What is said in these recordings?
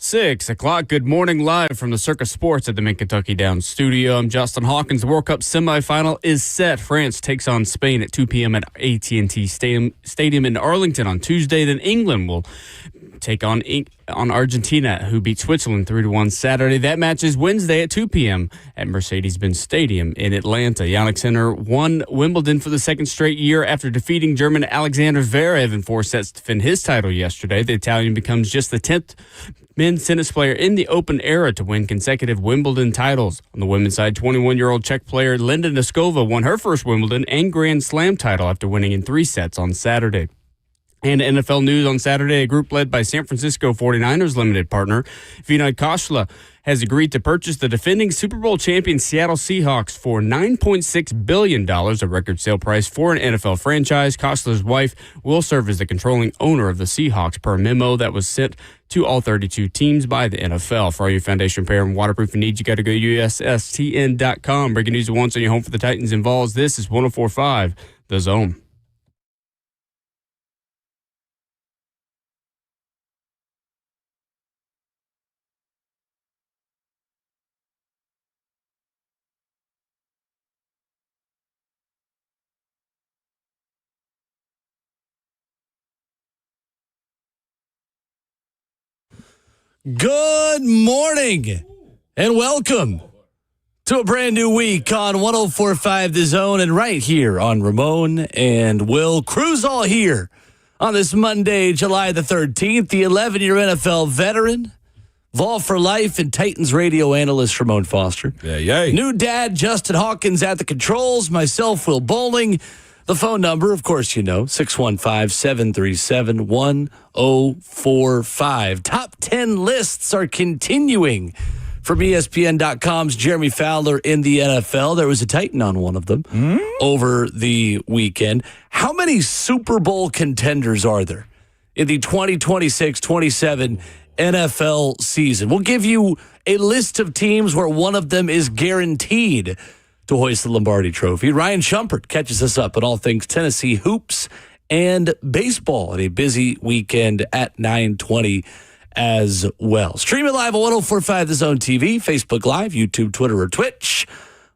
6 o'clock. Good morning, live from the Circus Sports at the Mid-Kentucky Downs studio. I'm Justin Hawkins. The World Cup semifinal is set. France takes on Spain at 2 p.m. at AT&T Stadium in Arlington on Tuesday. Then England will take on Argentina, who beat Switzerland 3-1 Saturday. That match is Wednesday at 2 p.m. at Mercedes-Benz Stadium in Atlanta. Jannik Sinner won Wimbledon for the second straight year after defeating German Alexander Zverev in 4 sets to defend his title yesterday. The Italian becomes just the 10th men's tennis player in the Open era to win consecutive Wimbledon titles. On the women's side, 21-year-old Czech player Linda Noskova won her first Wimbledon and Grand Slam title after winning in 3 sets on Saturday. And NFL news on Saturday, a group led by San Francisco 49ers limited partner Vinod Khosla has agreed to purchase the defending Super Bowl champion Seattle Seahawks for $9.6 billion, a record sale price for an NFL franchise. Khosler's wife will serve as the controlling owner of the Seahawks per a memo that was sent to all 32 teams by the NFL. For all your foundation repair and waterproofing needs, you got to go to USSTN.com. Breaking news at once on your home for the Titans and Vols. This is 104.5 The Zone. Good morning and welcome to a brand new week on 104.5 The Zone and right here on Ramon and Will. Crew's all here on this Monday, July the 13th. The 11-year NFL veteran, Vol for life, and Titans radio analyst Ramon Foster. Yay. New dad Justin Hawkins at the controls. Myself, Will Bowling. The phone number, of course, you know, 615-737-1045. Top 10 lists are continuing from ESPN.com's Jeremy Fowler in the NFL. There was a Titan on one of them over the weekend. How many Super Bowl contenders are there in the 2026-27 NFL season? We'll give you a list of teams where one of them is guaranteed to hoist the Lombardi Trophy. Ryan Shumpert catches us up on all things Tennessee hoops and baseball at a busy weekend at 9:20 as well. Stream it live on 104.5 The Zone TV, Facebook Live, YouTube, Twitter, or Twitch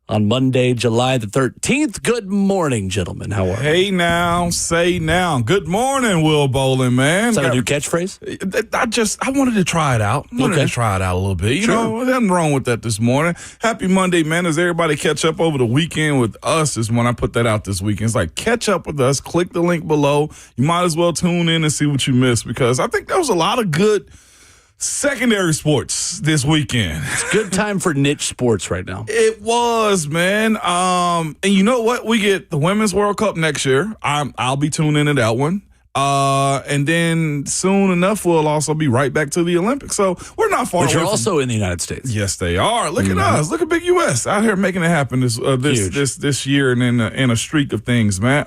on Monday, July the 13th. Good morning, gentlemen. How are you? Hey now, say now. Good morning, Will Bowling, man. Is that a new catchphrase? I wanted to try it out. A little bit. You know, nothing wrong with that this morning. Happy Monday, man. As everybody catch up over the weekend with us is when I put that out this weekend. It's like, catch up with us. Click the link below. You might as well tune in and see what you missed because I think there was a lot of good secondary sports this weekend. It's a good time for niche sports right now. It was, man. And you know what? We get the Women's World Cup next year. I'll be tuning in to that one. And then soon enough, we'll also be right back to the Olympics. So we're not far away. Which are also in the United States. Yes, they are. Look at us. Look at Big US out here making it happen this year and in a streak of things, man.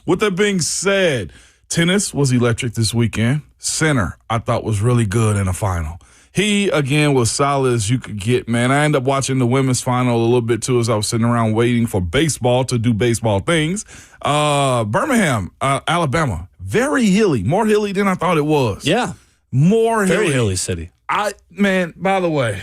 With that being said, tennis was electric this weekend. Sinner, I thought, was really good in the final. He, again, was solid as you could get, man. I ended up watching the women's final a little bit, too, as I was sitting around waiting for baseball to do baseball things. Birmingham, Alabama, very hilly. More hilly than I thought it was. Yeah. More hilly. Very hilly city. Man, by the way,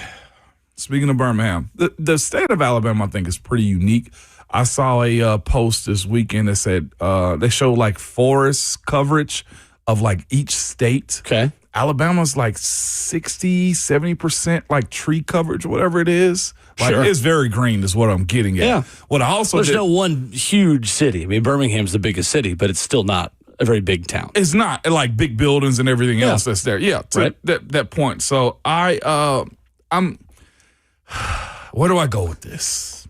speaking of Birmingham, the state of Alabama, I think, is pretty unique. I saw a post this weekend that said they showed, like, forest coverage of like each state. Okay. Alabama's like 60, 70% like tree coverage, whatever it is. Like It's very green is what I'm getting at. Yeah. What I also There's no one huge city. I mean, Birmingham's the biggest city, but it's still not a very big town. It's not like big buildings and everything else that's there. Yeah. To that point. So I'm where do I go with this?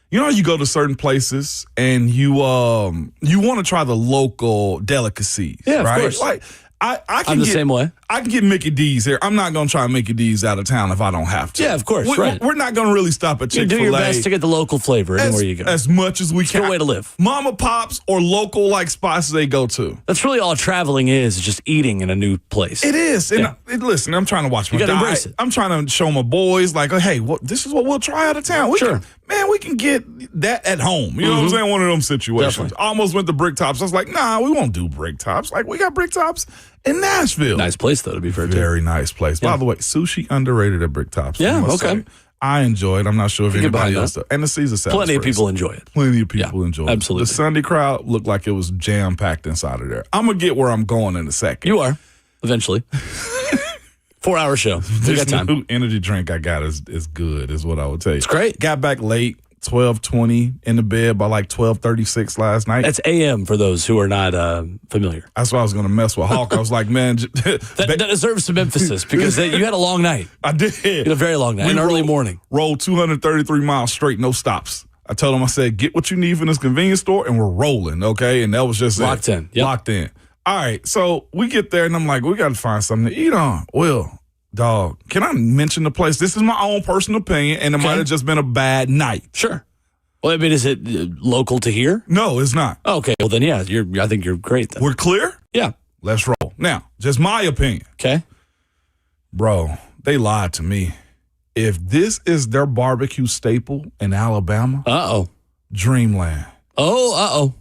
You know, you go to certain places and you want to try the local delicacies, right? Of course. Like I'm the same way. I can get Mickey D's here. I'm not going to try Mickey D's out of town if I don't have to. Yeah, of course, We're not going to really stop at Chick-fil-A. You do your best to get the local flavor anywhere you go. As much as we can. It's a good way to live. Mama Pops or local like spots they go to. That's really all traveling is just eating in a new place. It is. And listen, I'm trying to watch my diet. Embrace it. I'm trying to show my boys like, hey, this is what we'll try out of town. We can get that at home. You know what I'm saying? One of them situations. Definitely. Almost went to Brick Tops. I was like, nah, we won't do Brick Tops. Like, we got Brick Tops in Nashville. Nice place, though, to be fair. Very nice place. Yeah. By the way, sushi underrated at Bricktops. Yeah, I must okay. say. I enjoy it. I'm not sure if anybody else does. And the Caesar salad. Plenty of people enjoy it. Plenty of people enjoy it. Absolutely. The Sunday crowd looked like it was jam-packed inside of there. I'm going to get where I'm going in a second. You are, eventually. 4-hour show. We got This time. new energy drink I got is good, is what I would tell you. It's great. Got back late, 12:20 in the bed by like 12:36 last night. That's AM for those who are not familiar. That's why I was going to mess with Hawk. I was like, man. That deserves some emphasis because you had a long night. I did. You had a very long night, an early morning. Rolled 233 miles straight, no stops. I told him, I said, get what you need from this convenience store, and we're rolling, okay? And that was just Locked in. Yep. Locked in. All right, so we get there, and I'm like, we got to find something to eat on. Will, dog, can I mention the place? This is my own personal opinion, and it might have just been a bad night. Sure. Well, I mean, is it local to here? No, it's not. Okay. Well, then, yeah, I think you're great then. We're clear? Yeah. Let's roll. Now, just my opinion. Okay. Bro, they lied to me. If this is their barbecue staple in Alabama, Uh-oh. Dreamland. Oh, uh-oh.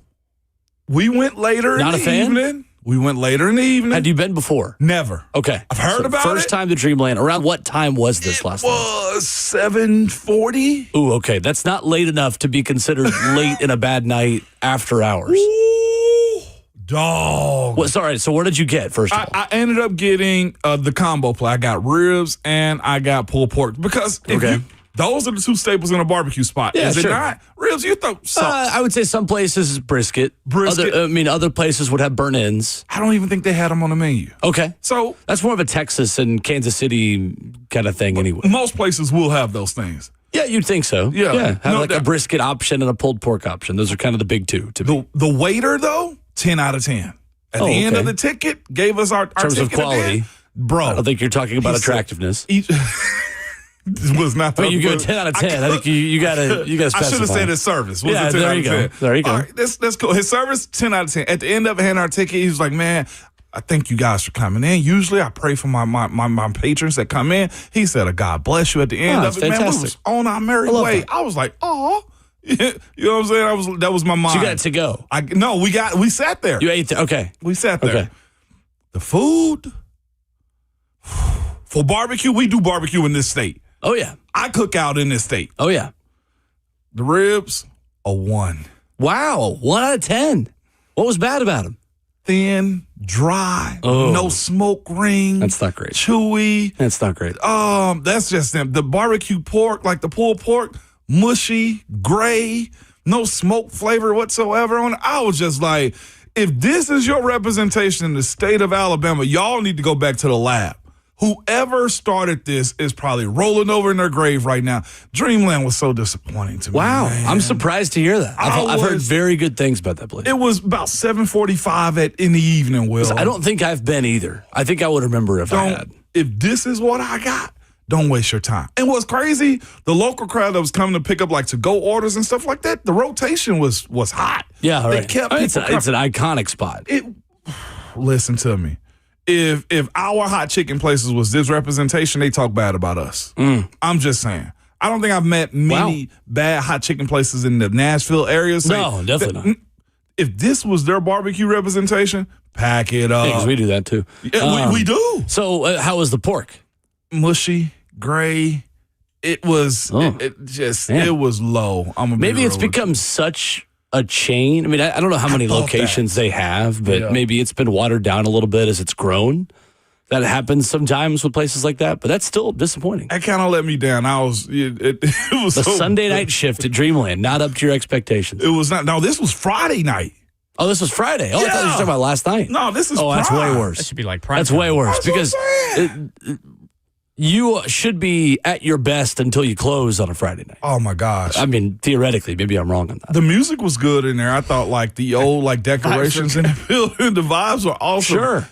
We went later Not in a the fan? evening. We went later in the evening. Had you been before? Never. Okay. I've heard about First it. time to Dreamland. Around what time was this last night? Was 7:40. Ooh, okay. That's not late enough to be considered late in a bad night after hours. Ooh, dog. Well, sorry. So where did you get, first of all? I ended up getting the combo play. I got ribs and I got pulled pork because those are the two staples in a barbecue spot. Yeah, is it sure. not? Ribs, you throw I would say some places is brisket. Brisket. Other places would have burnt ends. I don't even think they had them on the menu. Okay. So That's more of a Texas and Kansas City kind of thing anyway. most places will have those things. Yeah, you'd think so. Yeah. Have No like a doubt. brisket option and a pulled pork option. Those are kind of the big two to me. The waiter, though, 10 out of 10. At the end okay. of the ticket, gave us our In terms of ticket at the end. quality, Bro. I don't think you're talking about He said- attractiveness. This was not. I mean, you go 10 out of 10. I think you gotta I specify. should have said his service. Was Yeah, a 10 there out you of go. 10. There you go. All right, that's cool. His service, 10 out of 10. At the end of it, handing our ticket, he was like, man, I thank you guys for coming in. Usually I pray for my patrons that come in. He said, God bless you at the end that's of it. Man, we fantastic. was on our merry love way. that. I was like, oh. You know what I'm saying? That was my mind. So you got to go. We sat there. You ate there. Okay. We sat there. Okay. The food, for barbecue, we do barbecue in this state. Oh, yeah. I cook out in this state. Oh, yeah. The ribs, a 1. Wow. 1 out of 10. What was bad about them? Thin, dry, Oh. no smoke ring. That's not great. Chewy. That's not great. That's just them. The barbecue pork, like the pulled pork, mushy, gray, no smoke flavor whatsoever on it. I was just like, if this is your representation in the state of Alabama, y'all need to go back to the lab. Whoever started this is probably rolling over in their grave right now. Dreamland was so disappointing to me. Wow. man. I'm surprised to hear that. I've heard very good things about that place. It was about 7:45 in the evening, Will. I don't think I've been either. I think I would remember if I had. If this is what I got, don't waste your time. And what's crazy, the local crowd that was coming to pick up like to-go orders and stuff like that, the rotation was hot. Yeah, They right. kept It's people an iconic spot. Listen to me. If our hot chicken places was this representation, they talk bad about us. I'm just saying. I don't think I've met many bad hot chicken places in the Nashville area. No, definitely not. If this was their barbecue representation, pack it up. Because we do that too. Yeah, we do. So how was the pork? Mushy, gray. It was it was low. Maybe it's become such a chain. I mean, I don't know how many thought locations they have, but maybe it's been watered down a little bit as it's grown. That happens sometimes with places like that, but that's still disappointing. That kind of let me down. It was The so Sunday night shift at Dreamland, not up to your expectations. It was not. No, this was Friday night. Oh, this was Friday. Oh, I thought you were talking about last night. No, this is. Oh, that's way prime. worse. That should be like prime That's time. way worse That's what because I'm saying. you should be at your best until you close on a Friday night. Oh my gosh. I mean, theoretically, maybe I'm wrong on that. The music was good in there. I thought like the old like decorations in the building, the vibes were awesome. Sure.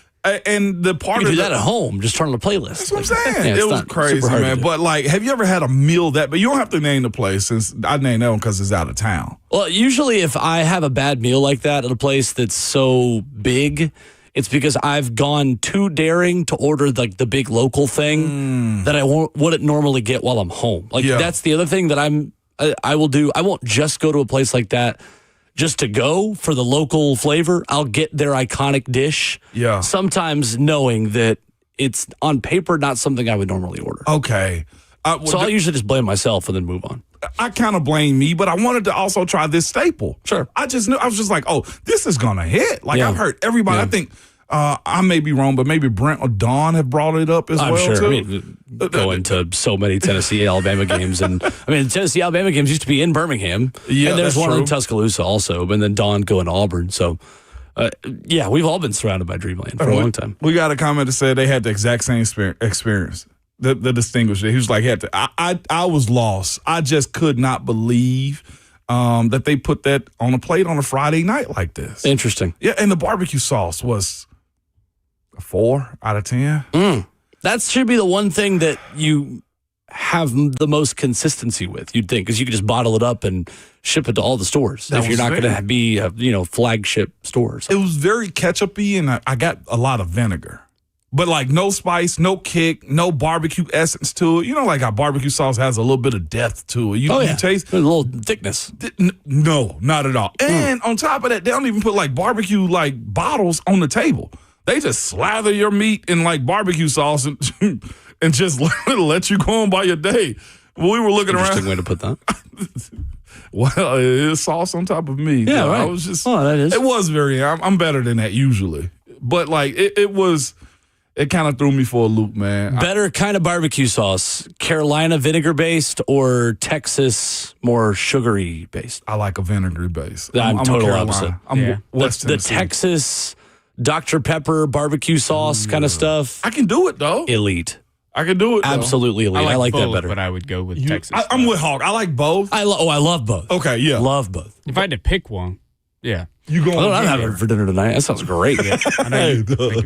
And the part You can of do that at home. Just turn on a playlist. That's what I'm saying. Yeah, it's it was not crazy, super hard to man. do. But like, have you ever had a meal that? But you don't have to name the place since I named that one because it's out of town. Well, usually if I have a bad meal like that at a place that's so big, it's because I've gone too daring to order like the big local thing that I wouldn't normally get while I'm home. Like Yeah. that's the other thing that I will do. I won't just go to a place like that just to go for the local flavor, I'll get their iconic dish. Yeah. Sometimes knowing that it's on paper not something I would normally order. Okay. So I'll usually just blame myself and then move on. I kind of blame me, but I wanted to also try this staple. Sure. I was just like, oh, this is going to hit. Like, Yeah. I've heard everybody. Yeah. I think I may be wrong, but maybe Brent or Dawn have brought it up as I'm well, sure. too. I mean, going to so many Tennessee, Alabama games. And I mean, Tennessee, Alabama games used to be in Birmingham. Yeah, and there's that's one in true. Tuscaloosa also. And then Dawn going to Auburn. So, yeah, we've all been surrounded by Dreamland for a long time. We got a comment that said they had the exact same experience. The distinguisher. He was like, I was lost. I just could not believe that they put that on a plate on a Friday night like this. Interesting. Yeah, and the barbecue sauce was a 4 out of 10. That should be the one thing that you have the most consistency with, you'd think, because you could just bottle it up and ship it to all the stores That if you're was not going very- to be a flagship store. It was very ketchup-y, and I got a lot of vinegar. But like no spice, no kick, no barbecue essence to it. You know, like how barbecue sauce has a little bit of depth to it. You taste a little thickness. No, not at all. And on top of that, they don't even put like barbecue like bottles on the table. They just slather your meat in like barbecue sauce and and just let you go on by your day. When we were looking Interesting around. way to put that. Well, it's sauce on top of me. Yeah, So right. I was just. Oh, that is. It was very. I'm better than that usually, but like it was. It kind of threw me for a loop, man. Better kind of barbecue sauce, Carolina vinegar based or Texas more sugary based? I like a vinegary base. I'm a total Carolina. opposite. I'm Yeah. West The Tennessee. Texas Dr. Pepper barbecue sauce kind of stuff. I can do it though. Elite. I can do it. Though. Absolutely elite. I like that both, better. but I would go with Texas. I'm with Hawk. I like both. I love both. Okay, yeah. Love both. If I had to pick one, yeah. You going? Well, I'm having it for dinner tonight. That sounds great. I know you You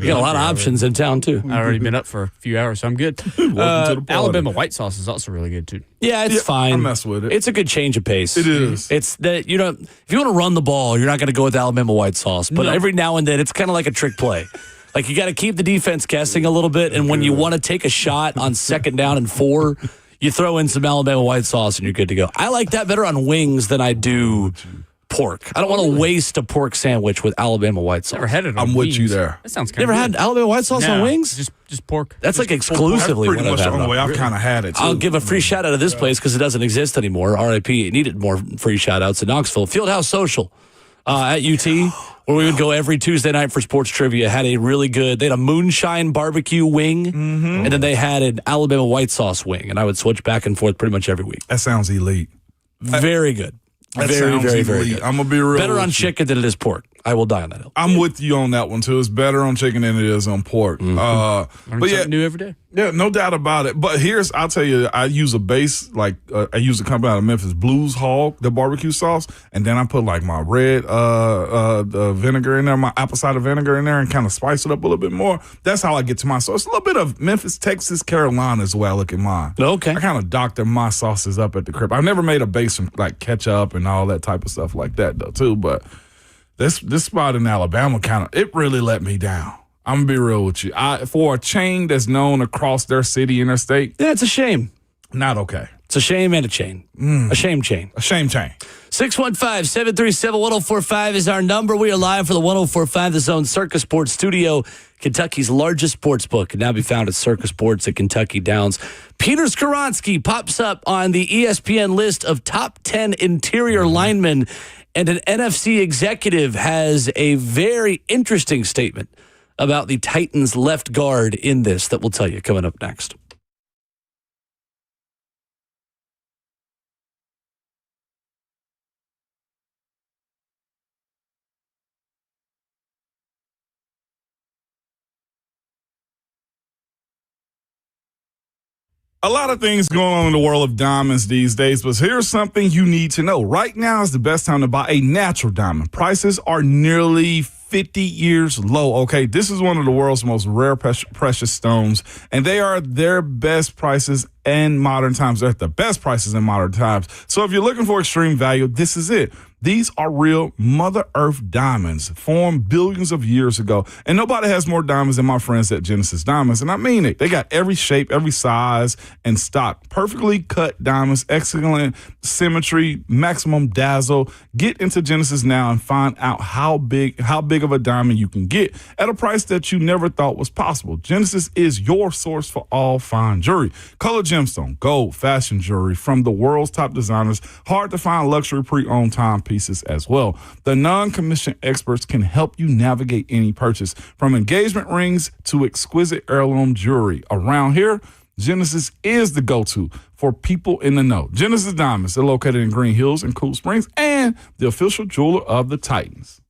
got a lot of options in town too. I've already been up for a few hours, so I'm good. to the party. Alabama white sauce is also really good too. Yeah, it's fine. I mess with it. It's a good change of pace. It is. It's that if you want to run the ball, you're not going to go with Alabama white sauce. But every now and then, it's kind of like a trick play. Like you got to keep the defense guessing a little bit, and when you want to take a shot on 2nd down and 4, you throw in some Alabama white sauce, and you're good to go. I like that better on wings than I do pork. I don't want to waste a pork sandwich with Alabama white sauce. Never had it on I'm with you wings. there. That sounds kind You ever of had Alabama white sauce on wings? Just pork. That's like That's exclusively pretty what I've much had. the only it way on. I've kind of had it. Too. I'll give a free shout out to this place because it doesn't exist anymore. RIP. It needed more free shout outs in Knoxville. Fieldhouse Social at UT, where we would go every Tuesday night for sports trivia, had a really good, they had a moonshine barbecue wing, and then they had an Alabama white sauce wing, and I would switch back and forth pretty much every week. That sounds elite. Very good. That Very, sounds very, very elite. good. I'm gonna be real. Better on with you. chicken than it is pork. I will die on that hill. I'm with you on that one too. It's better on chicken than it is on pork. Learn But yeah, something new every day. yeah, no doubt about it. But I'll tell you, I use a base like I use a company out of Memphis, Blues Hog, the barbecue sauce, and then I put like my red the vinegar in there, my apple cider vinegar in there, and kind of spice it up a little bit more. That's how I get to my sauce. A little bit of Memphis, Texas, Carolina is the way I look at mine. Okay. I kind of doctor my sauces up at the crib. I've never made a base from like ketchup and all that type of stuff like that though too. But this spot in Alabama it really let me down. I'm gonna be real with you. For a chain that's known across their city and their state, Yeah, it's a shame. not okay. It's a shame and a chain. A shame chain. A shame chain. 615-737-1045 is our number. We are live for the 1045 The Zone Circus Sports Studio, Kentucky's largest sports book. Can now be found at Circus Sports at Kentucky Downs. Peter Skoronsky pops up on the ESPN list of top 10 interior linemen, and an NFC executive has a very interesting statement about the Titans left guard in this that we'll tell you coming up next. A lot of things going on in the world of diamonds these days, but here's something you need to know. Right now is the best time to buy a natural diamond. Prices are nearly 50 years low, okay? This is one of the world's most rare precious stones, and they are their best prices in modern times. They're at the best prices in modern times. So if you're looking for extreme value, this is it. These are real Mother Earth diamonds formed billions of years ago. And nobody has more diamonds than my friends at Genesis Diamonds. And I mean it. They got every shape, every size, and stock. Perfectly cut diamonds, excellent symmetry, maximum dazzle. Get into Genesis now and find out how big of a diamond you can get at a price that you never thought was possible. Genesis is your source for all fine jewelry. Colored gemstone, gold, fashion jewelry from the world's top designers. Hard to find luxury pre-owned timepieces as well. The non-commissioned experts can help you navigate any purchase, from engagement rings to exquisite heirloom jewelry. Around here, Genesis is the go-to for people in the know. Genesis Diamonds, they're located in Green Hills and Cool Springs, and the official jeweler of the Titans.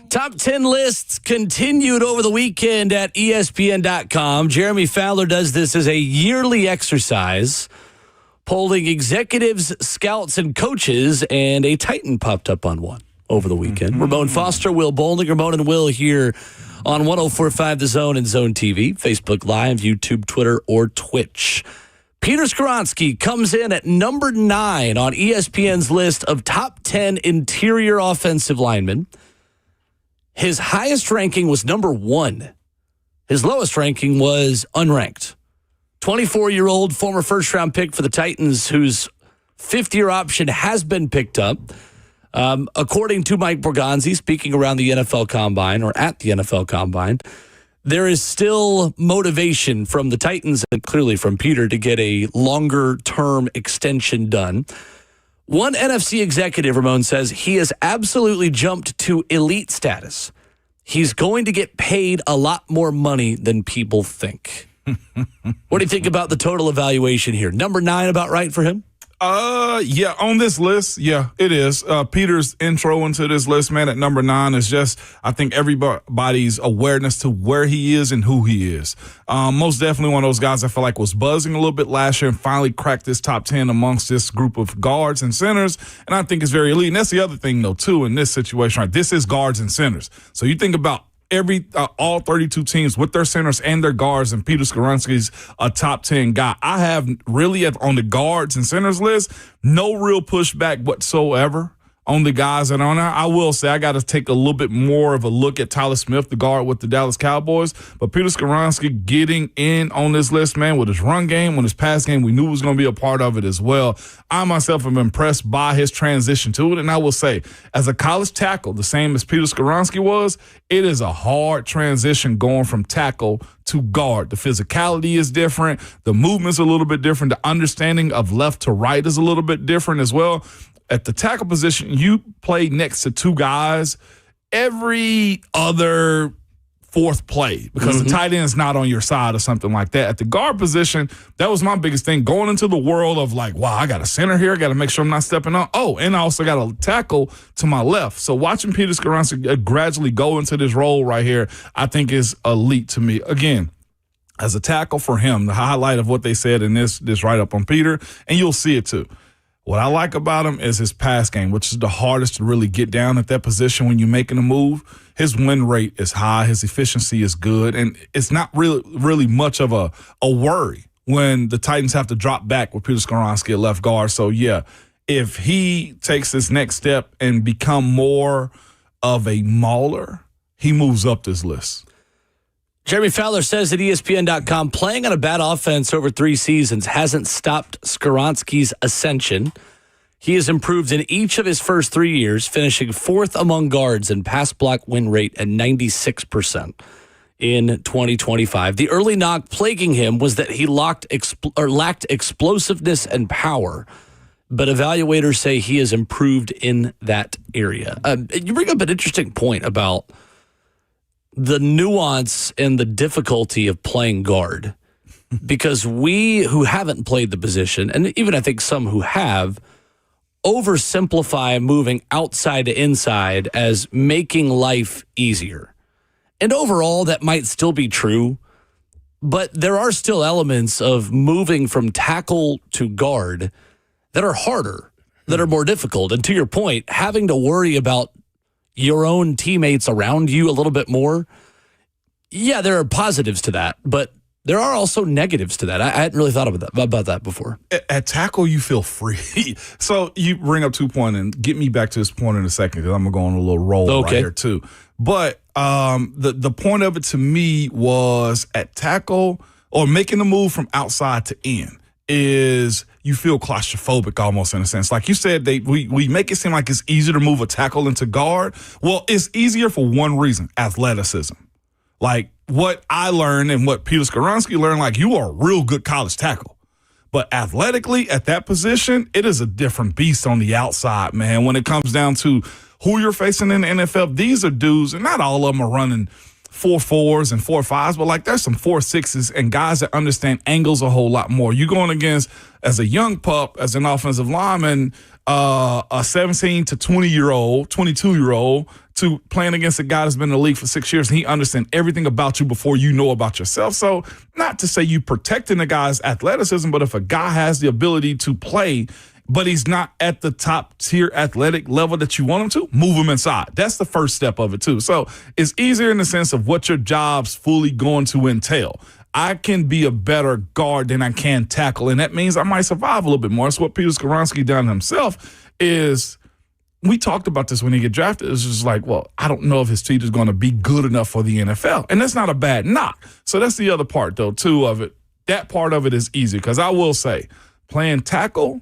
Top 10 lists continued over the weekend at ESPN.com. Jeremy Fowler does this as a yearly exercise, polling executives, scouts, and coaches, and a Titan popped up on one over the weekend. Ramon Foster, Will Bowling, Ramon and Will here on 104.5 The Zone and Zone TV, Facebook Live, YouTube, Twitter, or Twitch. Peter Skoronski comes in at number 9 on ESPN's list of top 10 interior offensive linemen. His highest ranking was number 1. His lowest ranking was unranked. 24-year-old former first-round pick for the Titans, whose fifth-year option has been picked up. According to Mike Borgonzi, speaking around the NFL Combine, or at the NFL Combine, there is still motivation from the Titans and clearly from Peter to get a longer-term extension done. One NFC executive, Ramon, says he has absolutely jumped to elite status. He's going to get paid a lot more money than people think. What do you think about the total evaluation here? Number 9 about right for him? Yeah, on this list, yeah, it is. Peter's intro into this list, man, at number 9 is just, I think, everybody's awareness to where he is and who he is. Most definitely one of those guys I feel like was buzzing a little bit last year and finally cracked this top 10 amongst this group of guards and centers. And I think it's very elite. And that's the other thing, though, too, in this situation, right? This is guards and centers. So you think about all 32 teams with their centers and their guards, and Peter Skoronski's a top 10 guy. I have really, on the guards and centers list, no real pushback whatsoever on the guys that are on there. I will say I got to take a little bit more of a look at Tyler Smith, the guard with the Dallas Cowboys. But Peter Skoronski getting in on this list, man, with his run game, with his pass game, we knew was going to be a part of it as well. I myself am impressed by his transition to it. And I will say, as a college tackle, the same as Peter Skoronski was, it is a hard transition going from tackle to guard. The physicality is different. The movement's a little bit different. The understanding of left to right is a little bit different as well. At the tackle position, you play next to 2 guys every other fourth play because the tight end is not on your side or something like that. At the guard position, that was my biggest thing, going into the world of like, wow, I got a center here. I got to make sure I'm not stepping on. Oh, and I also got a tackle to my left. So watching Peter Skoronski gradually go into this role right here, I think is elite to me. Again, as a tackle for him, the highlight of what they said in this write-up on Peter, and you'll see it too. What I like about him is his pass game, which is the hardest to really get down at that position when you're making a move. His win rate is high. His efficiency is good. And it's not really much of a worry when the Titans have to drop back with Peter Skoronski at left guard. So, yeah, if he takes this next step and become more of a mauler, he moves up this list. Jeremy Fowler says at ESPN.com, playing on a bad offense over 3 seasons hasn't stopped Skoronski's ascension. He has improved in each of his first 3 years, finishing 4th among guards in pass block win rate at 96% in 2025. The early knock plaguing him was that he lacked explosiveness and power, but evaluators say he has improved in that area. You bring up an interesting point about the nuance and the difficulty of playing guard, because we who haven't played the position, and even I think some who have, oversimplify moving outside to inside as making life easier. And overall, that might still be true, but there are still elements of moving from tackle to guard that are harder, that are more difficult. And to your point, having to worry about your own teammates around you a little bit more. Yeah, there are positives to that, but there are also negatives to that. I hadn't really thought about that before. At tackle, you feel free. So you bring up 2 points, and get me back to this point in a second because I'm going to go on a little roll right here too. But the point of it to me was at tackle or making the move from outside to in is you feel claustrophobic almost in a sense. Like you said, we make it seem like it's easier to move a tackle into guard. Well, it's easier for one reason, athleticism. Like what I learned and what Peter Skoronski learned, like you are a real good college tackle. But athletically at that position, it is a different beast on the outside, man. When it comes down to who you're facing in the NFL, these are dudes, and not all of them are running 4.4s and 4.5s, but like there's some 4.6s and guys that understand angles a whole lot more. You're going against, as a young pup, as an offensive lineman, a 17 to 20-year-old, 22-year-old, to playing against a guy that's been in the league for 6 years, and he understands everything about you before you know about yourself. So not to say you protecting the guy's athleticism, but if a guy has the ability to play, but he's not at the top tier athletic level that you want him to, move him inside. That's the first step of it too. So it's easier in the sense of what your job's fully going to entail. I can be a better guard than I can tackle, and that means I might survive a little bit more. That's what Peter Skoronski done himself is. We talked about this when he get drafted. It's just like, well, I don't know if his teeth is going to be good enough for the NFL. And that's not a bad knock. So that's the other part, though, too, of it. That part of it is easy because I will say playing tackle,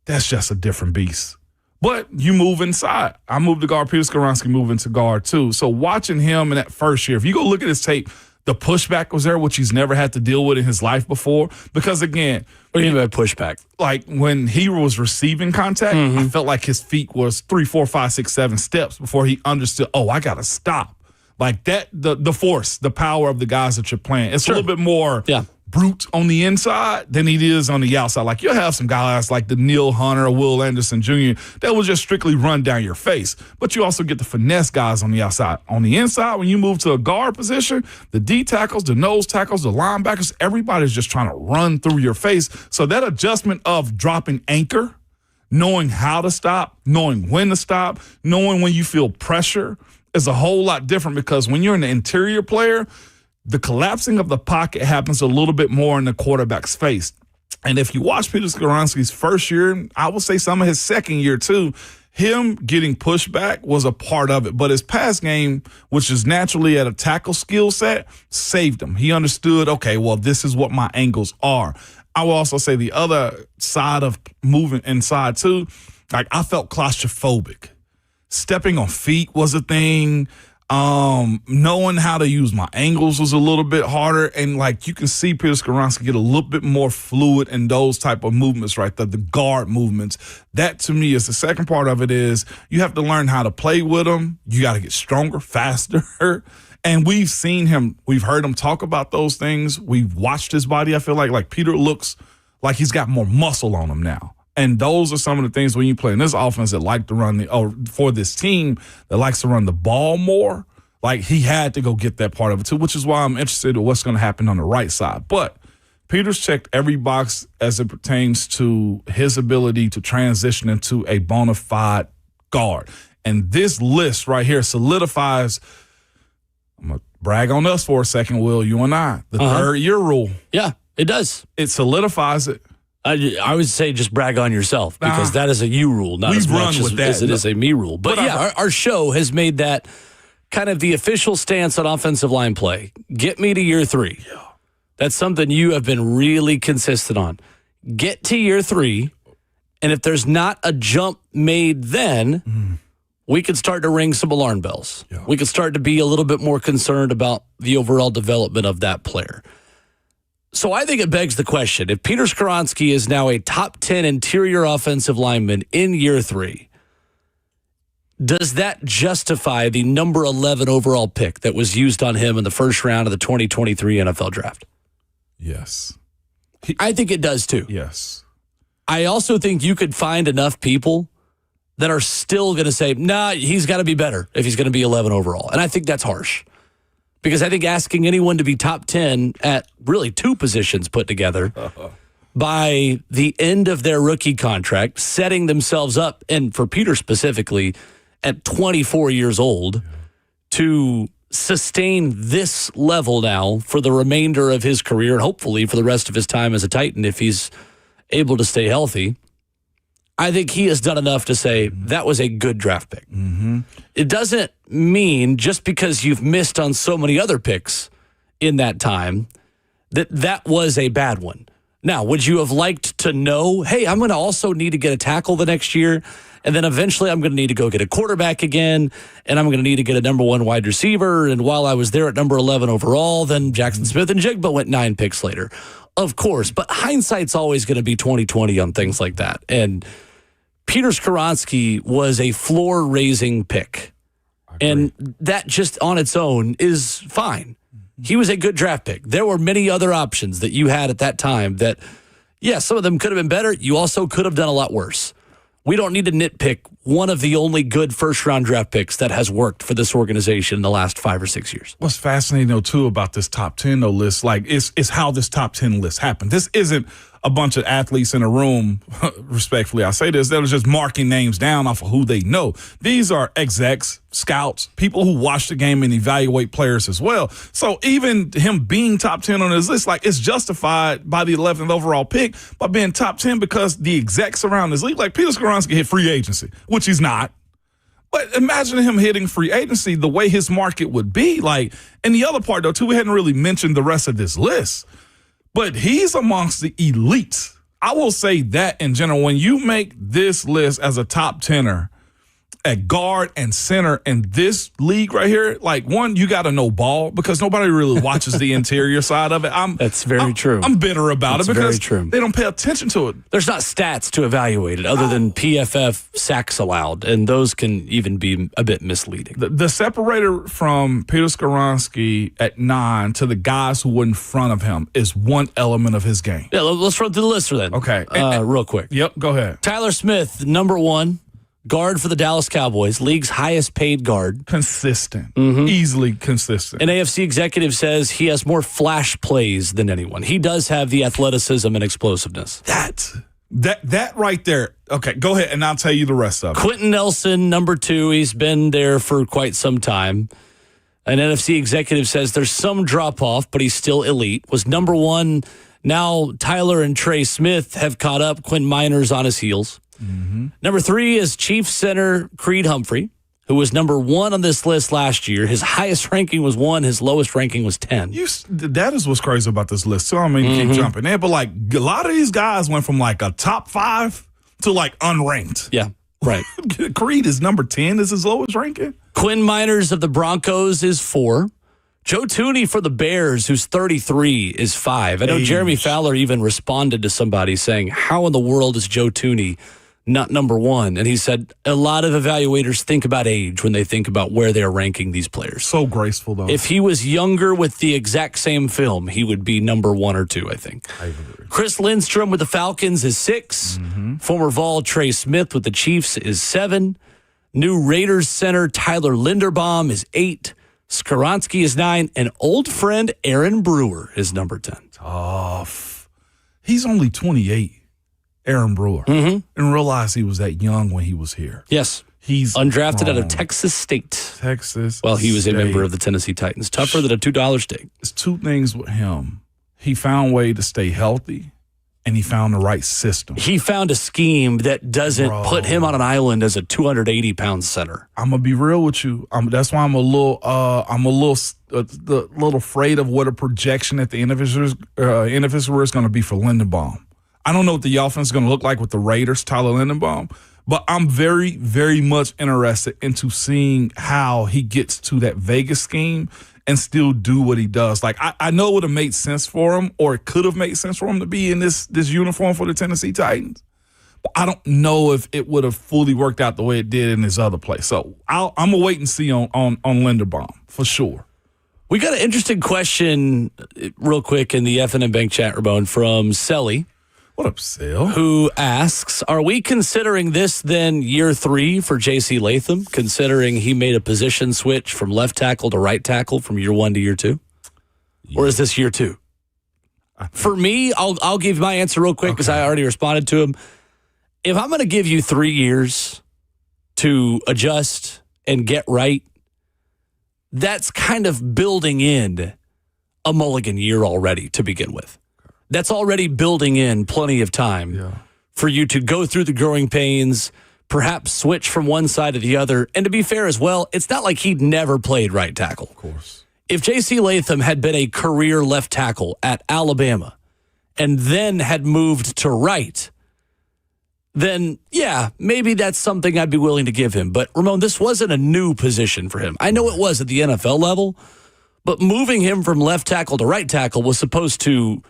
that's just a different beast. But you move inside. I moved to guard. Peter Skoronski moved into guard, too. So watching him in that first year, if you go look at his tape, the pushback was there, which he's never had to deal with in his life before. Because, again, what do you mean by pushback? Like when he was receiving contact, I felt like his feet was 3, 4, 5, 6, 7 steps before he understood, oh, I got to stop. Like that, the force, the power of the guys that you're playing. It's a little bit more brute on the inside than it is on the outside. Like you'll have some guys like the Neil Hunter or Will Anderson Jr. that will just strictly run down your face. But you also get the finesse guys on the outside. On the inside, when you move to a guard position, the D tackles, the nose tackles, the linebackers, everybody's just trying to run through your face. So that adjustment of dropping anchor, knowing how to stop, knowing when to stop, knowing when you feel pressure is a whole lot different because when you're an interior player, the collapsing of the pocket happens a little bit more in the quarterback's face. And if you watch Peter Skoronski's first year, I will say some of his second year too, him getting pushed back was a part of it. But his pass game, which is naturally at a tackle skill set, saved him. He understood, okay, well, this is what my angles are. I will also say the other side of moving inside too, like I felt claustrophobic. Stepping on feet was a thing. Knowing how to use my angles was a little bit harder. And like you can see Peter Skoronski get a little bit more fluid in those type of movements, right? The guard movements. That to me is the second part of it is you have to learn how to play with him. You got to get stronger, faster. And we've seen him, we've heard him talk about those things. We've watched his body. I feel like Peter looks like he's got more muscle on him now. And those are some of the things when you play in this offense that like to run for this team that likes to run the ball more. Like he had to go get that part of it too, which is why I'm interested in what's going to happen on the right side. But Peter's checked every box as it pertains to his ability to transition into a bona fide guard. And this list right here solidifies, I'm going to brag on us for a second, Will, you and I, the third year rule. Yeah, it does. It solidifies it. I would say just brag on yourself because that is a you rule, not as much as it is a me rule. But yeah, our show has made that kind of the official stance on offensive line play. Get me to year 3. Yeah. That's something you have been really consistent on. Get to year 3, and if there's not a jump made then, we could start to ring some alarm bells. Yeah. We could start to be a little bit more concerned about the overall development of that player. So I think it begs the question, if Peter Skoronski is now a top 10 interior offensive lineman in year 3, does that justify the number 11 overall pick that was used on him in the first round of the 2023 NFL draft? Yes. I think it does too. Yes. I also think you could find enough people that are still going to say, nah, he's got to be better if he's going to be 11 overall. And I think that's harsh. Because I think asking anyone to be top 10 at really 2 positions put together by the end of their rookie contract, setting themselves up, and for Peter specifically, at 24 years old, to sustain this level now for the remainder of his career and hopefully for the rest of his time as a Titan if he's able to stay healthy. I think he has done enough to say that was a good draft pick. Mm-hmm. It doesn't mean just because you've missed on so many other picks in that time that that was a bad one. Now, would you have liked to know, hey, I'm going to also need to get a tackle the next year, and then eventually I'm going to need to go get a quarterback again, and I'm going to need to get a number 1 wide receiver, and while I was there at number 11 overall, then Jackson Smith and Jigba went 9 picks later. Of course, but hindsight's always going to be 20/20 on things like that. And Peter Skoronski was a floor-raising pick, and that just on its own is fine. He was a good draft pick. There were many other options that you had at that time that, yeah, some of them could have been better. You also could have done a lot worse. We don't need to nitpick one of the only good first-round draft picks that has worked for this organization in the last 5 or 6 years. What's fascinating, though, too, about this top 10, though, list, like, is how this top 10 list happened. This isn't a bunch of athletes in a room, respectfully, I say this, that are just marking names down off of who they know. These are execs, scouts, people who watch the game and evaluate players as well. So even him being top 10 on this list, like, it's justified by the 11th overall pick by being top 10 because the execs around this league, like Peter Skoronski hit free agency, which he's not. But imagine him hitting free agency the way his market would be. Like, and the other part, though, too, we hadn't really mentioned the rest of this list. But he's amongst the elites. I will say that in general, when you make this list as a top 10er at guard and center in this league right here, like, one, you got to know ball because nobody really watches the interior side of it. That's very true. I'm bitter about it because very true. They don't pay attention to it. There's not stats to evaluate it other than PFF sacks allowed, and those can even be a bit misleading. The separator from Peter Skoronski at 9 to the guys who were in front of him is one element of his game. Yeah, let's run through the list then. Okay. Real quick. Yep, go ahead. Tyler Smith, number 1. Guard for the Dallas Cowboys, league's highest paid guard. Consistent. Easily consistent. An AFC executive says he has more flash plays than anyone. He does have the athleticism and explosiveness. That right there. Okay, go ahead, and I'll tell you the rest of it. Quentin Nelson, number 2. He's been there for quite some time. An NFC executive says there's some drop-off, but he's still elite. Was number 1. Now Tyler and Trey Smith have caught up. Quinn Miners on his heels. Number 3 is Chiefs center Creed Humphrey, who was number 1 on this list last year. His highest ranking was 1. His lowest ranking was 10. That is what's crazy about this list. So I mean, keep jumping in, but like a lot of these guys went from like a top 5 to like unranked. Yeah, right. Creed is number 10 is his lowest ranking. Quinn Miners of the Broncos is 4. Joe Tooney for the Bears, who's 33, is 5. I know Jeremy Fowler even responded to somebody saying, how in the world is Joe Tooney not number 1? And he said a lot of evaluators think about age when they think about where they're ranking these players. So graceful, though. If he was younger with the exact same film, he would be number 1 or 2, I think. I agree. Chris Lindstrom with the Falcons is 6. Former Vol Trey Smith with the Chiefs is 7. New Raiders center Tyler Linderbaum is 8. Skoronski is 9. And old friend Aaron Brewer is number 10. Tough. He's only 28. Aaron Brewer. And realize he was that young when he was here. Yes. He's undrafted out of Texas State. Well, he was a member of the Tennessee Titans. Tougher than a $2 steak. There's 2 things with him. He found a way to stay healthy, and he found the right system. He found a scheme that doesn't put him on an island as a 280-pound center. I'm gonna be real with you. That's why I'm a little afraid of what a projection at the end of his career is going to be for Linderbaum. I don't know what the offense is going to look like with the Raiders, Tyler Linderbaum, but I'm very, very much interested into seeing how he gets to that Vegas scheme and still do what he does. Like, I know it would have made sense for him, or it could have made sense for him to be in this uniform for the Tennessee Titans. But I don't know if it would have fully worked out the way it did in his other place. So I'm going to wait and see on Linderbaum for sure. We got an interesting question real quick in the FNN Bank chat, Ramon, from Selly. What up, Sel? Who asks, are we considering this then year 3 for J.C. Latham, considering he made a position switch from left tackle to right tackle from year 1 to year 2? Yeah. Or is this year 2? For me, I'll give my answer real quick because I already responded to him. If I'm going to give you 3 years to adjust and get right, that's kind of building in a mulligan year already to begin with. That's already building in plenty of time for you to go through the growing pains, perhaps switch from one side to the other. And to be fair as well, it's not like he'd never played right tackle. Of course. If J.C. Latham had been a career left tackle at Alabama and then had moved to right, then, yeah, maybe that's something I'd be willing to give him. But, Ramon, this wasn't a new position for him. I know it was at the NFL level, but moving him from left tackle to right tackle was supposed to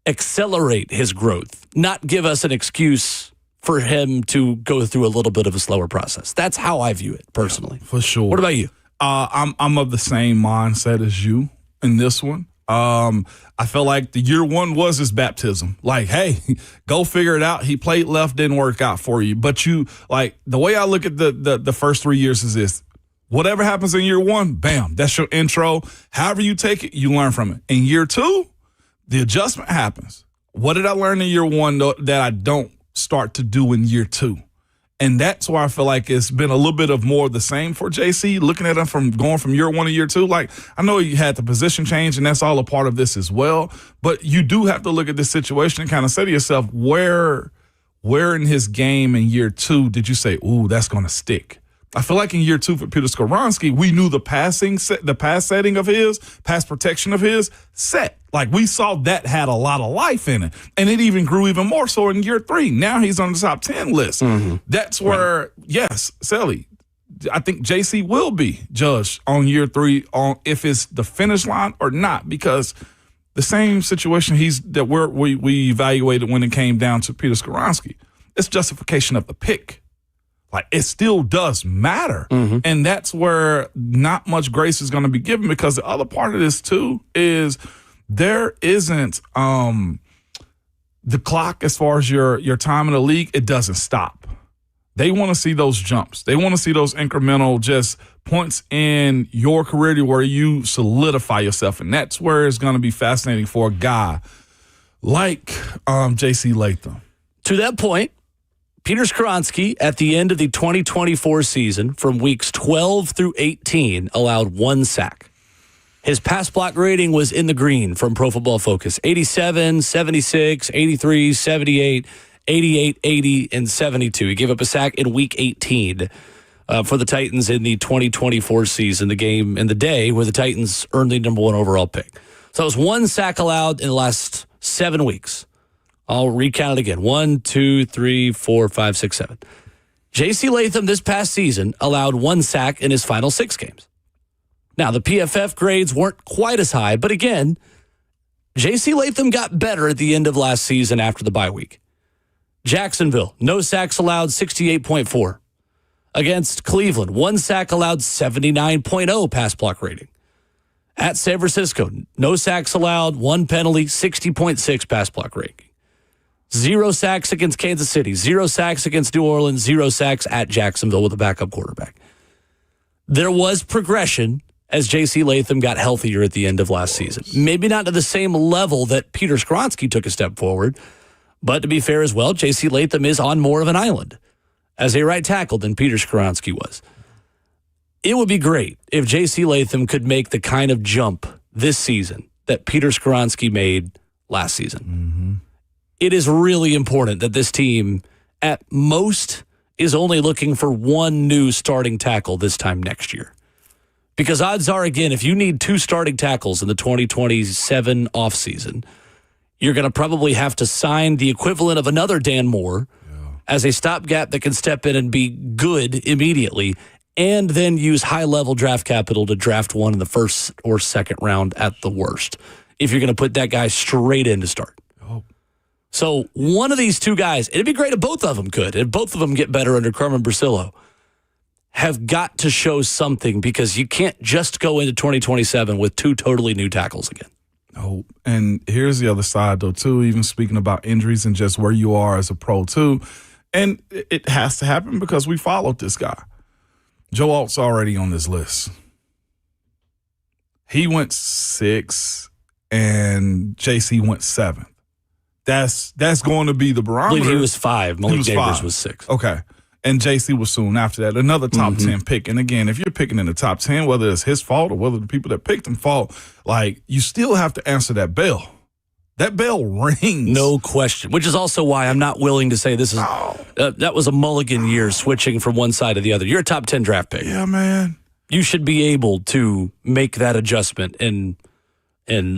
accelerate his growth, not give us an excuse for him to go through a little bit of a slower process. That's how I view it personally. For sure. What about you? I'm of the same mindset as you in this one. I felt like the year one was his baptism. Like, hey, go figure it out. He played left, didn't work out for you. But the way I look at the first 3 years is this. Whatever happens in year one, bam, that's your intro. However you take it, you learn from it. In year two, the adjustment happens. What did I learn in year one that I don't start to do in year two? And that's why I feel like it's been a little bit of more of the same for JC, looking at him from going from year one to year two. Like, I know you had the position change, and that's all a part of this as well. But you do have to look at this situation and kind of say to yourself, where in his game in year two did you say, ooh, that's going to stick? I feel like in year two for Peter Skoronski, we knew the pass setting of his, pass protection of his set. Like, we saw that had a lot of life in it. And it even grew even more so in year three. Now he's on the top 10 list. Mm-hmm. That's where, yes, Sally, I think JC will be judged on year three on if it's the finish line or not, because the same situation we evaluated when it came down to Peter Skoronski, it's justification of the pick. Like, it still does matter. Mm-hmm. And that's where not much grace is going to be given, because the other part of this, too, is there isn't the clock as far as your time in the league. It doesn't stop. They want to see those jumps. They want to see those incremental just points in your career where you solidify yourself. And that's where it's going to be fascinating for a guy like J.C. Latham. To that point, Peter Skoronski, at the end of the 2024 season, from weeks 12 through 18, allowed 1 sack. His pass block rating was in the green from Pro Football Focus: 87, 76, 83, 78, 88, 80, and 72. He gave up a sack in week 18 for the Titans in the 2024 season, the game and the day where the Titans earned the number 1 overall pick. So that was 1 sack allowed in the last 7 weeks. I'll recount it again. 1, 2, 3, 4, 5, 6, 7. J.C. Latham this past season allowed 1 sack in his final 6 games. Now, the PFF grades weren't quite as high, but again, J.C. Latham got better at the end of last season after the bye week. Jacksonville, no sacks allowed, 68.4. Against Cleveland, 1 sack allowed, 79.0 pass block rating. At San Francisco, no sacks allowed, 1 penalty, 60.6 pass block rating. 0 sacks against Kansas City, 0 sacks against New Orleans, 0 sacks at Jacksonville with a backup quarterback. There was progression as J.C. Latham got healthier at the end of last season. Maybe not to the same level that Peter Skoronski took a step forward, but to be fair as well, J.C. Latham is on more of an island as a right tackle than Peter Skoronski was. It would be great if J.C. Latham could make the kind of jump this season that Peter Skoronski made last season. Mm-hmm. It is really important that this team, at most, is only looking for 1 new starting tackle this time next year. Because odds are, again, if you need 2 starting tackles in the 2027 offseason, you're going to probably have to sign the equivalent of another Dan Moore as a stopgap that can step in and be good immediately, and then use high-level draft capital to draft one in the first or second round at the worst, if you're going to put that guy straight in to start. So one of these 2 guys, it'd be great if both of them could, and both of them get better under Carmen Bracillo, have got to show something, because you can't just go into 2027 with 2 totally new tackles again. Oh, and here's the other side, though, too, even speaking about injuries and just where you are as a pro, too. And it has to happen because we followed this guy. Joe Alt's already on this list. He went 6, and JC went 7. That's going to be the barometer. I believe he was 5. Malik Neighbors was 6. Okay. And JC was soon after that. Another top 10 pick. And again, if you're picking in the top 10, whether it's his fault or whether the people that picked him fault, like, you still have to answer that bell. That bell rings. No question. Which is also why I'm not willing to say this is that was a mulligan year, switching from one side to the other. You're a top 10 draft pick. Yeah, man. You should be able to make that adjustment and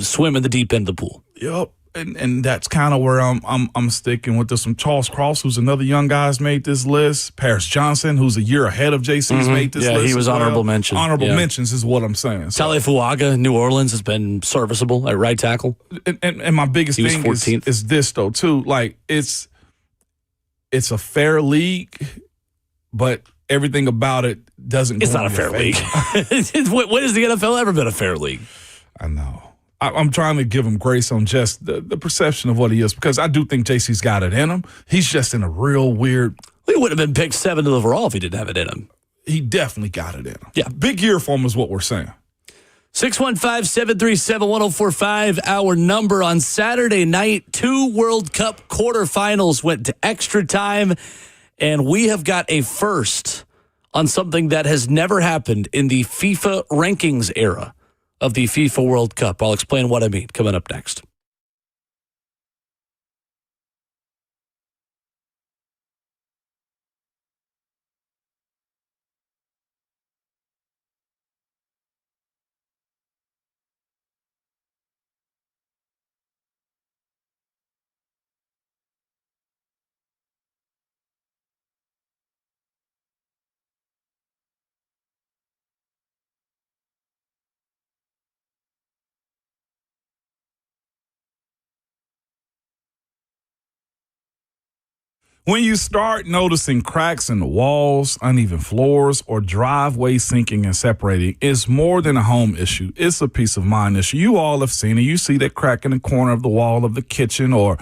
swim in the deep end of the pool. Yep. And that's kind of where I'm sticking with this one. Charles Cross, who's another young guy, has made this list. Paris Johnson, who's a year ahead of JC's, made this list. Yeah, he was honorable mention. Honorable mentions is what I'm saying. So, Talifuaga, New Orleans, has been serviceable at right tackle. And my biggest thing is this, though, too. Like, it's a fair league, but everything about it doesn't. It's not a fair league. When has the NFL ever been a fair league? I know. I'm trying to give him grace on just the perception of what he is, because I do think JC's got it in him. He's just in a real weird. He would have been picked 7th overall if he didn't have it in him. He definitely got it in him. Yeah. Big year for him is what we're saying. 615-737-1045, our number. On Saturday night, 2 World Cup quarterfinals went to extra time, and we have got a first on something that has never happened in the FIFA rankings era of the FIFA World Cup. I'll explain what I mean coming up next. When you start noticing cracks in the walls, uneven floors, or driveway sinking and separating, it's more than a home issue. It's a peace of mind issue. You all have seen it. You see that crack in the corner of the wall of the kitchen, or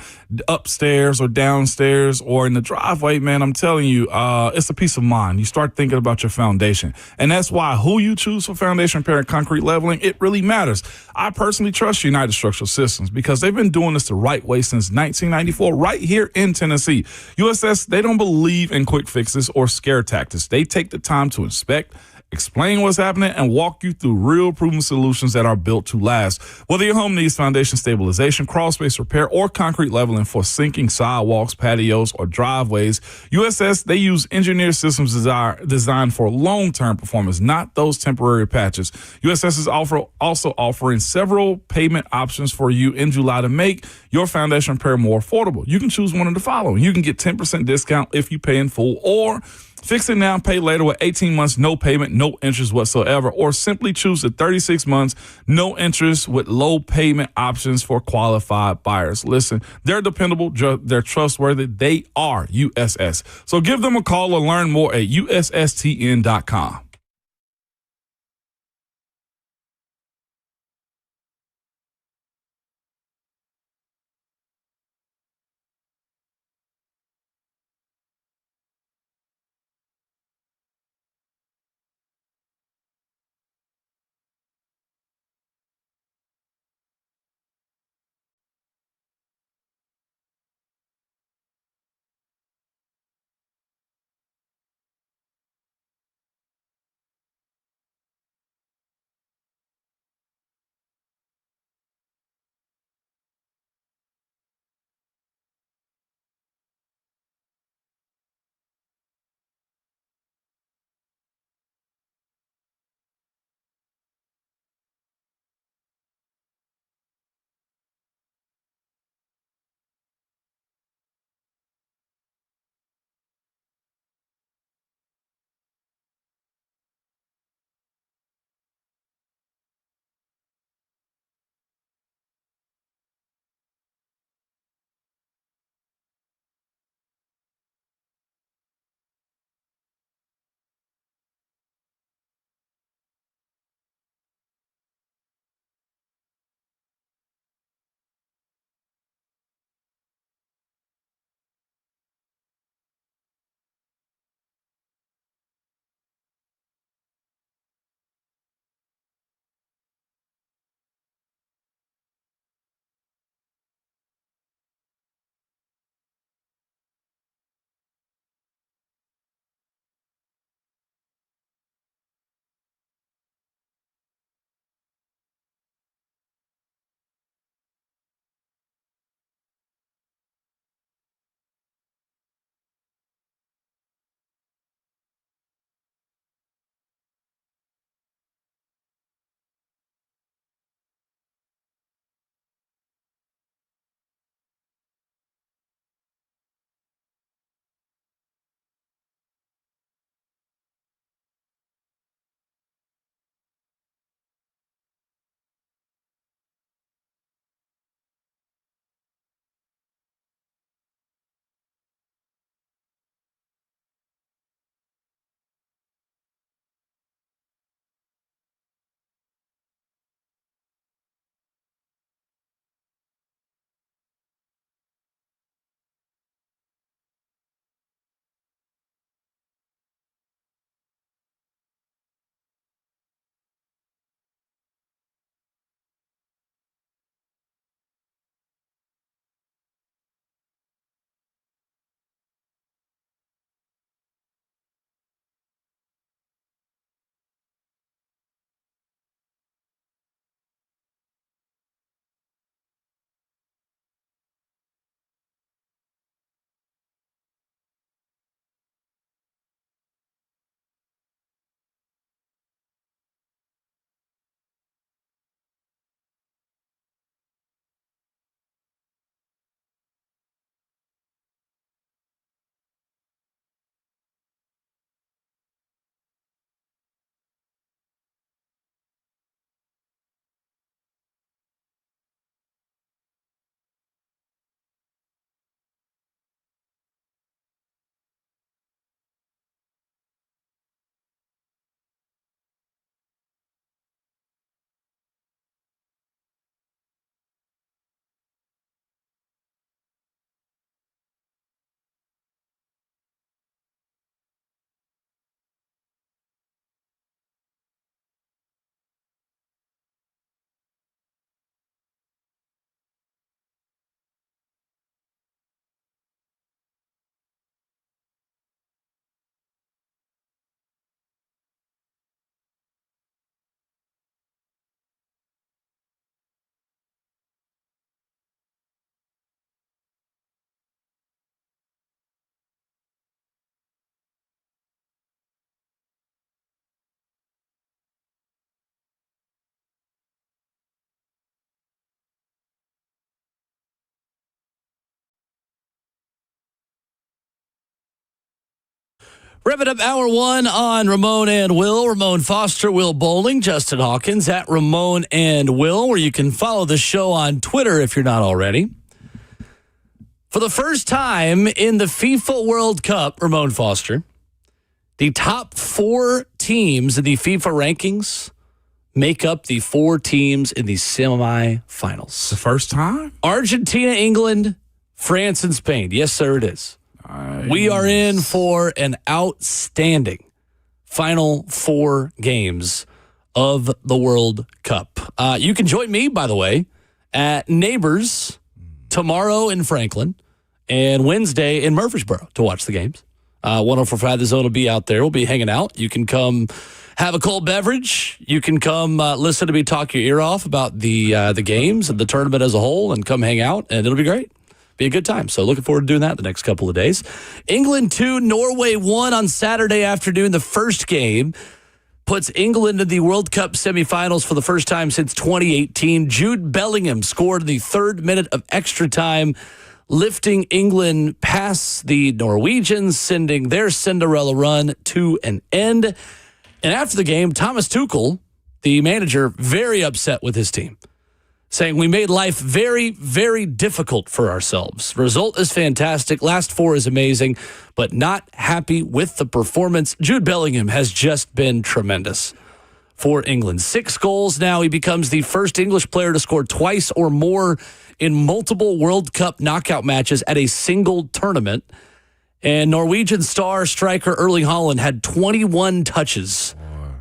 upstairs or downstairs or in the driveway. Man, I'm telling you, it's a peace of mind. You start thinking about your foundation. And that's why who you choose for foundation repair and concrete leveling, it really matters. I personally trust United Structural Systems because they've been doing this the right way since 1994 right here in Tennessee. USS, they don't believe in quick fixes or scare tactics. They take the time to inspect, explain what's happening, and walk you through real proven solutions that are built to last. Whether your home needs foundation stabilization, crawl space repair, or concrete leveling for sinking sidewalks, patios, or driveways, USS, they use engineered systems designed for long-term performance, not those temporary patches. USS is also offering several payment options for you in July to make your foundation repair more affordable. You can choose one of the following. You can get 10% discount if you pay in full, or fix it now, pay later with 18 months, no payment, no interest whatsoever, or simply choose the 36 months, no interest with low payment options for qualified buyers. Listen, they're dependable, they're trustworthy, they are USS. So give them a call or learn more at USSTN.com. Wrapping up hour one on Ramon and Will. Ramon Foster, Will Bowling, Justin Hawkins at Ramon and Will, where you can follow the show on Twitter if you're not already. For the first time in the FIFA World Cup, Ramon Foster, the top 4 teams in the FIFA rankings make up the 4 teams in the semifinals. The first time? Argentina, England, France, and Spain. Yes, sir, it is. Nice. We are in for an outstanding final 4 games of the World Cup. You can join me, by the way, at Neighbors tomorrow in Franklin and Wednesday in Murfreesboro to watch the games. 104.5 The Zone will be out there. We'll be hanging out. You can come have a cold beverage. You can come listen to me talk your ear off about the games and the tournament as a whole and come hang out, and it'll be great. Be a good time. So looking forward to doing that the next couple of days. England 2, Norway 1 on Saturday afternoon. The first game puts England in the World Cup semifinals for the first time since 2018. Jude Bellingham scored in the 3rd minute of extra time, lifting England past the Norwegians, sending their Cinderella run to an end. And after the game, Thomas Tuchel, the manager, very upset with his team, saying, "We made life very, very difficult for ourselves. Result is fantastic. Last 4 is amazing, but not happy with the performance." Jude Bellingham has just been tremendous for England. 6 goals now. He becomes the first English player to score twice or more in multiple World Cup knockout matches at a single tournament. And Norwegian star striker Erling Haaland had 21 touches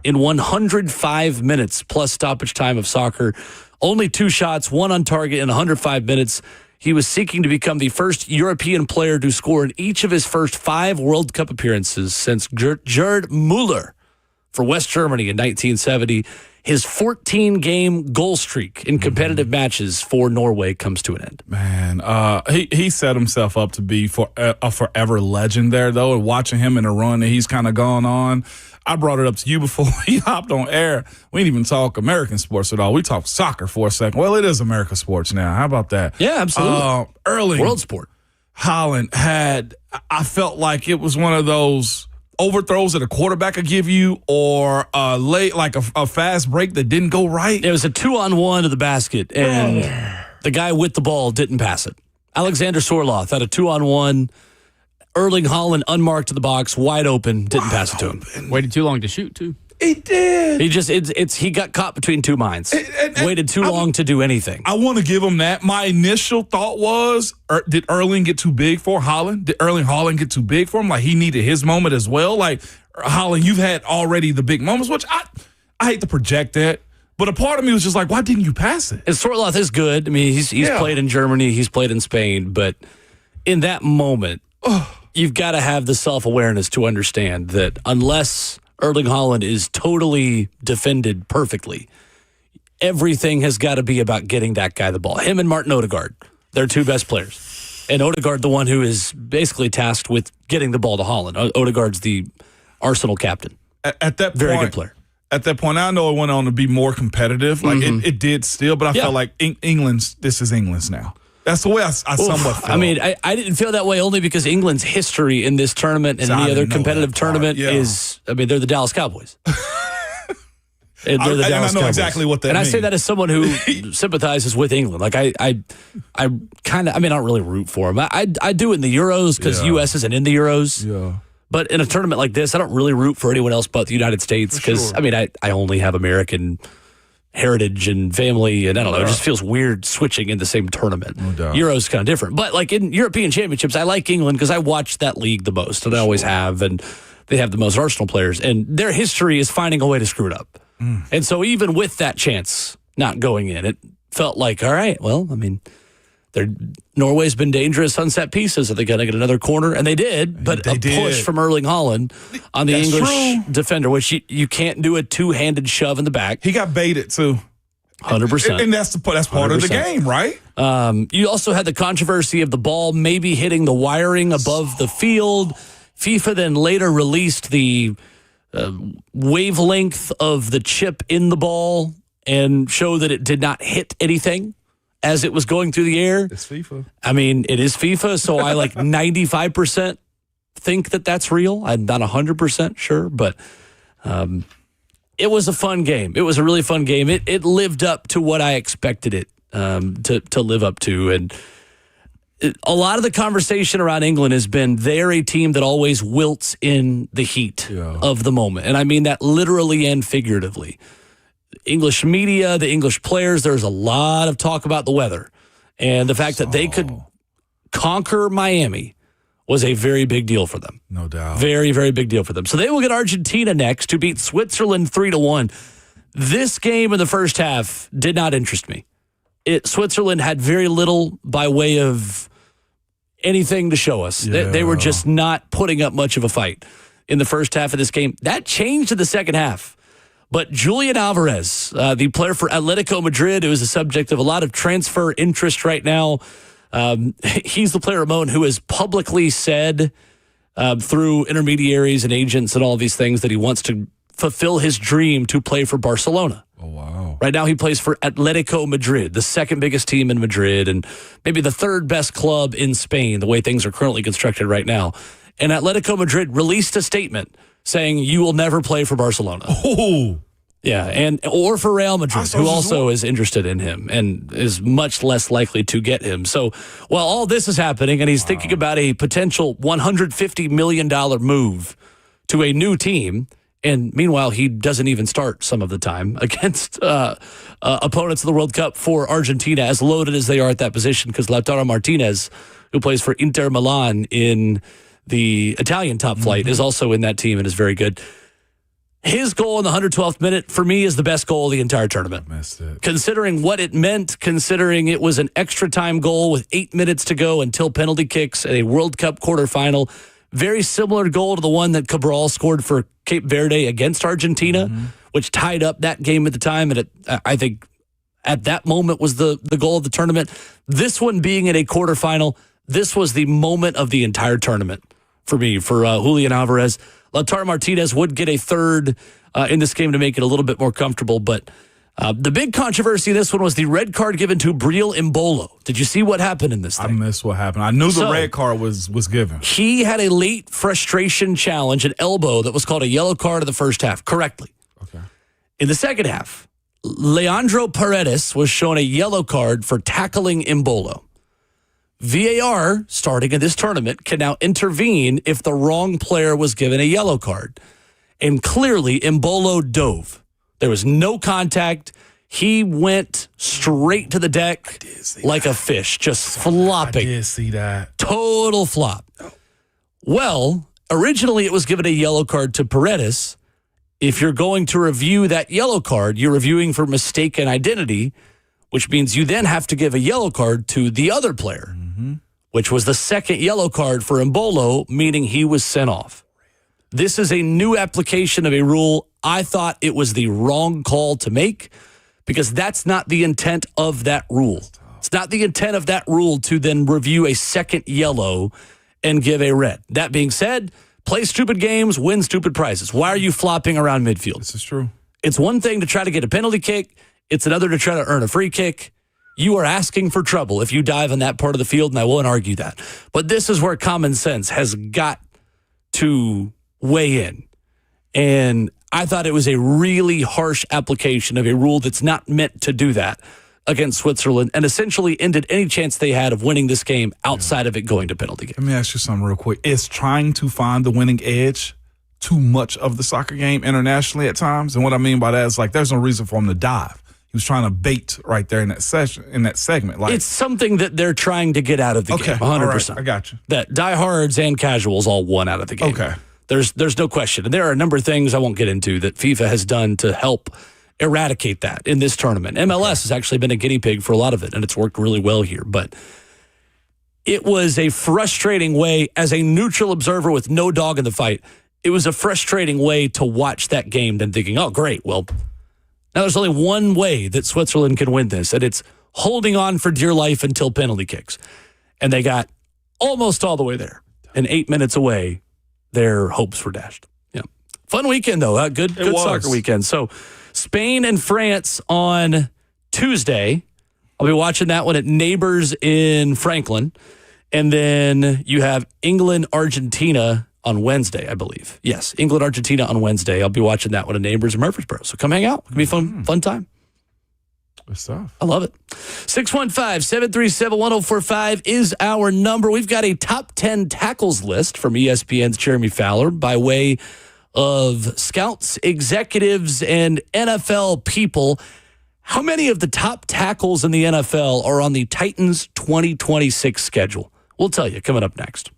in 105 minutes plus stoppage time of soccer. Only 2 shots, 1 on target in 105 minutes. He was seeking to become the first European player to score in each of his first 5 World Cup appearances since Gerd Müller for West Germany in 1970. His 14-game goal streak in competitive matches for Norway comes to an end. Man, he set himself up to be a forever legend there, though. And watching him in a run that he's kind of gone on, I brought it up to you before he hopped on air. We didn't even talk American sports at all. We talked soccer for a second. Well, it is American sports now. How about that? Yeah, absolutely. Early world sport. Haaland I felt like it was one of those overthrows that a quarterback could give you, or a fast break that didn't go right. It was a 2-on-1 to the basket, and the guy with the ball didn't pass it. Alexander Sorloth had a 2-on-1. Erling Haaland unmarked to the box, wide open, didn't pass it to him. Waited too long to shoot, too. He did. He got caught between 2 minds. Waited too long to do anything. I want to give him that. My initial thought was, did Erling get too big for Haaland? Did Erling Haaland get too big for him? Like, he needed his moment as well. Like, Haaland, you've had already the big moments, which I hate to project that. But a part of me was just like, why didn't you pass it? And Sorloth is good. I mean, he's played in Germany. He's played in Spain. But in that moment, you've got to have the self-awareness to understand that unless Erling Haaland is totally defended perfectly, everything has got to be about getting that guy the ball. Him and Martin Odegaard, they're 2 best players. And Odegaard, the one who is basically tasked with getting the ball to Haaland. Odegaard's the Arsenal captain. At that point, very good player. At that point, I know it went on to be more competitive. Like, it did still, but I felt like this is England's now. That's the way I somewhat felt. I mean, I didn't feel that way only because England's history in this tournament and any other competitive tournament is, I mean, they're the Dallas Cowboys. And they're the Dallas I know Cowboys. exactly what that means. And I say that as someone who sympathizes with England. Like, I kind of, I mean, I don't really root for them. I do in the Euros because U.S. isn't in the Euros. Yeah. But in a tournament like this, I don't really root for anyone else but the United States because, I mean, I only have American heritage and family, and I don't know, it just feels weird switching in the same tournament. No doubt. Euro's kind of different. But like in European championships, I like England because I watch that league the most, and I always have, and they have the most Arsenal players, and their history is finding a way to screw it up. And so even with that chance not going in, it felt like, all right, well, I mean, Norway's been dangerous on set pieces. Are they going to get another corner? And they did, but push from Erling Haaland on the English defender, which you can't do a 2-handed shove in the back. He got baited, too. 100%. And that's part of the game, right? You also had the controversy of the ball maybe hitting the wiring above the field. FIFA then later released the wavelength of the chip in the ball and show that it did not hit anything as it was going through the air. It's FIFA. I mean, it is FIFA, so I like 95% think that that's real. I'm not 100% sure, but it was a fun game. It was a really fun game. It lived up to what I expected it to live up to. And a lot of the conversation around England has been they're a team that always wilts in the heat of the moment. And I mean that literally and figuratively. English media, the English players, there's a lot of talk about the weather. And the fact that they could conquer Miami was a very big deal for them. No doubt. Very, very big deal for them. So they will get Argentina next to beat Switzerland 3-1. This game in the first half did not interest me. Switzerland had very little by way of anything to show us. Yeah. They were just not putting up much of a fight in the first half of this game. That changed in the second half. But Julian Alvarez, the player for Atletico Madrid, who is the subject of a lot of transfer interest right now, he's the player, Ramon, who has publicly said through intermediaries and agents and all these things that he wants to fulfill his dream to play for Barcelona. Oh, wow. Right now he plays for Atletico Madrid, the second biggest team in Madrid and maybe the third best club in Spain, the way things are currently constructed right now. And Atletico Madrid released a statement saying you will never play for Barcelona. Oh. Yeah, or for Real Madrid, who also is interested in him and is much less likely to get him. So while all this is happening and he's thinking about a potential $150 million move to a new team, and meanwhile he doesn't even start some of the time against opponents of the World Cup for Argentina, as loaded as they are at that position, because Lautaro Martinez, who plays for Inter Milan in the Italian top flight, is also in that team and is very good. His goal in the 112th minute, for me, is the best goal of the entire tournament. Missed it. Considering what it meant, considering it was an extra time goal with 8 minutes to go until penalty kicks at a World Cup quarterfinal. Very similar goal to the one that Cabral scored for Cape Verde against Argentina, which tied up that game at the time. And I think at that moment was the goal of the tournament. This one being at a quarterfinal, this was the moment of the entire tournament for me, for Julian Alvarez. Lautaro Martinez would get a third in this game to make it a little bit more comfortable. But the big controversy in this one was the red card given to Breel Embolo. Did you see what happened in this thing? I missed what happened. I knew the red card was given. He had a late frustration challenge, an elbow that was called a yellow card in the first half, correctly. Okay. In the second half, Leandro Paredes was shown a yellow card for tackling Embolo. VAR, starting in this tournament, can now intervene if the wrong player was given a yellow card. And clearly, Embolo dove. There was no contact. He went straight to the deck like a fish, just flopping. I did see that. Total flop. Well, originally it was given a yellow card to Paredes. If you're going to review that yellow card, you're reviewing for mistaken identity, which means you then have to give a yellow card to the other player, which was the second yellow card for Embolo, meaning he was sent off. This is a new application of a rule. I thought it was the wrong call to make because that's not the intent of that rule. It's not the intent of that rule to then review a second yellow and give a red. That being said, play stupid games, win stupid prizes. Why are you flopping around midfield? This is true. It's one thing to try to get a penalty kick. It's another to try to earn a free kick. You are asking for trouble if you dive in that part of the field, and I won't argue that. But this is where common sense has got to weigh in. And I thought it was a really harsh application of a rule that's not meant to do that against Switzerland and essentially ended any chance they had of winning this game outside of it going to penalty kick. Let me ask you something real quick. Is trying to find the winning edge too much of the soccer game internationally at times? And what I mean by that is, like, there's no reason for him to dive. He was trying to bait right there in that session, in that segment. Like, it's something that they're trying to get out of the game, 100%. All right, I got you. That diehards and casuals all won out of the game. Okay. There's no question. And there are a number of things I won't get into that FIFA has done to help eradicate that in this tournament. MLS has actually been a guinea pig for a lot of it, and it's worked really well here. But it was a frustrating way, as a neutral observer with no dog in the fight, it was a frustrating way to watch that game than thinking, oh, great, well, now there's only one way that Switzerland can win this, and it's holding on for dear life until penalty kicks. And they got almost all the way there. And 8 minutes away, their hopes were dashed. Yeah, fun weekend, though. Good soccer weekend. So Spain and France on Tuesday. I'll be watching that one at Neighbors in Franklin. And then you have England, Argentina on Wednesday, I believe. Yes, England, Argentina on Wednesday. I'll be watching that one in Neighbors in Murfreesboro. So come hang out. It'll be a fun time. Good stuff. I love it. 615-737-1045 is our number. We've got a top 10 tackles list from ESPN's Jeremy Fowler by way of scouts, executives, and NFL people. How many of the top tackles in the NFL are on the Titans 2026 schedule? We'll tell you coming up next.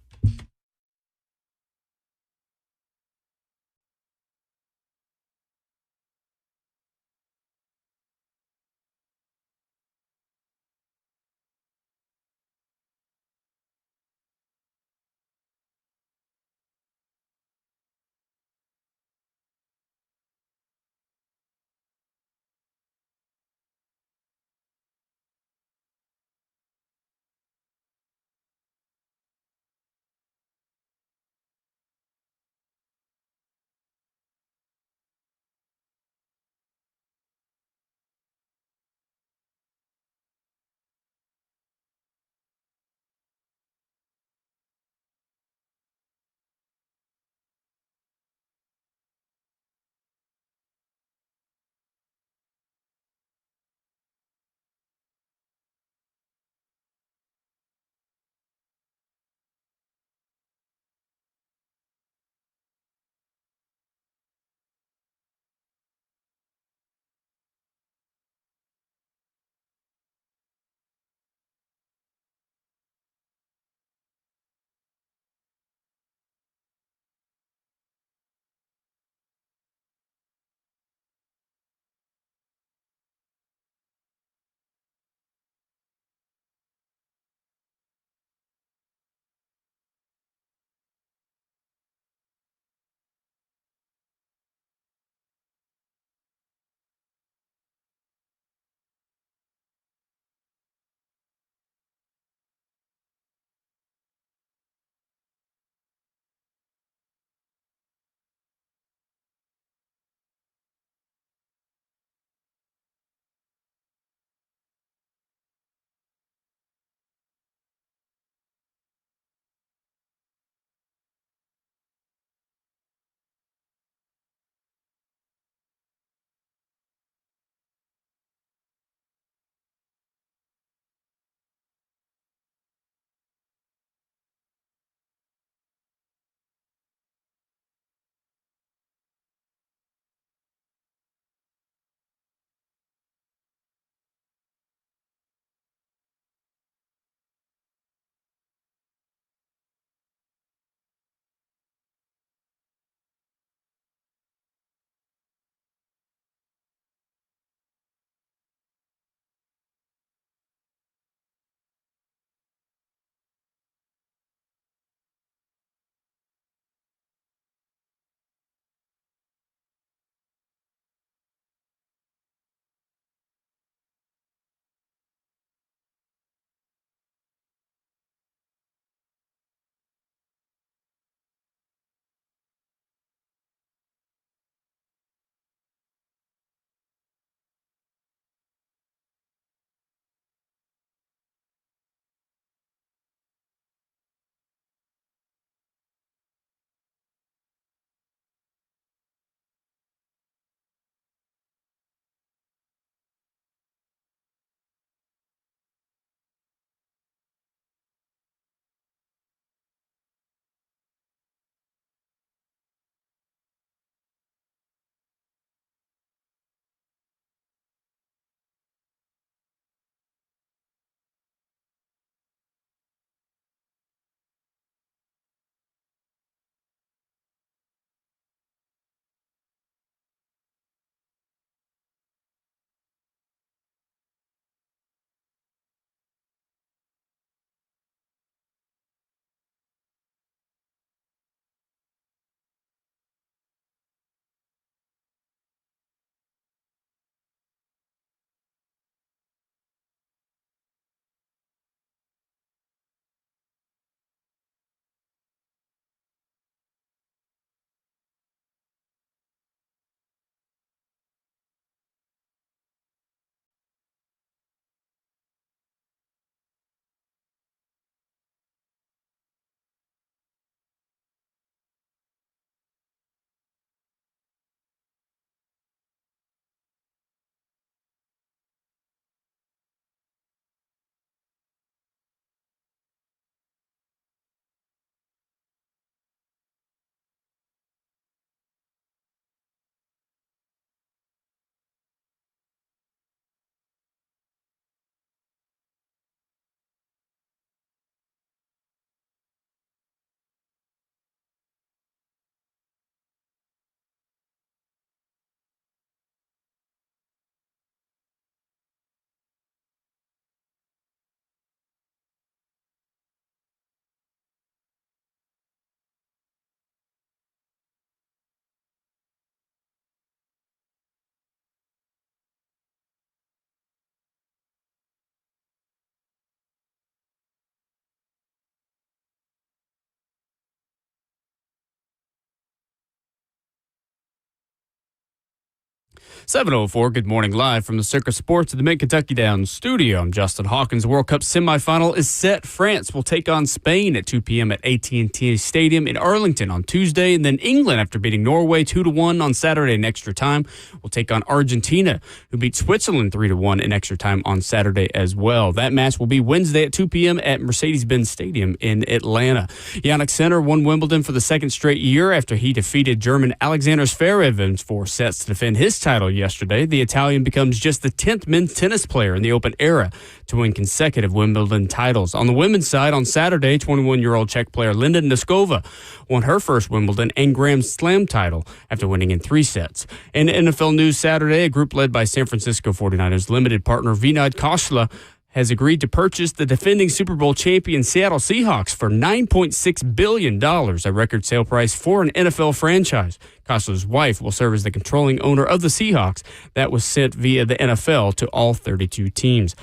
7:04, good morning live from the Circus Sports at the Mid-Kentucky Downs studio. I'm Justin Hawkins. The World Cup semifinal is set. France will take on Spain at 2 p.m. at AT&T Stadium in Arlington on Tuesday. And then England, after beating Norway 2-1 on Saturday in extra time, will take on Argentina, who beat Switzerland 3-1 in extra time on Saturday as well. That match will be Wednesday at 2 p.m. at Mercedes-Benz Stadium in Atlanta. Jannik Sinner won Wimbledon for the second straight year after he defeated German Alexander Zverev in 4 sets to defend his title yesterday. The Italian becomes just the 10th men's tennis player in the Open era to win consecutive Wimbledon titles. On the women's side, on Saturday, 21-year-old Czech player Linda Noskova won her first Wimbledon and Grand Slam title after winning in 3 sets. In NFL news Saturday, a group led by San Francisco 49ers limited partner Vinod Khosla has agreed to purchase the defending Super Bowl champion Seattle Seahawks for $9.6 billion, a record sale price for an NFL franchise. Khosler's wife will serve as the controlling owner of the Seahawks. That was sent via the NFL to all 32 teams.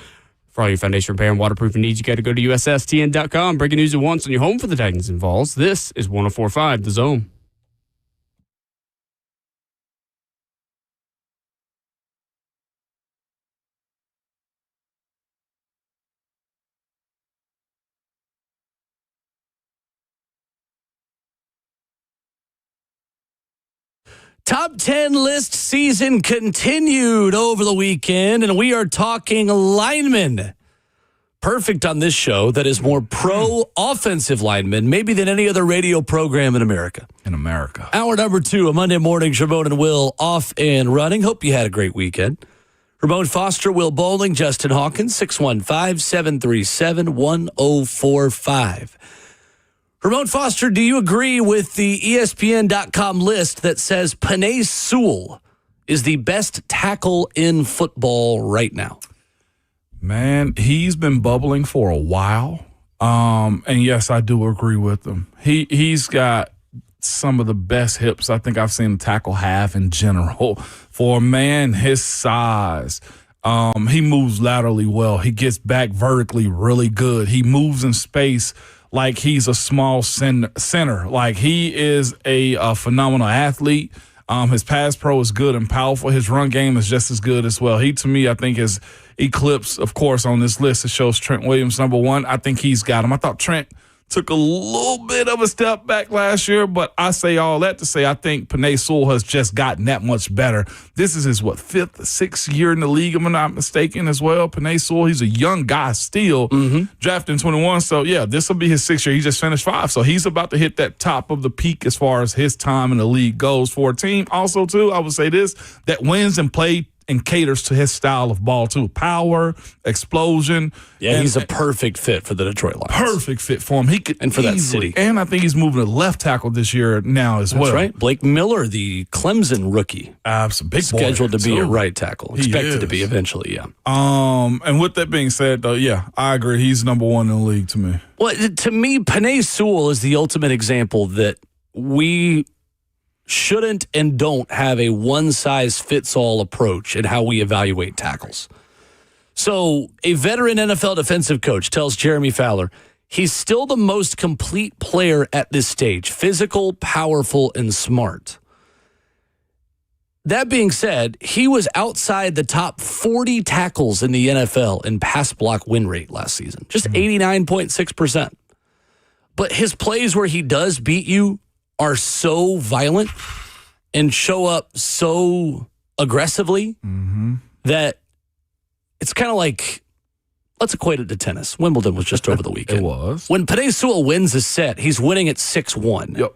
For all your foundation repair and waterproofing needs, you got to go to USSTN.com. Breaking news at once on your home for the Titans and Vols. This is 104.5 The Zone. Top 10 list season continued over the weekend, and we are talking linemen. Perfect on this show that is more pro-offensive linemen, maybe than any other radio program in America. Hour number 2, a Monday morning, Ramon and Will off and running. Hope you had a great weekend. Ramon Foster, Will Bowling, Justin Hawkins, 615-737-1045. Ramon Foster, do you agree with the ESPN.com list that says Penei Sewell is the best tackle in football right now? Man, he's been bubbling for a while. And yes, I do agree with him. He's got some of the best hips I think I've seen a tackle have in general. For a man his size, he moves laterally well. He gets back vertically really good. He moves in space like he's a small center. Like, he is a phenomenal athlete. His pass pro is good and powerful. His run game is just as good as well. He, to me, I think is eclipsed, of course, on this list. It shows Trent Williams number 1. I think he's got him. I thought Trent took a little bit of a step back last year, but I say all that to say I think Penei Sewell has just gotten that much better. This is his, 5th, 6th year in the league, if I'm not mistaken, as well. Penei Sewell, he's a young guy still, drafted in 21. So, yeah, this will be his 6th year. He just finished 5. So he's about to hit that top of the peak as far as his time in the league goes for a team. Also, too, I would say this, that wins and play and caters to his style of ball, too. Power, explosion. Yeah, he's a perfect fit for the Detroit Lions. Perfect fit for him. He could and for that city. And I think he's moving to left tackle this year now as well. That's right. Blake Miller, the Clemson rookie. Big scheduled boy, to be too. a right tackle. Expected to be eventually, yeah. And with that being said, though, yeah, I agree. He's number 1 in the league to me. Well, to me, Penei Sewell is the ultimate example that we shouldn't and don't have a one-size-fits-all approach in how we evaluate tackles. So a veteran NFL defensive coach tells Jeremy Fowler he's still the most complete player at this stage, physical, powerful, and smart. That being said, he was outside the top 40 tackles in the NFL in pass block win rate last season, just 89.6%. But his plays where he does beat you are so violent and show up so aggressively that it's kind of like, let's equate it to tennis. Wimbledon was just over the weekend. It was. When Penei Sewell wins a set, he's winning at 6-1. Yep.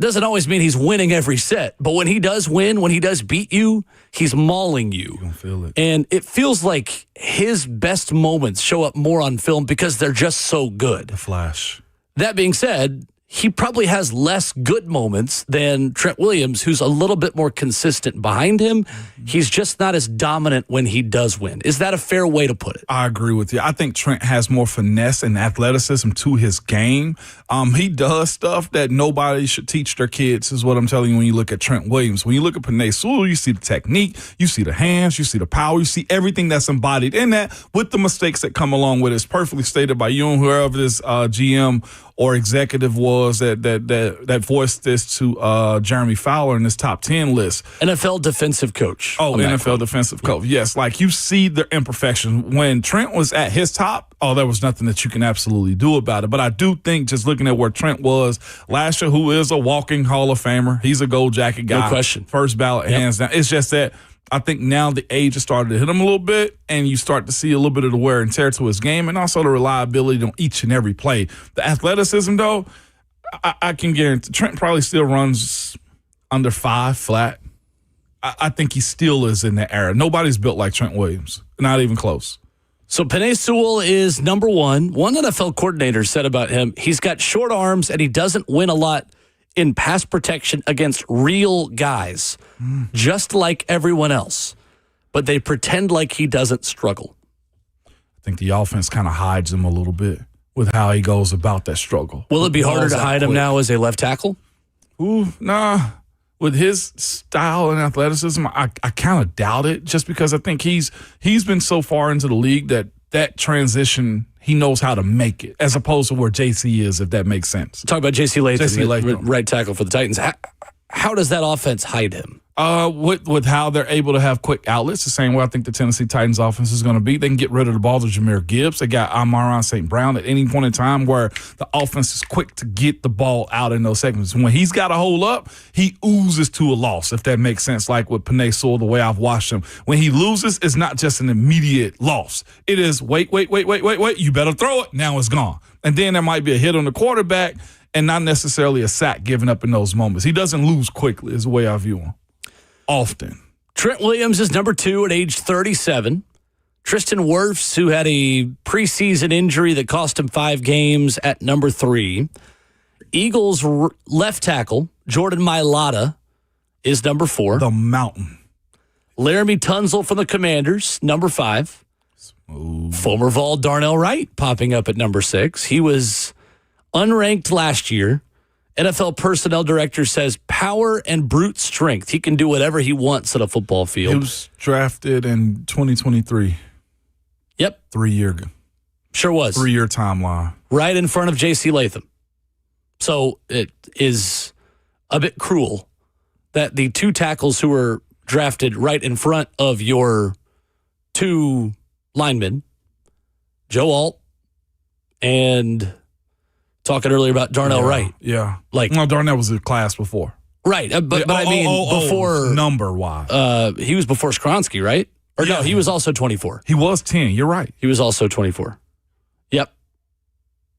Doesn't always mean he's winning every set, but when he does win, when he does beat you, he's mauling you. You don't feel it. And it feels like his best moments show up more on film because they're just so good. The flash. That being said, he probably has less good moments than Trent Williams, who's a little bit more consistent behind him. He's just not as dominant when he does win. Is that a fair way to put it? I agree with you. I think Trent has more finesse and athleticism to his game. He does stuff that nobody should teach their kids, is what I'm telling you when you look at Trent Williams. When you look at Penei Sewell, you see the technique, you see the hands, you see the power, you see everything that's embodied in that with the mistakes that come along with it. It's perfectly stated by you and whoever this GM or executive was that voiced this to Jeremy Fowler in this top 10 list. NFL defensive coach. Oh, NFL defensive coach. Yes, like you see the imperfection. When Trent was at his top, there was nothing that you can absolutely do about it. But I do think just looking at where Trent was last year, who is a walking Hall of Famer, he's a gold jacket guy. No question. First ballot, hands down. It's just that I think now the age has started to hit him a little bit, and you start to see a little bit of the wear and tear to his game, and also the reliability on each and every play. The athleticism, though, I can guarantee Trent probably still runs under 5 flat. I think he still is in that era. Nobody's built like Trent Williams, not even close. So Penei Sewell is number one. One NFL coordinator said about him, he's got short arms and he doesn't win a lot in pass protection against real guys, just like everyone else. But they pretend like he doesn't struggle. I think the offense kind of hides him a little bit with how he goes about that struggle. Will it be harder to hide him now as a left tackle? Nah. With his style and athleticism, I kind of doubt it, just because I think he's been so far into the league that transition, he knows how to make it, as opposed to where JC is, if that makes sense. Talk about JC Latham, right tackle for the Titans. How does that offense hide him? With how they're able to have quick outlets, the same way I think the Tennessee Titans offense is going to be. They can get rid of the ball to Jahmyr Gibbs. They got Amon-Ra St. Brown at any point in time where the offense is quick to get the ball out in those segments. When he's got a hole up, he oozes to a loss, if that makes sense, like with Penei Sewell, the way I've watched him. When he loses, it's not just an immediate loss. It is, wait, you better throw it. Now it's gone. And then there might be a hit on the quarterback and not necessarily a sack given up in those moments. He doesn't lose quickly is the way I view him. Often. Trent Williams is number 2 at age 37. Tristan Wirfs, who had a preseason injury that cost him 5 games, at number 3. Eagles left tackle Jordan Mailata is number 4. The mountain. Laramie Tunsil from the Commanders, number 5. Smooth. Former Vol Darnell Wright popping up at number 6. He was unranked last year. NFL personnel director says power and brute strength. He can do whatever he wants at a football field. He was drafted in 2023. Yep. 3 year. Sure was. 3 year timeline. Right in front of J.C. Latham. So it is a bit cruel that the 2 tackles who were drafted right in front of your 2 linemen, Joe Alt and talking earlier about Darnell Wright. Yeah. Darnell was in class before. Right. But I mean, before. Number-wise. He was before Skronsky, right? Or no, he was also 24. He was 10. You're right. He was also 24. Yep.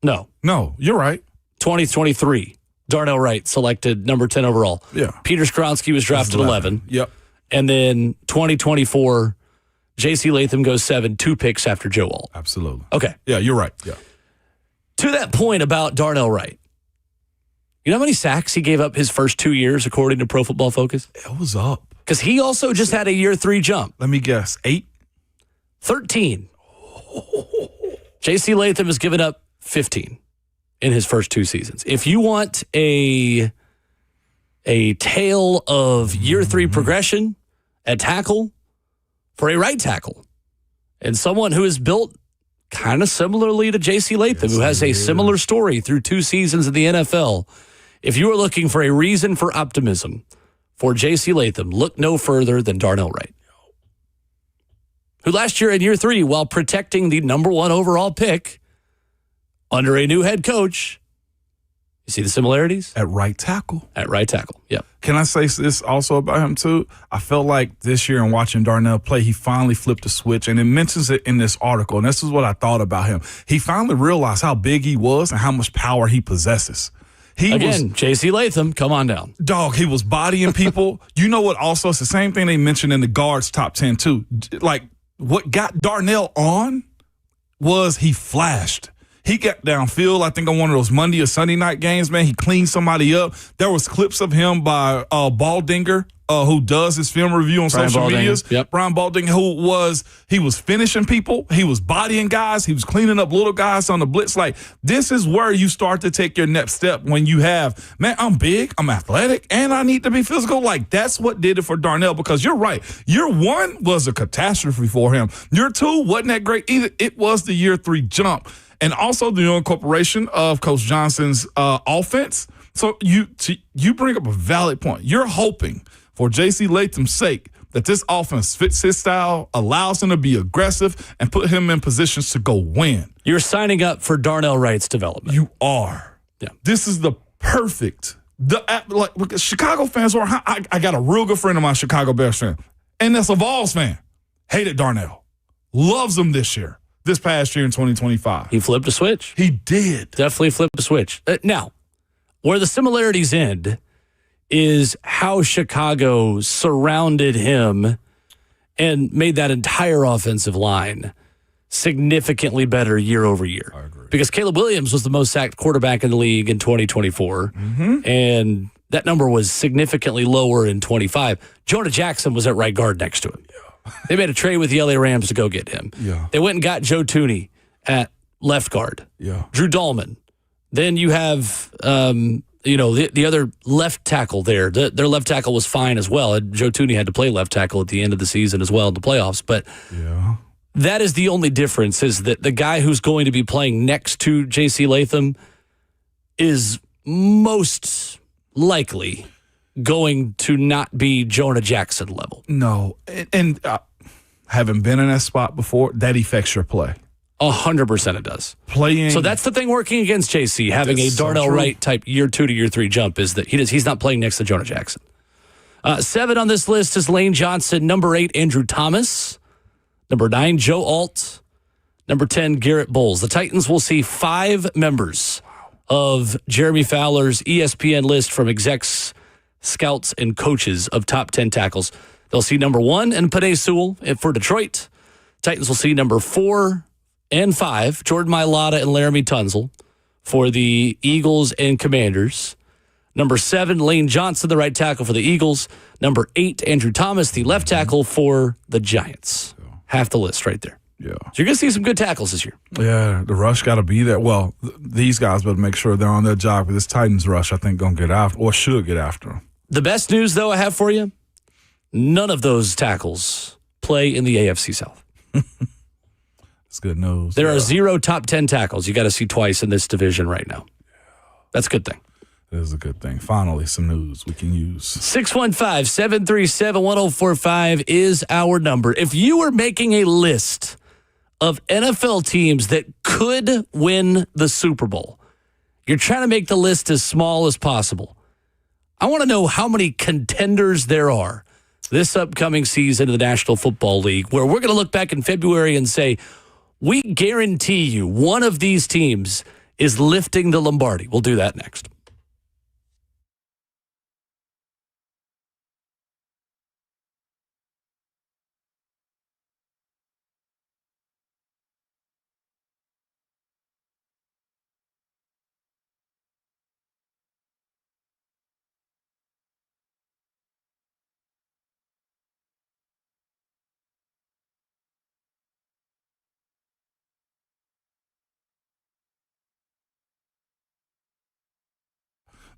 No, you're right. 2023. Darnell Wright selected number 10 overall. Yeah. Peter Skronsky was drafted 11. Yep. And then 2024, J.C. Latham goes 7, 2 picks after Joe Alt. Absolutely. Okay. Yeah, you're right. Yeah. To that point about Darnell Wright, you know how many sacks he gave up his first 2 years, according to Pro Football Focus? It was up. Because he also just had a year 3 jump. Let me guess. 8? 13. J.C. Latham has given up 15 in his first 2 seasons. If you want a tale of year 3 progression at tackle for a right tackle and someone who is built kind of similarly to J.C. Latham, who has a similar story through 2 seasons in the NFL. If you are looking for a reason for optimism for J.C. Latham, look no further than Darnell Wright, who last year in year 3, while protecting the number 1 overall pick under a new head coach, you see the similarities? At right tackle. At right tackle, yep. Can I say this also about him, too? I felt like this year in watching Darnell play, he finally flipped the switch, and it mentions it in this article, and this is what I thought about him. He finally realized how big he was and how much power he possesses. J.C. Latham, come on down. Dog, he was bodying people. You know what also? It's the same thing they mentioned in the guards top 10, too. Like, what got Darnell on was he flashed. He got downfield, I think, on one of those Monday or Sunday night games, man. He cleaned somebody up. There was clips of him by Baldinger, who does his film review on social medias. Yep. Brian Baldinger, he was finishing people. He was bodying guys. He was cleaning up little guys on the blitz. Like, this is where you start to take your next step when you have, man, I'm big, I'm athletic, and I need to be physical. Like, that's what did it for Darnell, because you're right. Year 1 was a catastrophe for him. Year 2 wasn't that great either. It was the year 3 jump. and also the incorporation of Coach Johnson's offense. So you bring up a valid point. You're hoping for J.C. Latham's sake that this offense fits his style, allows him to be aggressive, and put him in positions to go win. You're signing up for Darnell Wright's development. You are. Yeah. This is the perfect. Chicago fans are. I got a real good friend of mine, Chicago Bears fan, and that's a Vols fan. Hated Darnell. Loves him this past year in 2025. He flipped a switch. He did. Definitely flipped a switch. Now, where the similarities end is how Chicago surrounded him and made that entire offensive line significantly better year over year. I agree. Because Caleb Williams was the most sacked quarterback in the league in 2024, and that number was significantly lower in 25. Jonah Jackson was at right guard next to him. Yeah. They made a trade with the LA Rams to go get him. Yeah. They went and got Joe Tooney at left guard. Yeah. Drew Dahlman. Then you have the other left tackle there. Their left tackle was fine as well. Joe Tooney had to play left tackle at the end of the season as well in the playoffs. But that is the only difference, is that the guy who's going to be playing next to J.C. Latham is most likely going to not be Jonah Jackson level. No. And having been in that spot before, that affects your play. 100% it does. Playing. So that's the thing working against JC, having a Darnell Wright type year 2 to year 3 jump, is that he's not playing next to Jonah Jackson. 7 on this list is Lane Johnson. Number 8, Andrew Thomas. Number 9, Joe Alt. Number 10, Garrett Bowles. The Titans will see 5 members of Jeremy Fowler's ESPN list from execs, scouts, and coaches of top 10 tackles. They'll see number 1 in Penei Sewell for Detroit. Titans will see number 4 and 5, Jordan Mailata and Laramie Tunzel for the Eagles and Commanders. Number 7, Lane Johnson, the right tackle for the Eagles. Number 8, Andrew Thomas, the left tackle for the Giants. Half the list right there. Yeah. So you're going to see some good tackles this year. Yeah, the rush got to be there. Well, these guys better make sure they're on their job, because this Titans rush, I think, going to get after, or should get after them. The best news, though, I have for you, none of those tackles play in the AFC South. It's good news. There are 0 top 10 tackles you got to see twice in this division right now. That's a good thing. It is a good thing. Finally, some news we can use. 615-737-1045 is our number. If you were making a list of NFL teams that could win the Super Bowl, you're trying to make the list as small as possible. I want to know how many contenders there are this upcoming season in the National Football League, where we're going to look back in February and say, we guarantee you one of these teams is lifting the Lombardi. We'll do that next.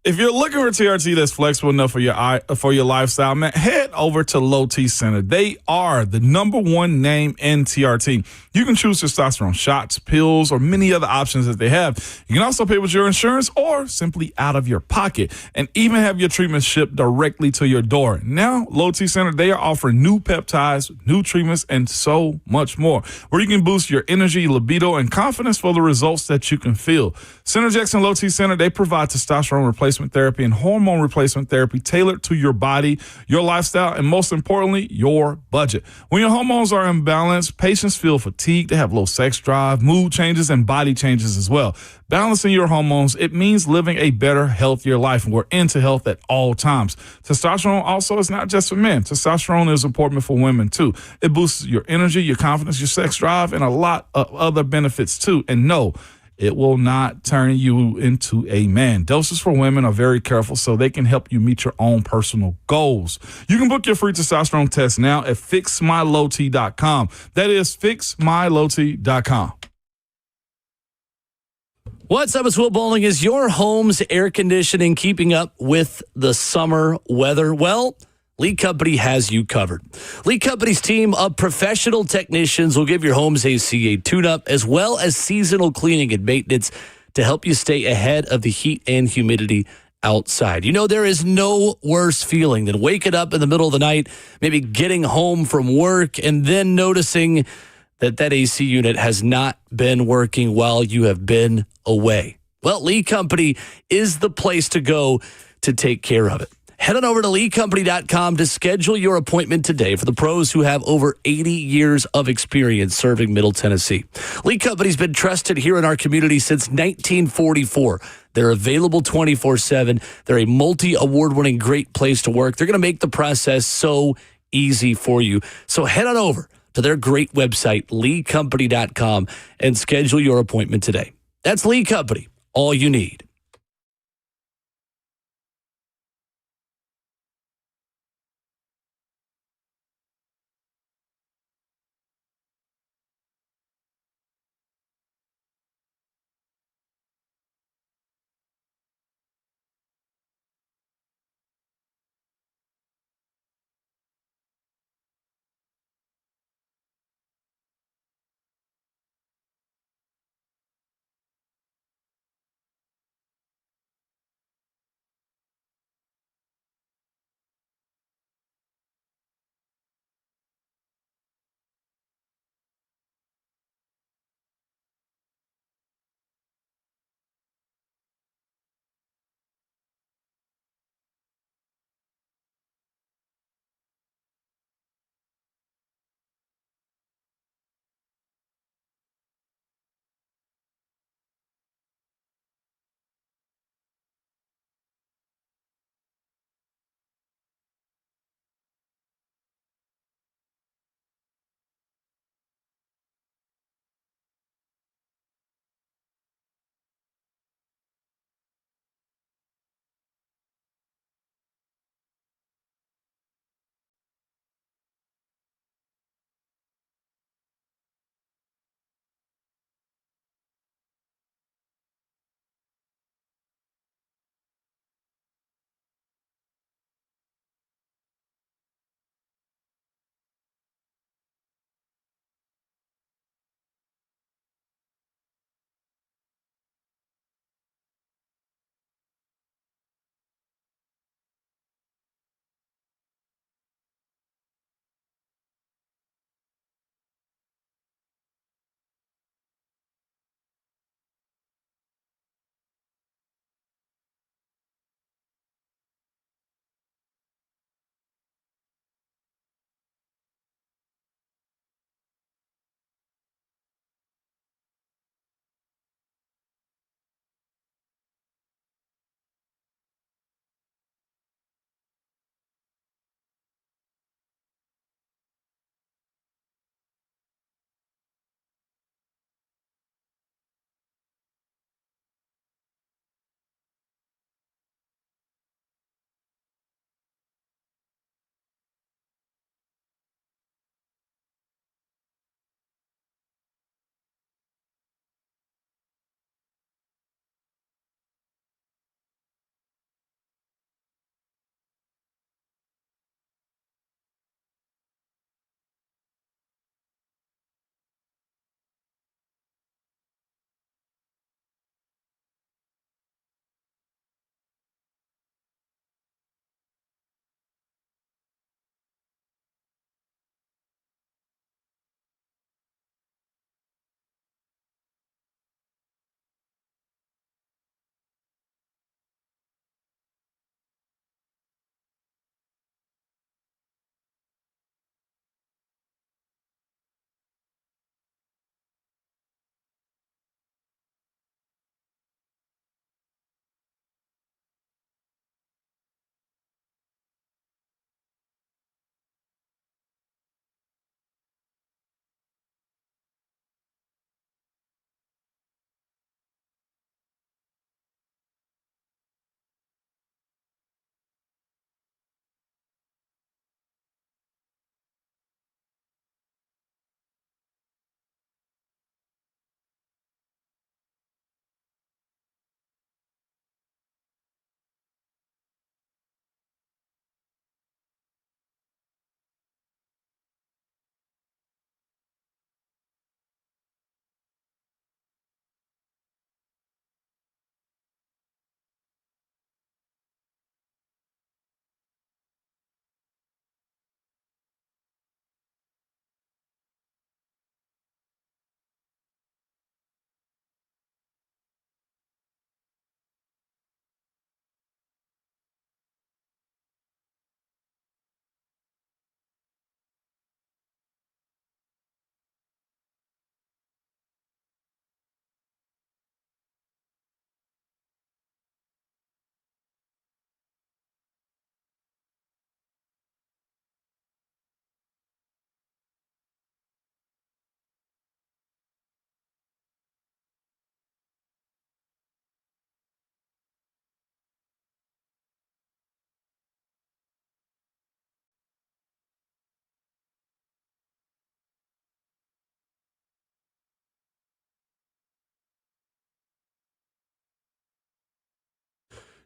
If you're looking for TRT that's flexible enough for your lifestyle, man, head over to Low T Center. They are the #1 name in TRT. You can choose testosterone shots, pills, or many other options that they have. You can also pay with your insurance or simply out of your pocket, and even have your treatment shipped directly to your door. Now, Low T Center, they are offering new peptides, new treatments, and so much more, where you can boost your energy, libido, and confidence for the results that you can feel. Synergex and Low T Center, they provide testosterone replacement therapy and hormone replacement therapy tailored to your body, your lifestyle, and most importantly, your budget. When your hormones are imbalanced, patients feel fatigued, they have low sex drive, mood changes, and body changes as well. Balancing your hormones, it means living a better, healthier life, and we're into health at all times. Testosterone also is not just for men. Testosterone is important for women too. It boosts your energy, your confidence, your sex drive, and a lot of other benefits too. And no, it will not turn you into a man. Doses for women are very careful, so they can help you meet your own personal goals. You can book your free testosterone test now at fixmylowt.com. That is fixmylowt.com. What's up, it's Will Bowling. Is your home's air conditioning keeping up with the summer weather? Well, Lee Company has you covered. Lee Company's team of professional technicians will give your home's AC a tune-up as well as seasonal cleaning and maintenance to help you stay ahead of the heat and humidity outside. You know, there is no worse feeling than waking up in the middle of the night, maybe getting home from work, and then noticing that AC unit has not been working while you have been away. Well, Lee Company is the place to go to take care of it. Head on over to leecompany.com to schedule your appointment today for the pros who have over 80 years of experience serving Middle Tennessee. Lee Company's been trusted here in our community since 1944. They're available 24/7. They're a multi-award-winning great place to work. They're going to make the process so easy for you. So head on over to their great website, leecompany.com, and schedule your appointment today. That's Lee Company, all you need.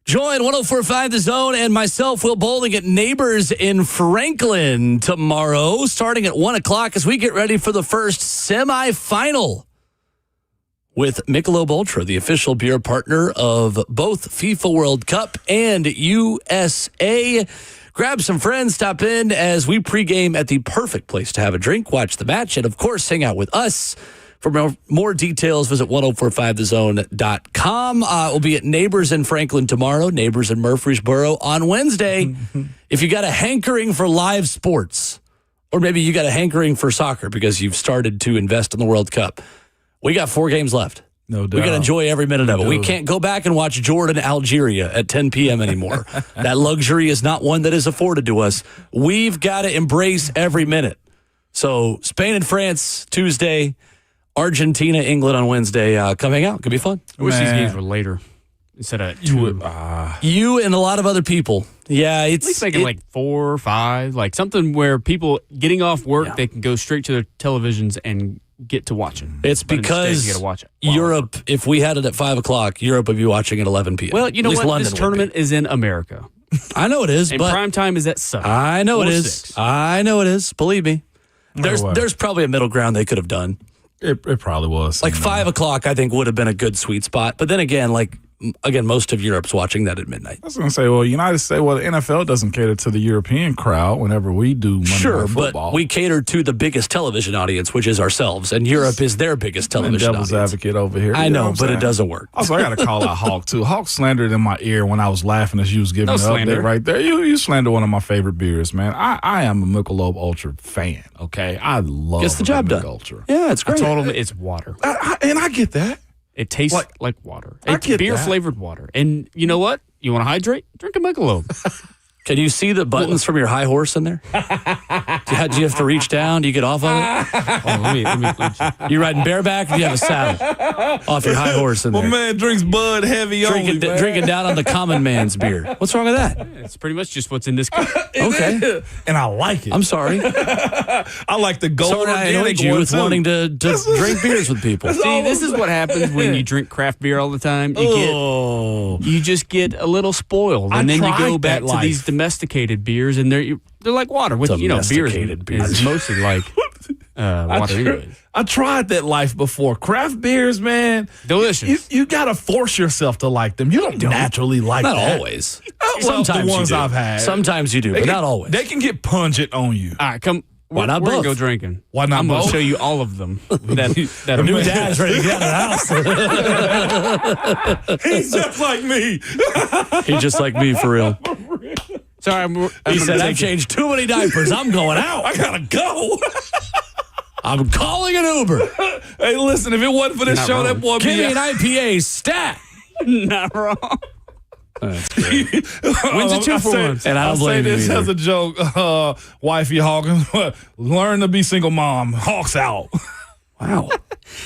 Join 104.5 The Zone and myself, Will Bowling, at Neighbors in Franklin tomorrow, starting at 1 o'clock as we get ready for the first semifinal with Michelob Ultra, the official beer partner of both FIFA World Cup and USA. Grab some friends, stop in as we pregame at the perfect place to have a drink, watch the match, and of course, hang out with us. For more details, visit 1045thezone.com. We'll be at Neighbors in Franklin tomorrow, Neighbors in Murfreesboro on Wednesday. If you got a hankering for live sports, or maybe you got a hankering for soccer because you've started to invest in the World Cup, we got 4 games left. No doubt. We got to enjoy every minute of it. We can't go back and watch Jordan, Algeria at 10 p.m. anymore. That luxury is not one that is afforded to us. We've got to embrace every minute. So Spain and France Tuesday, Argentina, England on Wednesday coming out. Could be fun. I wish these games were later instead of 2. You and a lot of other people. Yeah, it's at least making like 4 or 5, like something where people getting off work, they can go straight to their televisions and get to watch it. It's but because you got to watch it. Europe, if we had it at 5 o'clock, Europe would be watching at 11 p.m. Well, you know at least what? London This tournament is in America. I know it is, and but prime time is at 7. I know it is. 6. I know it is. Believe me. There's probably a middle ground they could have done. It probably was. Like 5 o'clock, I think, would have been a good sweet spot. But then again, most of Europe's watching that at midnight. I was going to say, the NFL doesn't cater to the European crowd whenever we do Monday Night Football. But we cater to the biggest television audience, which is ourselves, and Europe is their biggest television devil's audience. advocate over here. I know, but it doesn't work. Also, I got to call out Hawk, too. Hawk slandered in my ear when I was laughing as you was giving the update right there. You slandered one of my favorite beers, man. I am a Michelob Ultra fan, okay? I love Gets the job done. Ultra. Yeah, it's great. I told him it's water. And I get that. It tastes like water. It's get beer-flavored water. And you know what? You want to hydrate? Drink a Michelob. Can you see the buttons from your high horse in there? Do you have to reach down? Do you get off of it? Let me You riding bareback or do you have a saddle off your high horse in there? My man drinks Bud heavy only, man. Drinking down on the common man's beer. What's wrong with that? It's pretty much just what's in this cup. Okay. And I like it. I'm sorry. I like the gold Sorry I annoyed you with wanting to drink beers with people. See, this is what happens when you drink craft beer all the time. You just get a little spoiled, and then you go back to these domesticated beers, and they're like water. Which beer is mostly like water anyways. I tried that life before. Craft beers, man, delicious. You got to force yourself to like them. You don't naturally like not that. always. Sometimes the ones you do. I've had. Sometimes you do, but not always. They can get pungent on you. All right, come. Why not we're both? Gonna go drinking. Why not I'm both? gonna show you all of them. That new dad's ready to get out of the house. He's just like me. He's just like me for real. Sorry, he said, I've changed too many diapers. I'm going out. I gotta go. I'm calling an Uber. Hey, listen, if it wasn't for this show, that boy give me an IPA stat. Not wrong. That's great. When's a 2-for-1? And I don't blame you this either. as a joke. Wifey Hawkins, learn to be single mom. Hawks out. Wow.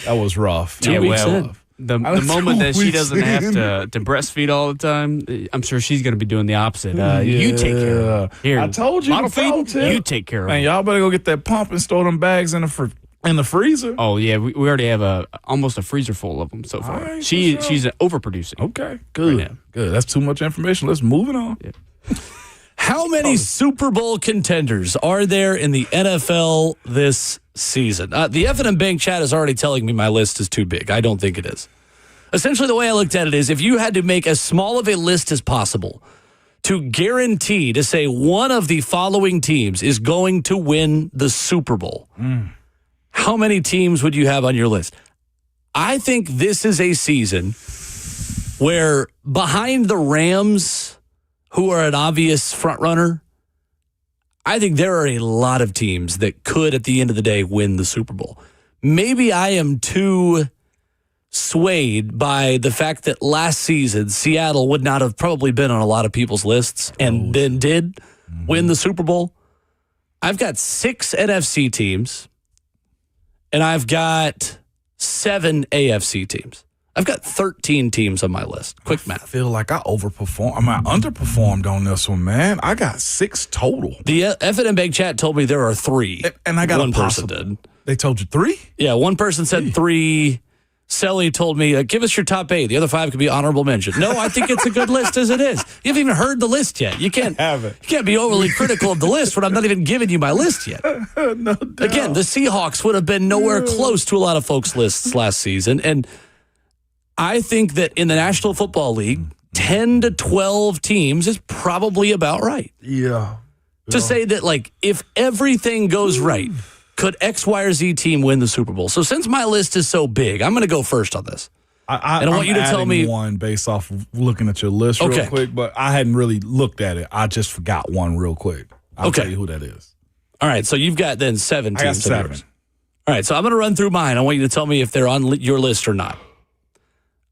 That was rough. 2 weeks in. The moment that she doesn't have to breastfeed all the time, I'm sure she's going to be doing the opposite. You take care of her. Here, I told you. Bottle feed, you take care of her. Man, y'all better go get that pump and store them bags in the freezer. Oh, yeah. We already have almost a freezer full of them so far. Right, she's overproducing. Okay, good. Right now. Good. That's too much information. Let's move it on. Yeah. How many Super Bowl contenders are there in the NFL this season? The F&M Bank chat is already telling me my list is too big. I don't think it is. Essentially, the way I looked at it is if you had to make as small of a list as possible to guarantee to say one of the following teams is going to win the Super Bowl, how many teams would you have on your list? I think this is a season where behind the Rams, who are an obvious front runner, I think there are a lot of teams that could, at the end of the day, win the Super Bowl. Maybe I am too swayed by the fact that last season, Seattle would not have probably been on a lot of people's lists and then did win the Super Bowl. I've got 6 NFC teams, and I've got 7 AFC teams. I've got 13 teams on my list. Quick math. I feel like I underperformed on this one, man. I got 6 total. The F&M Bank chat told me there are 3. And I got one a person possible. did. They told you 3? Yeah, one person said 3. Selly told me, give us your top 8. The other 5 could be honorable mention. No, I think it's a good list as it is. You haven't even heard the list yet. You can't be overly critical of the list when I'm not even giving you my list yet. No doubt. Again, the Seahawks would have been nowhere close to a lot of folks' lists last season. And I think that in the National Football League, 10 to 12 teams is probably about right. Yeah. To say that, like, if everything goes right, could X, Y, or Z team win the Super Bowl? So since my list is so big, I'm going to go first on this. I want you to tell me one based off of looking at your list real quick, but I hadn't really looked at it. I just forgot one real quick. I'll tell you who that is. All right, so you've got then 7 teams. I got 7. All right, so I'm going to run through mine. I want you to tell me if they're on your list or not.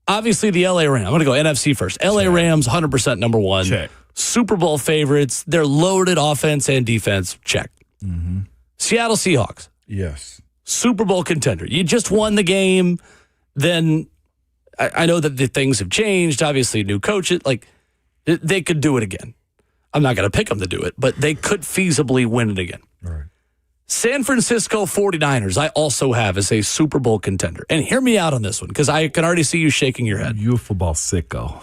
Obviously, the LA Rams. I'm going to go NFC first. LA Rams, 100% number 1. Check. Super Bowl favorites. They're loaded offense and defense. Check. Mm-hmm. Seattle Seahawks. Yes. Super Bowl contender. You just won the game. Then I know that the things have changed. Obviously, new coaches. Like, they could do it again. I'm not going to pick them to do it, but they could feasibly win it again. Right. San Francisco 49ers, I also have as a Super Bowl contender. And hear me out on this one, because I can already see you shaking your head. You're a football sicko.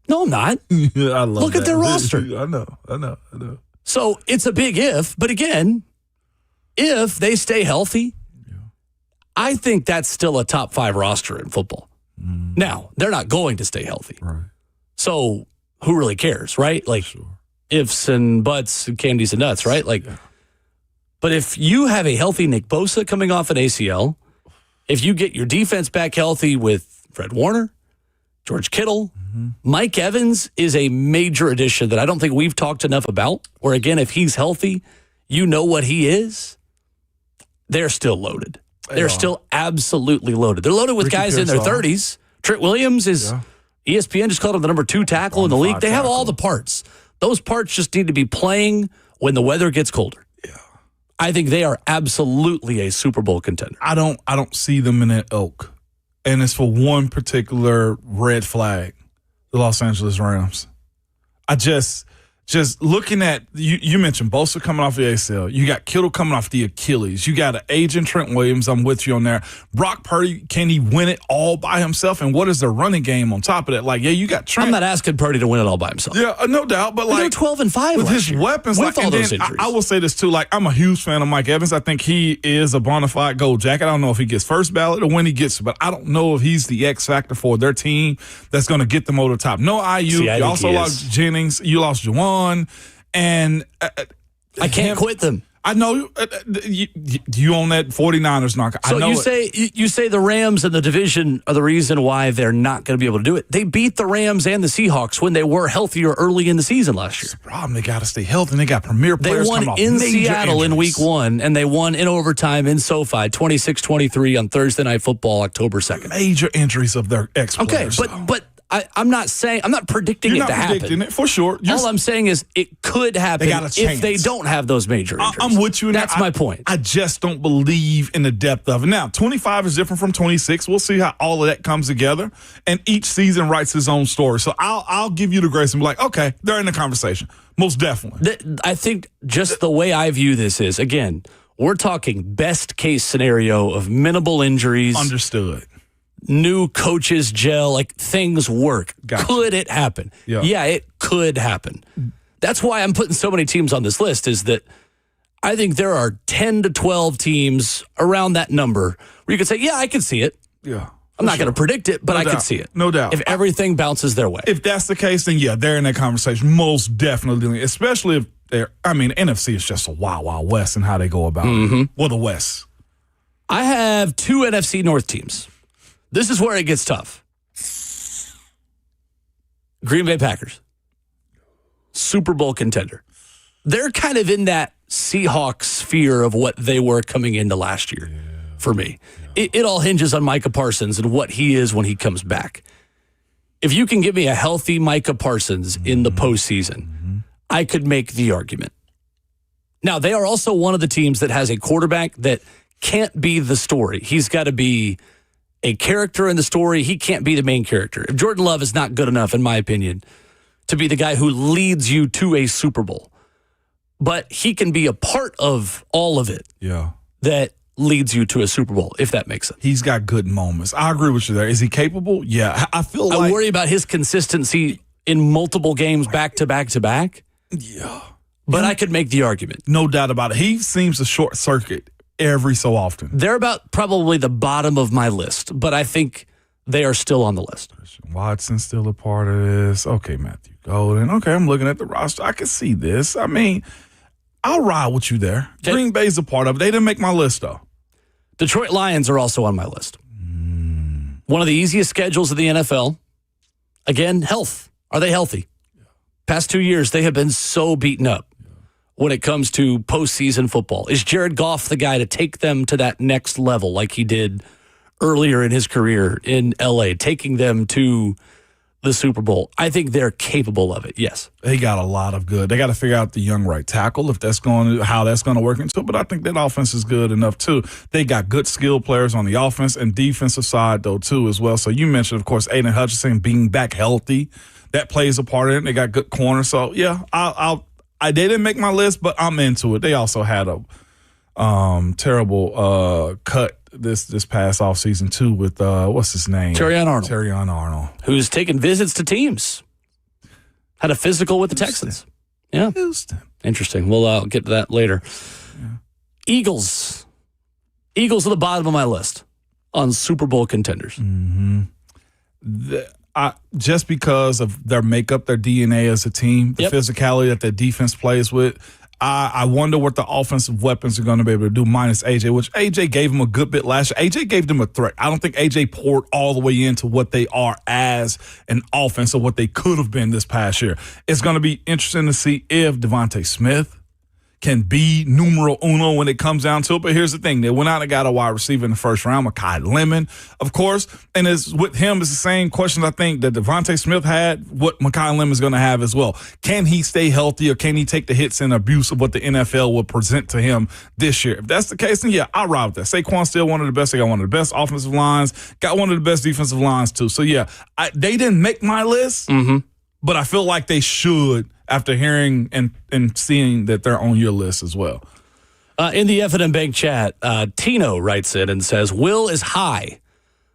No, I'm not. I love Look at their roster. I know. So it's a big if, but again, if they stay healthy, I think that's still a top 5 roster in football. Mm. Now, they're not going to stay healthy. Right. So who really cares, right? Like ifs and buts and candies and nuts, right? Like, but if you have a healthy Nick Bosa coming off an ACL, if you get your defense back healthy with Fred Warner, George Kittle, Mike Evans is a major addition that I don't think we've talked enough about, where again, if he's healthy, you know what he is. They're still loaded. They're still absolutely loaded. They're loaded with guys in their 30s. Trent Williams is, ESPN just called him the number 2 tackle in the league. They have all the parts. Those parts just need to be playing when the weather gets colder. Yeah. I think they are absolutely a Super Bowl contender. I don't see them in that ilk. And it's for one particular red flag, the Los Angeles Rams. I just looking at, you mentioned Bosa coming off the ACL. You got Kittle coming off the Achilles. You got an aging Trent Williams. I'm with you on there. Brock Purdy, can he win it all by himself? And what is the running game on top of that? Like, you got Trent. I'm not asking Purdy to win it all by himself. Yeah, no doubt. But they're 12-5 with his weapons, with all those injuries. I will say this too. Like, I'm a huge fan of Mike Evans. I think he is a bona fide gold jacket. I don't know if he gets first ballot or when he gets it, but I don't know if he's the X factor for their team that's going to get them over the top. No IU. You also lost Jennings. You lost Juwan. And I can't quit them. I know you own that 49ers knock. So I know you say the Rams and the division are the reason why they're not going to be able to do it. They beat the Rams and the Seahawks when they were healthier early in the season last year. That's the problem. They got to stay healthy. And they got premier players. They won coming off in major Seattle injuries. in week 1, and they won in overtime in SoFi, 26-23 on Thursday Night Football, October 2nd. Major injuries of their ex-players. Okay, but I'm not predicting it to happen. Predicting it, for sure. All I'm saying is it could happen if they don't have those major injuries. I'm with you. That's my point. I just don't believe in the depth of it. Now, 25 is different from 26. We'll see how all of that comes together. And each season writes its own story. So I'll give you the grace and be like, okay, they're in the conversation. Most definitely. I think just the way I view this is, again, we're talking best case scenario of minimal injuries. Understood. New coaches gel, like things work. Gotcha. Could it happen? Yeah, it could happen. That's why I'm putting so many teams on this list, is that I think there are 10 to 12 teams around that number where you could say, I can see it. Yeah. I'm not going to predict it, but I can see it. No doubt. If everything bounces their way. If that's the case, then they're in that conversation. Most definitely. Especially if NFC is just a wild, wild west in how they go about it. Well, the West. I have 2 NFC North teams. This is where it gets tough. Green Bay Packers. Super Bowl contender. They're kind of in that Seahawks sphere of what they were coming into last year for me. Yeah. It all hinges on Micah Parsons and what he is when he comes back. If you can give me a healthy Micah Parsons in the postseason, I could make the argument. Now, they are also one of the teams that has a quarterback that can't be the story. He's got to be a character in the story. He can't be the main character. If Jordan Love is not good enough, in my opinion, to be the guy who leads you to a Super Bowl, but he can be a part of all of it. Yeah. That leads you to a Super Bowl, if that makes sense. He's got good moments. I agree with you there. Is he capable? Yeah. I feel like... I worry about his consistency in multiple games back to back to back. Yeah. But I could make the argument. No doubt about it. He seems to short circuit every so often. They're about probably the bottom of my list, but I think they are still on the list. Watson's still a part of this. Okay, Matthew Golden. Okay, I'm looking at the roster. I can see this. I mean, I'll ride with you there. Okay. Green Bay's a part of it. They didn't make my list, though. Detroit Lions are also on my list. One of the easiest schedules of the NFL. Again, health. Are they healthy? Past 2 years, they have been so beaten up when it comes to postseason football. Is Jared Goff the guy to take them to that next level like he did earlier in his career in L.A., taking them to the Super Bowl? I think they're capable of it, yes. They got a lot of good. They got to figure out the young right tackle, if that's going to, how that's going to work into it. But I think that offense is good enough, too. They got good skilled players on the offense and defensive side, though, too, as well. So you mentioned, of course, Aiden Hutchinson being back healthy. That plays a part in it. They got good corners. So, yeah, they didn't make my list, but I'm into it. They also had a terrible cut this past offseason, too, with, what's his name? Terrion Arnold. Who's taken visits to teams. Had a physical with the Texans. Yeah. Houston. Interesting. We'll get to that later. Yeah. Eagles. Eagles are the bottom of my list on Super Bowl contenders. Mm-hmm. Just because of their makeup, their DNA as a team, the physicality that their defense plays with, I wonder what the offensive weapons are going to be able to do, minus AJ, which AJ gave them a good bit last year. AJ gave them a threat. I don't think AJ poured all the way into what they are as an offense or what they could have been this past year. It's going to be interesting to see if Devontae Smith can be numero uno when it comes down to it. But here's the thing. They went out and got a wide receiver in the first round, Mekhi Lemon, of course. And it's with him, it's the same question I think that Devontae Smith had, what Mekhi Lemon is going to have as well. Can he stay healthy, or can he take the hits and abuse of what the NFL will present to him this year? If that's the case, then yeah, I'll ride with that. Saquon's still one of the best. They got one of the best offensive lines, got one of the best defensive lines too. So yeah, they didn't make my list, but I feel like they should, after hearing and seeing that they're on your list as well. In the F&M Bank chat, Tino writes in and says, Will is high.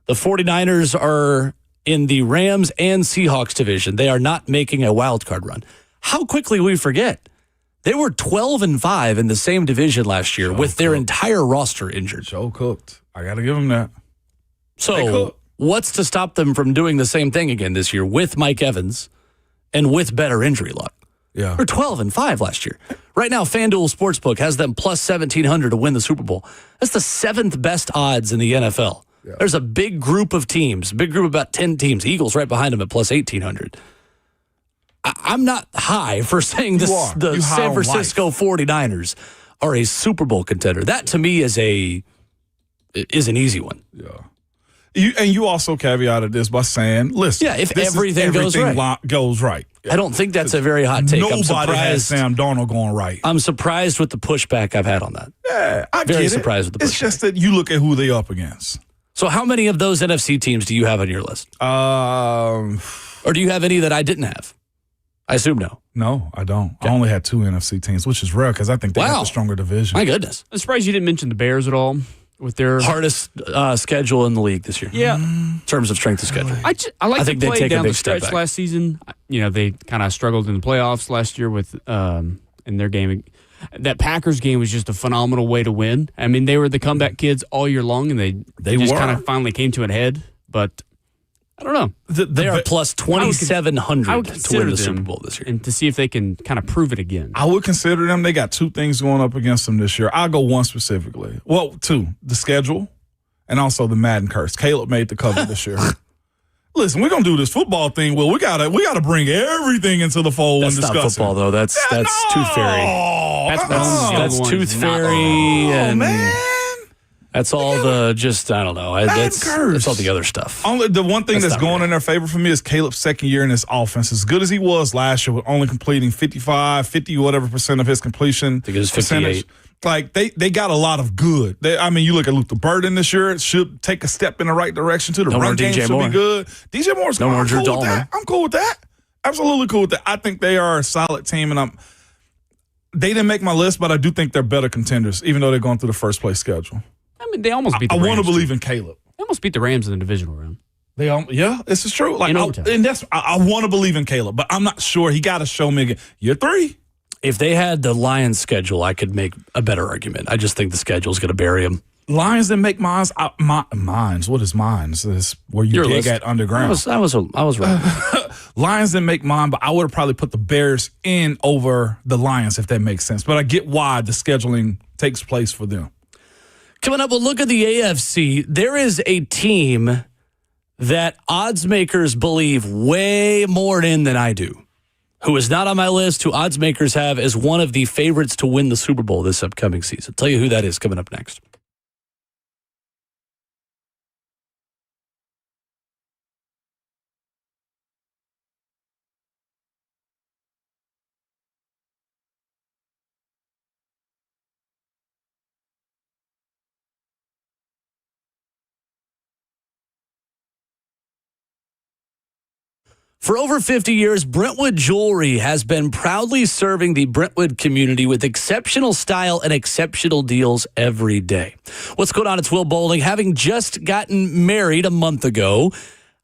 The 49ers are in the Rams and Seahawks division. They are not making a wild card run. How quickly we forget. They were 12-5 in the same division last year with their entire roster injured. Joe cooked. I got to give them that. So what's to stop them from doing the same thing again this year with Mike Evans and with better injury luck? Yeah. They're 12-5 last year. Right now, FanDuel Sportsbook has them plus 1,700 to win the Super Bowl. That's the 7th best odds in the NFL. Yeah. There's a big group of teams, big group of about 10 teams. Eagles right behind them at plus 1,800. I'm not high for saying the San Francisco 49ers are a Super Bowl contender. That, to me, is an easy one. Yeah. You also caveated this by saying, listen, if everything goes right. I don't think that's a very hot take. Nobody has Sam Darnold going right. I'm surprised with the pushback I've had on that. Yeah, I very get surprised with the pushback. It's just that you look at who they're up against. So how many of those NFC teams do you have on your list? Or do you have any that I didn't have? I assume no. No, I don't. Okay. I only had 2 NFC teams, which is rare because I think they have a stronger division. My goodness. I'm surprised you didn't mention the Bears at all. With their hardest schedule in the league this year. Yeah. In terms of strength of schedule. I think they down the stretch last season. You know, they kind of struggled in the playoffs last year with in their game. That Packers game was just a phenomenal way to win. I mean, they were the comeback kids all year long, and they just kind of finally came to a head. But I don't know. They are plus 2,700 to win the Super Bowl this year. And to see if they can kind of prove it again. I would consider them. They got 2 things going up against them this year. I'll go one specifically. Well, 2. The schedule and also the Madden curse. Caleb made the cover this year. Listen, we're going to do this football thing. Well, we gotta bring everything into the fold and discuss it. That's not football, though. That's Tooth Fairy. That's Tooth Fairy. Man. That's all I don't know. That's all the other stuff. Only the one thing that's going in their favor for me is Caleb's second year in this offense. As good as he was last year with only completing 50 whatever percent of his completion. I think it was 58. Like, they got a lot of good. You look at Luther Burden this year, it should take a step in the right direction too. The run game should be good. DJ Moore's no more Drew Dalman. I'm cool with that. Absolutely cool with that. I think they are a solid team, and they didn't make my list, but I do think they're better contenders, even though they're going through the first place schedule. I mean, they almost beat the I Rams. want to believe too. in Caleb. They almost beat the Rams in the divisional round. This is true. Like, In overtime. and I want to believe in Caleb, but I'm not sure. He got to show me again. Year 3. If they had the Lions schedule, I could make a better argument. I just think the schedule's going to bury them. Lions didn't make mines. Mines. What is mines? This is where you dig at underground. I was right. Lions didn't make mine, but I would have probably put the Bears in over the Lions if that makes sense. But I get why the scheduling takes place for them. Coming up, we'll look at the AFC. There is a team that odds makers believe way more in than I do, who is not on my list, who odds makers have as one of the favorites to win the Super Bowl this upcoming season. I'll tell you who that is coming up next. For over 50 years, Brentwood Jewelry has been proudly serving the Brentwood community with exceptional style and exceptional deals every day. What's going on? It's Will Bowling. Having just gotten married a month ago,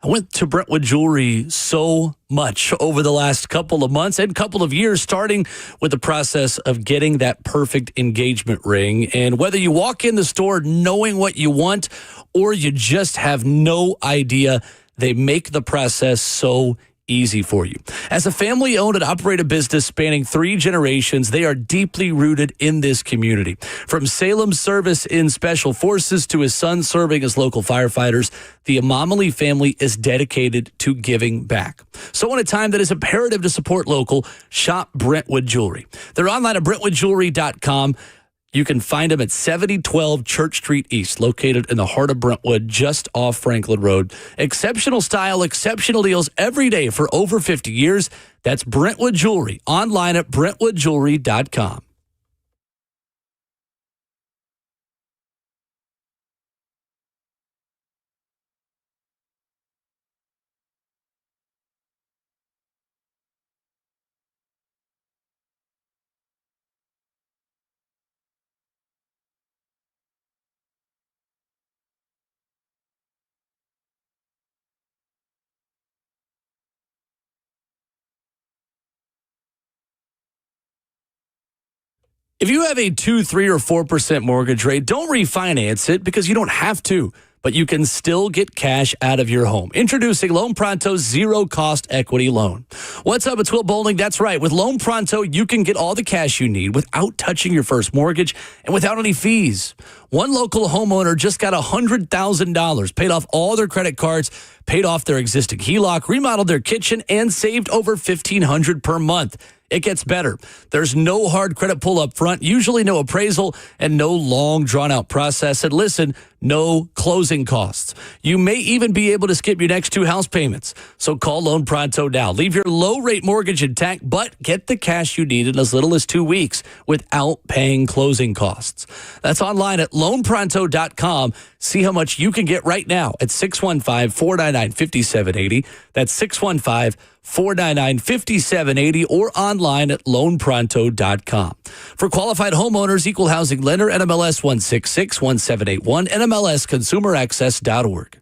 I went to Brentwood Jewelry so much over the last couple of months and couple of years, starting with the process of getting that perfect engagement ring. And whether you walk in the store knowing what you want or you just have no idea, they make the process so easy for you. As a family-owned and operated business spanning 3 generations, they are deeply rooted in this community. From Salem's service in Special Forces to his son serving as local firefighters, the Amamali family is dedicated to giving back. So in a time that is imperative to support local, shop Brentwood Jewelry. They're online at brentwoodjewelry.com. You can find them at 7012 Church Street East, located in the heart of Brentwood, just off Franklin Road. Exceptional style, exceptional deals every day for over 50 years. That's Brentwood Jewelry, online at brentwoodjewelry.com. If you have a 2, 3, or 4% mortgage rate, don't refinance it because you don't have to, but you can still get cash out of your home. Introducing Loan Pronto's zero-cost equity loan. What's up? It's Will Bowling. That's right. With Loan Pronto, you can get all the cash you need without touching your first mortgage and without any fees. One local homeowner just got $100,000, paid off all their credit cards, paid off their existing HELOC, remodeled their kitchen, and saved over $1,500 per month. It gets better. There's no hard credit pull up front, usually no appraisal, and no long drawn-out process. And listen, no closing costs. You may even be able to skip your next 2 house payments. So call Loan Pronto now. Leave your low-rate mortgage intact, but get the cash you need in as little as 2 weeks without paying closing costs. That's online at loanpronto.com. See how much you can get right now at 615-499-5780. That's 615-499-5780 or online at loanpronto.com. For qualified homeowners, equal housing lender, NMLS 1661781, NMLSconsumeraccess.org.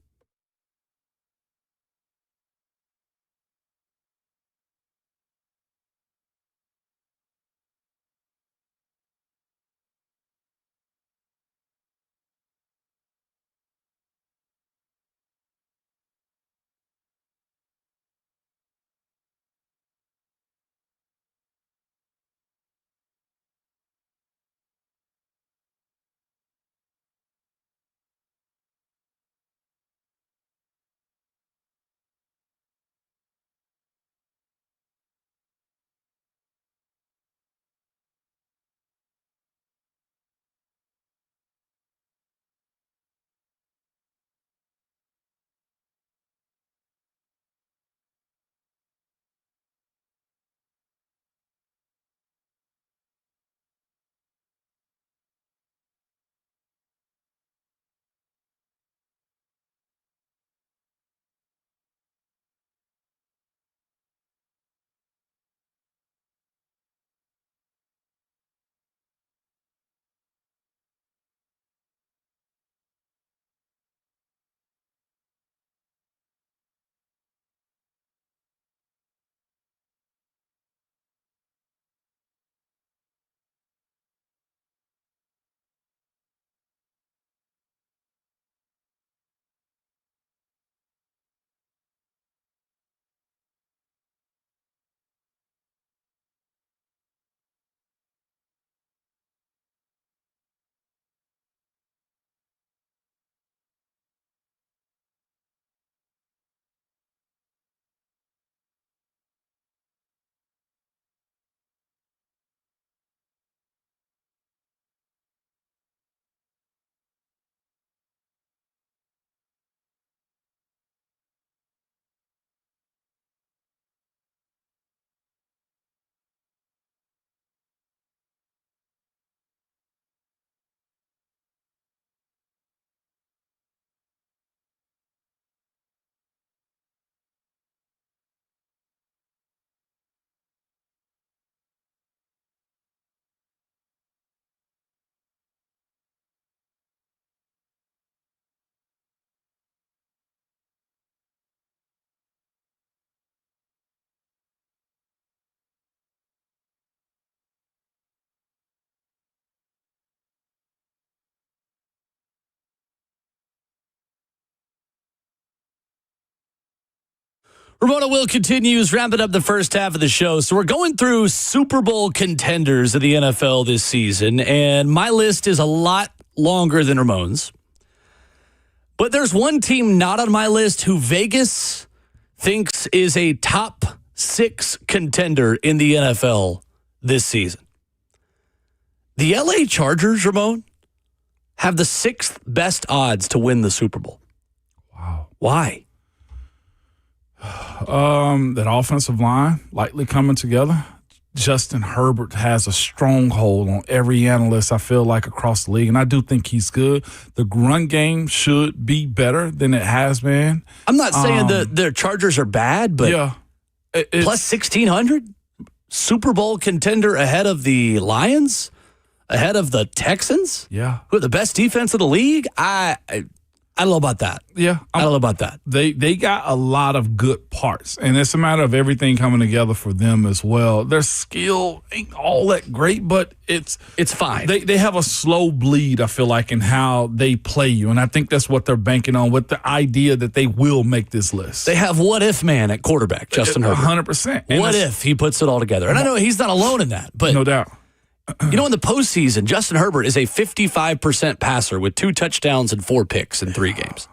Ramon Will continues, wrapping up the first half of the show. So we're going through Super Bowl contenders of the NFL this season, and my list is a lot longer than Ramon's. But there's one team not on my list who Vegas thinks is a top 6 contender in the NFL this season. The LA Chargers, Ramon, have the 6th best odds to win the Super Bowl. Wow. Why? That offensive line likely coming together. Justin Herbert has a stronghold on every analyst, I feel like, across the league, and I do think he's good. The run game should be better than it has been. I'm not saying the Chargers are bad, but yeah, plus 1,600? Super Bowl contender ahead of the Lions? Ahead of the Texans? Yeah. Who are the best defense of the league? I don't know about that. Yeah. I don't know about that. They got a lot of good parts, and it's a matter of everything coming together for them as well. Their skill ain't all that great, but it's fine. They have a slow bleed, I feel like, in how they play you, and I think that's what they're banking on with the idea that they will make this list. They have what-if man at quarterback, Justin Herbert. 100%. What if he puts it all together? And I know he's not alone in that, but no doubt. You know, in the postseason, Justin Herbert is a 55% passer with 2 touchdowns and 4 picks in 3 games.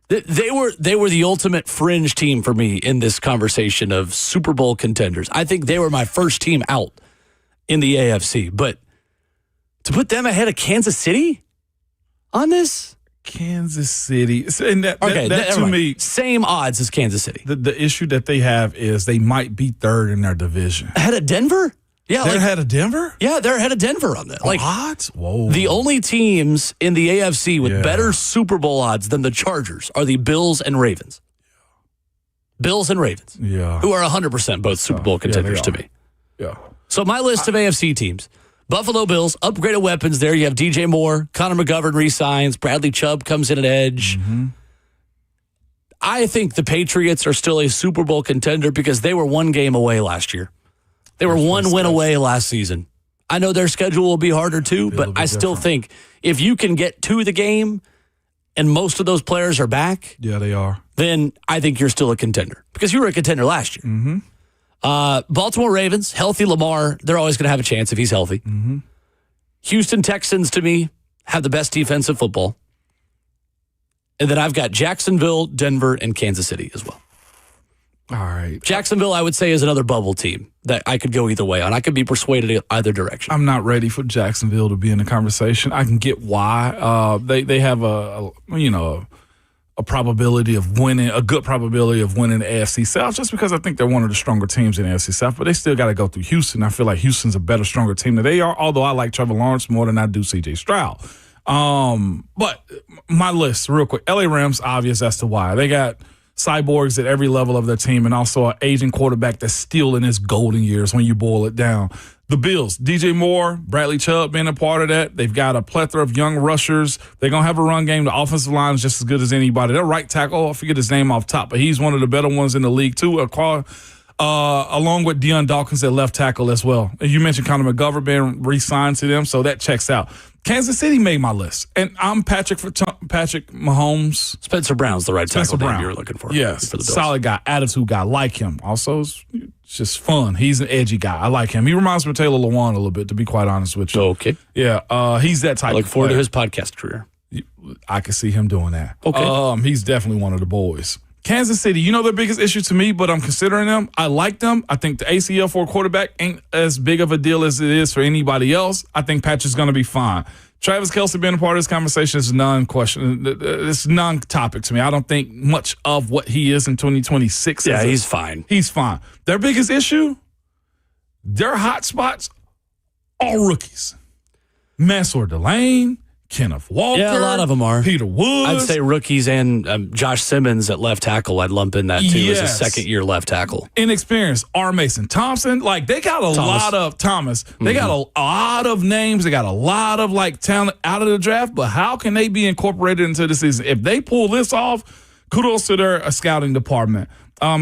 They were the ultimate fringe team for me in this conversation of Super Bowl contenders. I think they were my first team out in the AFC. But to put them ahead of Kansas City on this? Kansas City. And that to me, same odds as Kansas City. The issue that they have is they might be 3rd in their division. Ahead of Denver? Yeah, they're ahead of Denver? Yeah, they're ahead of Denver on that. Odds? Whoa. The only teams in the AFC with better Super Bowl odds than the Chargers are the Bills and Ravens. Bills and Ravens. Yeah. Who are 100% both Super Bowl contenders to me. Yeah. So my list of AFC teams. Buffalo Bills, upgraded weapons there. You have DJ Moore, Connor McGovern re-signs, Bradley Chubb comes in at edge. Mm-hmm. I think the Patriots are still a Super Bowl contender because they were 1 game away last year. They were 1 win away last season. I know their schedule will be harder too, but I still think if you can get to the game and most of those players are back, yeah, they are, then I think you're still a contender because you were a contender last year. Mm-hmm. Baltimore Ravens, healthy Lamar, they're always going to have a chance if he's healthy. Mm-hmm. Houston Texans, to me, have the best defense of football. And then I've got Jacksonville, Denver, and Kansas City as well. All right. Jacksonville, I would say, is another bubble team that I could go either way on. I could be persuaded either direction. I'm not ready for Jacksonville to be in the conversation. I can get why. They have a probability of winning, a good probability of winning the AFC South, just because I think they're one of the stronger teams in the AFC South, but they still got to go through Houston. I feel like Houston's a better, stronger team than they are, although I like Trevor Lawrence more than I do C.J. Stroud. But my list, real quick, LA Rams, obvious as to why. They got cyborgs at every level of their team and also an aging quarterback that's still in his golden years when you boil it down. The Bills, DJ Moore, Bradley Chubb being a part of that. They've got a plethora of young rushers. They're going to have a run game. The offensive line is just as good as anybody. Their right tackle, I forget his name off top, but he's one of the better ones in the league too, along with Deion Dawkins at left tackle as well. You mentioned Connor McGovern being re-signed to them, so that checks out. Kansas City made my list, and I'm Patrick Mahomes. Spencer Brown's the right tackle name you were looking for. Yes, for the Bills. Solid guy, attitude guy, like him. Also, it's just fun. He's an edgy guy. I like him. He reminds me of Taylor Lewan a little bit, to be quite honest with you. Okay. Yeah, he's that type of player. I look forward to his podcast career. I can see him doing that. Okay. He's definitely one of the boys. Kansas City, you know their biggest issue to me, but I'm considering them. I like them. I think the ACL for a quarterback ain't as big of a deal as it is for anybody else. I think Patrick's going to be fine. Travis Kelce being a part of this conversation is non-question. It's non-topic to me. I don't think much of what he is in 2026. Yeah, he's fine. He's fine. Their biggest issue, their hot spots, all rookies. Mansour Delane, Kenneth Walker. Yeah, a lot of them are. Peter Woods. I'd say rookies and Josh Simmons at left tackle. I'd lump in that too as a second-year left tackle. Inexperienced. R. Mason Thompson. Like, they got a lot of Thomas. They got a lot of names. They got a lot of, talent out of the draft. But how can they be incorporated into the season? If they pull this off, kudos to their scouting department.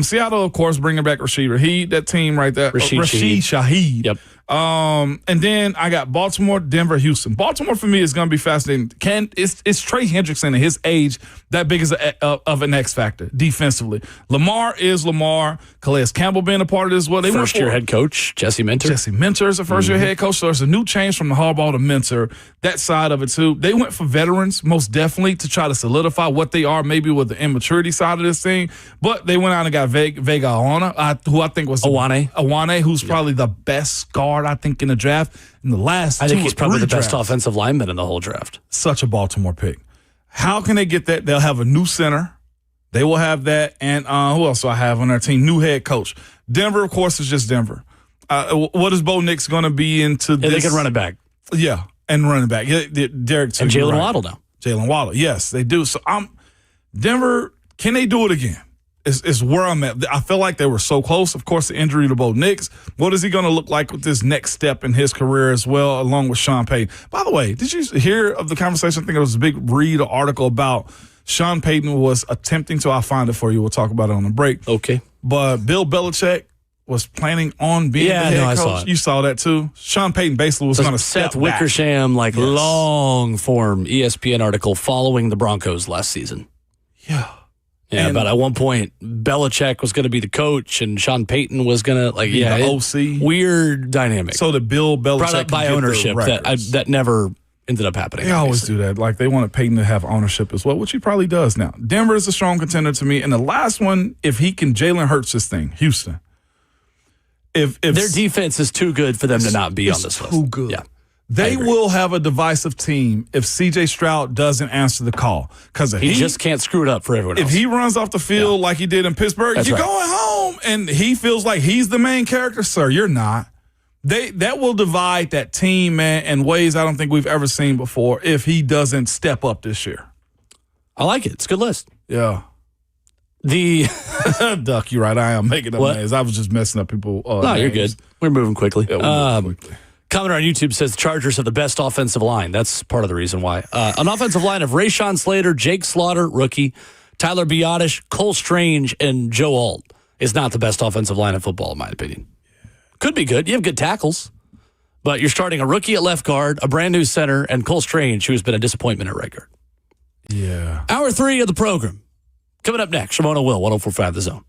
Seattle, of course, bringing back Rashid Shaheed, that team right there. Rashid Shaheed. Yep. And then I got Baltimore, Denver, Houston. Baltimore for me is going to be fascinating. It's Trey Hendrickson at his age that big of an X factor defensively. Lamar is Lamar. Calais Campbell being a part of this as well. First year head coach Jesse Minter. Jesse Minter is a first year head coach. So there's a new change from the Harbaugh to Minter. That side of it too. They went for veterans most definitely to try to solidify what they are, maybe with the immaturity side of this thing. But they went out and got Vega Awana, who I think was Awane, who's probably the best guard I think in the draft in the last. I think he's probably the best drafts. offensive lineman in the whole draft. Such a Baltimore pick. How can they get that? They'll have a new center. They will have that. And who else do I have on their team? New head coach. Denver, of course, is just Denver. What is Bo Nix going to be into this? They can run it back. Yeah, and running back. Yeah, Derek too. And Jalen Waddle now. Jalen Waddle. Yes, they do. So Denver, can they do it again? Is where I'm at. I feel like they were so close. Of course, the injury to Bo Nix. What is he going to look like with this next step in his career as well, along with Sean Payton? By the way, did you hear of the conversation? I think it was a big read or article about Sean Payton was attempting to, I'll find it for you. We'll talk about it on the break. Okay. But Bill Belichick was planning on being the head coach. I saw it. You saw that too. Sean Payton basically was going to step Seth Wickersham, back. long form ESPN article following the Broncos last season. Yeah. Yeah, but at one point, Belichick was going to be the coach, and Sean Payton was going to the OC. Weird dynamic. So that Bill Belichick brought up by ownership that never ended up happening. They always do that. Like they wanted Payton to have ownership as well, which he probably does now. Denver is a strong contender to me, and the last one, if he can, Jalen Hurts this thing, Houston. If their defense is too good for them to not be on this list, too good. Yeah. They will have a divisive team if C.J. Stroud doesn't answer the call. Because he just can't screw it up for everyone else. If he runs off the field like he did in Pittsburgh, you're going home. And he feels like he's the main character. Sir, you're not. That will divide that team, man, in ways I don't think we've ever seen before if he doesn't step up this year. I like it. It's a good list. Yeah. Duck, you're right. I am making up names. I was just messing up people. No, names. You're good. We're moving quickly. Yeah, we're moving quickly. Comment on YouTube says the Chargers have the best offensive line. That's part of the reason why. An offensive line of Rashawn Slater, Jake Slaughter, rookie, Tyler Biotish, Cole Strange, and Joe Alt is not the best offensive line in football, in my opinion. Could be good. You have good tackles, but you're starting a rookie at left guard, a brand new center, and Cole Strange, who has been a disappointment at right guard. Yeah. Hour 3 of the program. Coming up next, Ramon Will, 104.5 The Zone.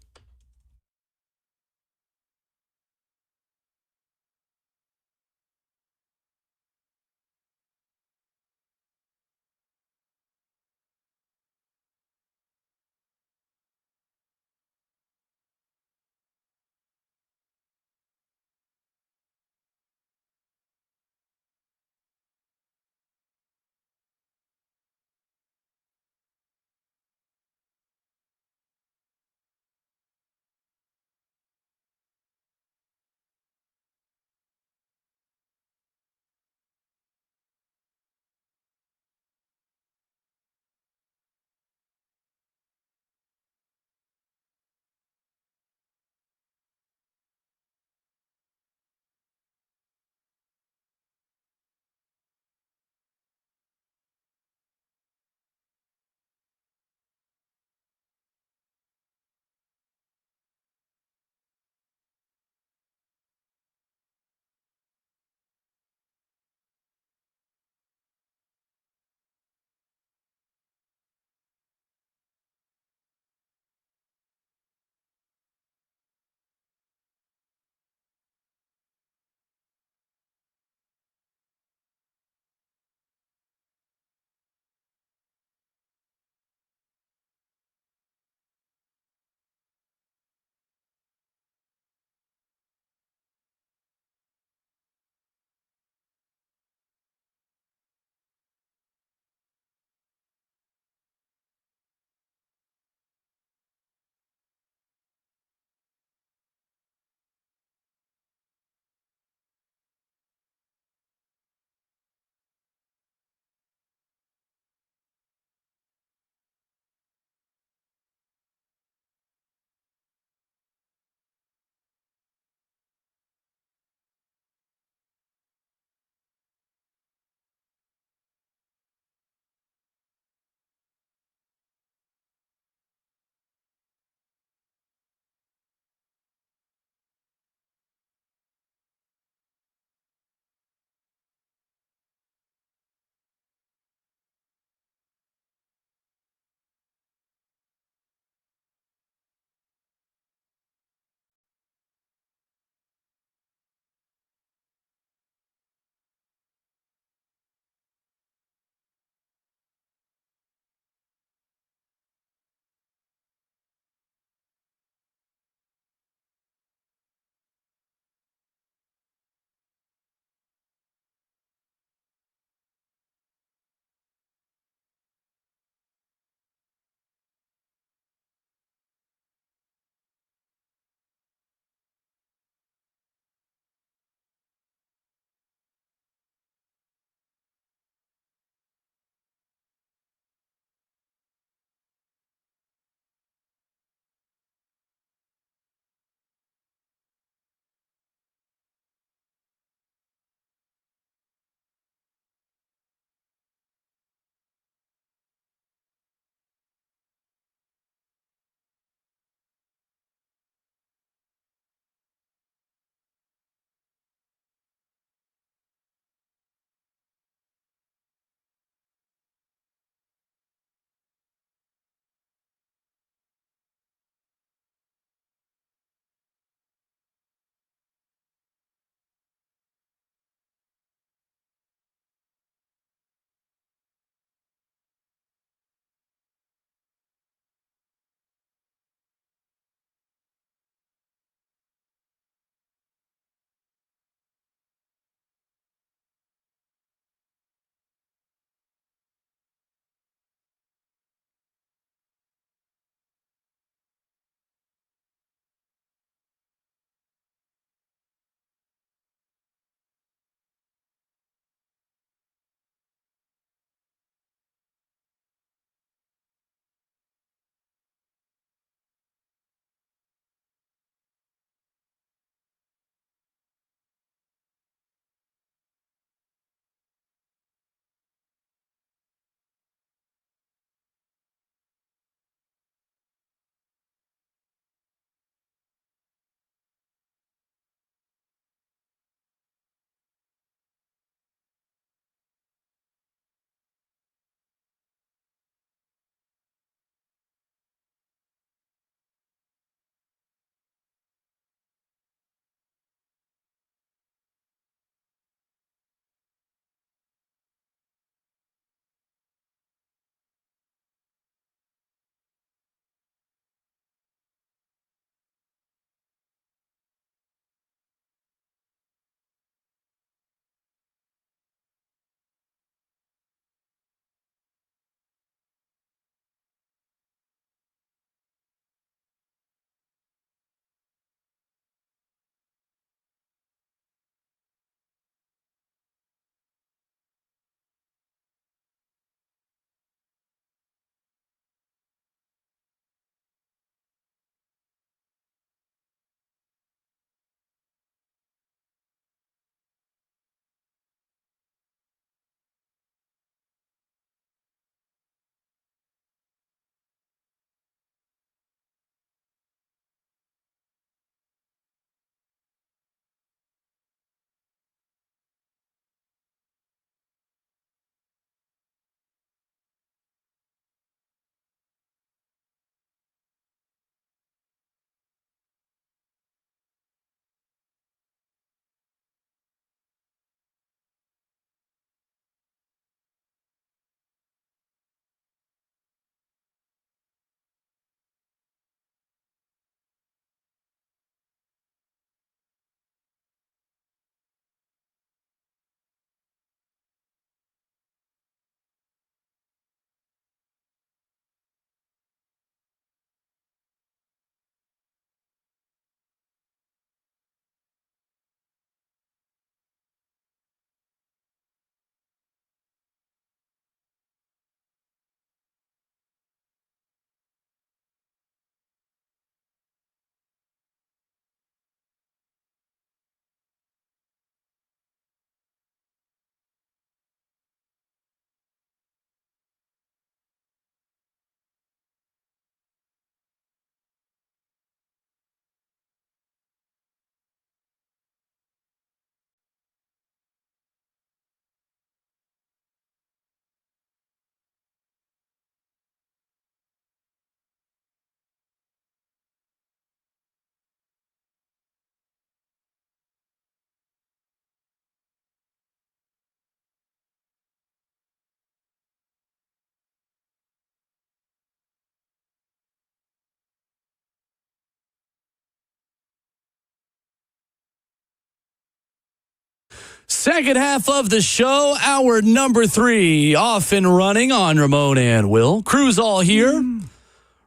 Second half of the show, hour number 3, off and running on Ramon and Will. Crew's all here.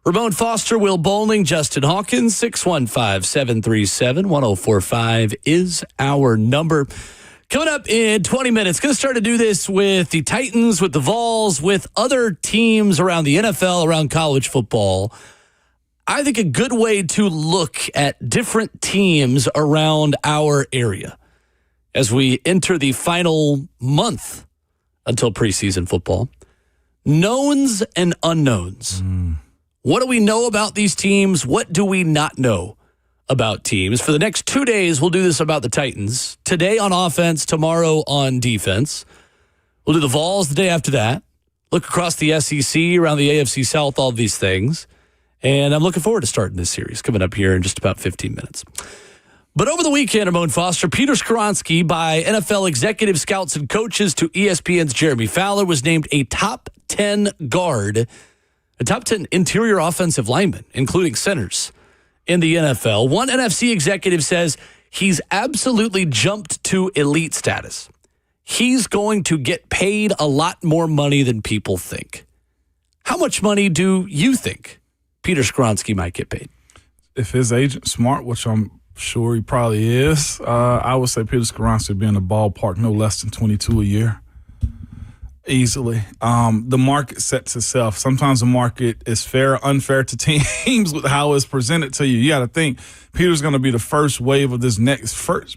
Ramon Foster, Will Bowling, Justin Hawkins, 615-737-1045 is our number. Coming up in 20 minutes, going to start to do this with the Titans, with the Vols, with other teams around the NFL, around college football. I think a good way to look at different teams around our area as we enter the final month until preseason football. Knowns and unknowns. What do we know about these teams? What do we not know about teams? For the next 2 days, we'll do this about the Titans. Today on offense, tomorrow on defense. We'll do the Vols the day after that. Look across the SEC, around the AFC South, all of these things. And I'm looking forward to starting this series coming up here in just about 15 minutes. But over the weekend, Ramon Foster, Peter Skoronski, by NFL executive scouts and coaches to ESPN's Jeremy Fowler, was named a top 10 guard, a top 10 interior offensive lineman, including centers, in the NFL. One NFC executive says he's absolutely jumped to elite status. He's going to get paid a lot more money than people think. How much money do you think Peter Skoronski might get paid? If his agent's smart, which I'm sure he probably is, I would say Peter Skoronski would be in the ballpark no less than 22 a year. Easily. The market sets itself. Sometimes the market is fair or unfair to teams with how it's presented to you. You got to think Peter's going to be the first wave of this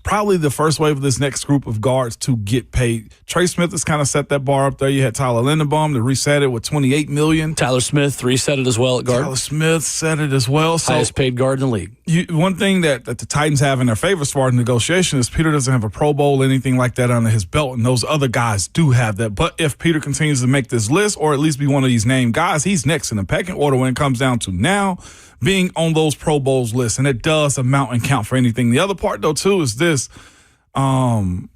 probably the first wave of this next group of guards to get paid. Trey Smith has kind of set that bar up there. You had Tyler Linderbaum to reset it with $28 million. Tyler Smith reset it as well at guard. Tyler Smith set it as well. So highest paid guard in the league. One thing that the Titans have in their favor as far as negotiation is Peter doesn't have a Pro Bowl or anything like that under his belt, and those other guys do have that. But if Peter continues to make this list or at least be one of these named guys, he's next in the pecking order when it comes down to now being on those Pro Bowls lists, and it does amount and count for anything. The other part, though, too, is this. Who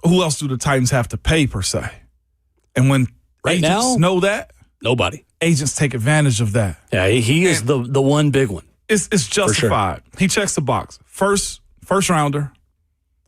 else do the Titans have to pay, per se? And when agents know that, nobody. Agents take advantage of that. Yeah, he is the one big one. It's justified. Sure. He checks the box. First rounder.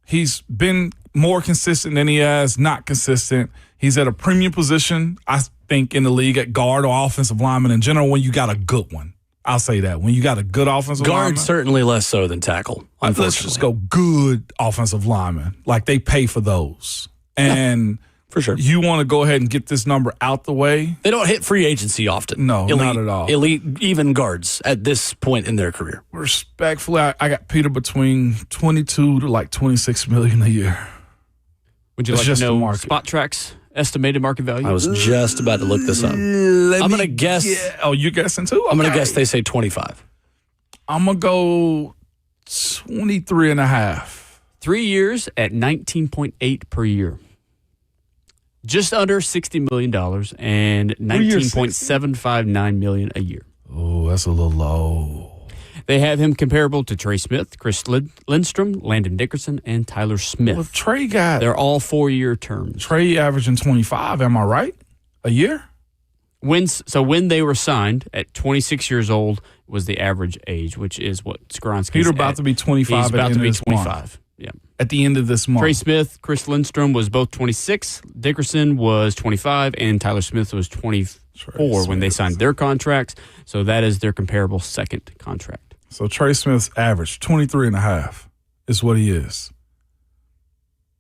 He's been more consistent than he has not consistent. He's at a premium position, I think, in the league at guard or offensive lineman in general when you got a good one. I'll say that. When you got a good offensive lineman. Guard certainly less so than tackle, unfortunately. Let's just go good offensive lineman. Like, they pay for those. And for sure, you want to go ahead and get this number out the way. They don't hit free agency often. No, not at all. Elite, even guards at this point in their career. Respectfully, I got Peter between 22 to like 26 million a year. Would you like to know Spot Track's estimated market value? I was just about to look this up. I'm going to guess. Oh, you guessing too? Okay. I'm going to guess they say 25. I'm going to go 23 and a half. 3 years at 19.8 per year. Just under $60 million and $19.759 million a year. Oh, that's a little low. They have him comparable to Trey Smith, Chris Lindstrom, Landon Dickerson, and Tyler Smith. Well, Trey got... They're all 4-year terms. Trey averaging 25, am I right? A year? When they were signed at 26 years old was the average age, which is what Skoronski's Peter about to be 25 He's about at the to end be of 25. Month. Yeah. At the end of this month. Trey Smith, Chris Lindstrom was both 26. Dickerson was 25, and Tyler Smith was 24 when they signed their contracts. So that is their comparable second contract. So Trey Smith's average, 23 and a half is what he is.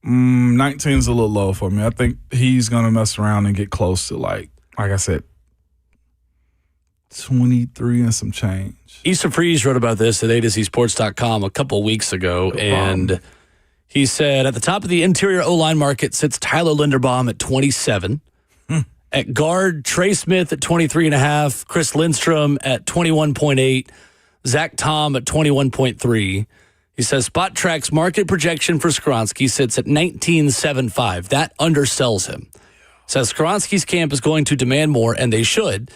19 is a little low for me. I think he's going to mess around and get close to, like I said, 23 and some change. Easton Freeze wrote about this at AtoZSports.com a couple weeks ago, and he said, at the top of the interior O-line market sits Tyler Linderbaum at 27. At guard, Trey Smith at 23.5, Chris Lindstrom at 21.8, Zach Tom at 21.3. He says Spot Track's market projection for Skoronski sits at 19.75. That undersells him. Says Skoronski's camp is going to demand more, and they should.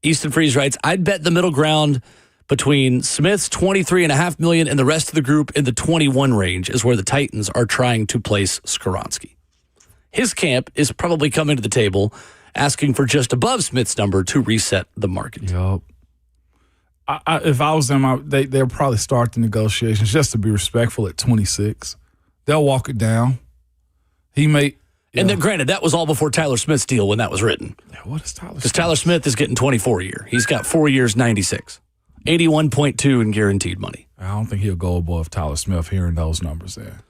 Easton Freeze writes, I'd bet the middle ground between Smith's $23.5 million and the rest of the group in the 21 range is where the Titans are trying to place Skoronski. His camp is probably coming to the table asking for just above Smith's number to reset the market. Yup. If I was them, they'll probably start the negotiations just to be respectful at 26. They'll walk it down. He may. Yeah. And then, granted, that was all before Tyler Smith's deal when that was written. What is Tyler? Because Tyler Smith is getting 24 a year. He's got 4 years, 96, 81.2 in guaranteed money. I don't think he'll go above Tyler Smith hearing those numbers there.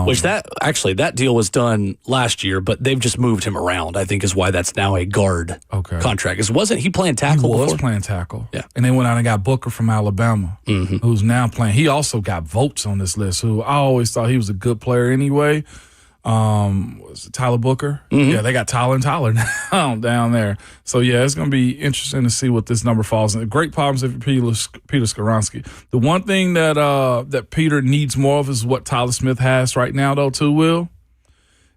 Which that deal was done last year, but they've just moved him around. I think is why that's now a guard contract. Wasn't he playing tackle? He was before? playing tackle. Yeah, and they went out and got Booker from Alabama, who's now playing. He also got votes on this list. Who I always thought he was a good player anyway. Was it Tyler Booker? Yeah, they got Tyler and Tyler now down there. So yeah, it's gonna be interesting to see what this number falls in. Great problems if Peter Skoronski. The one thing that Peter needs more of is what Tyler Smith has right now, though. Too, Will.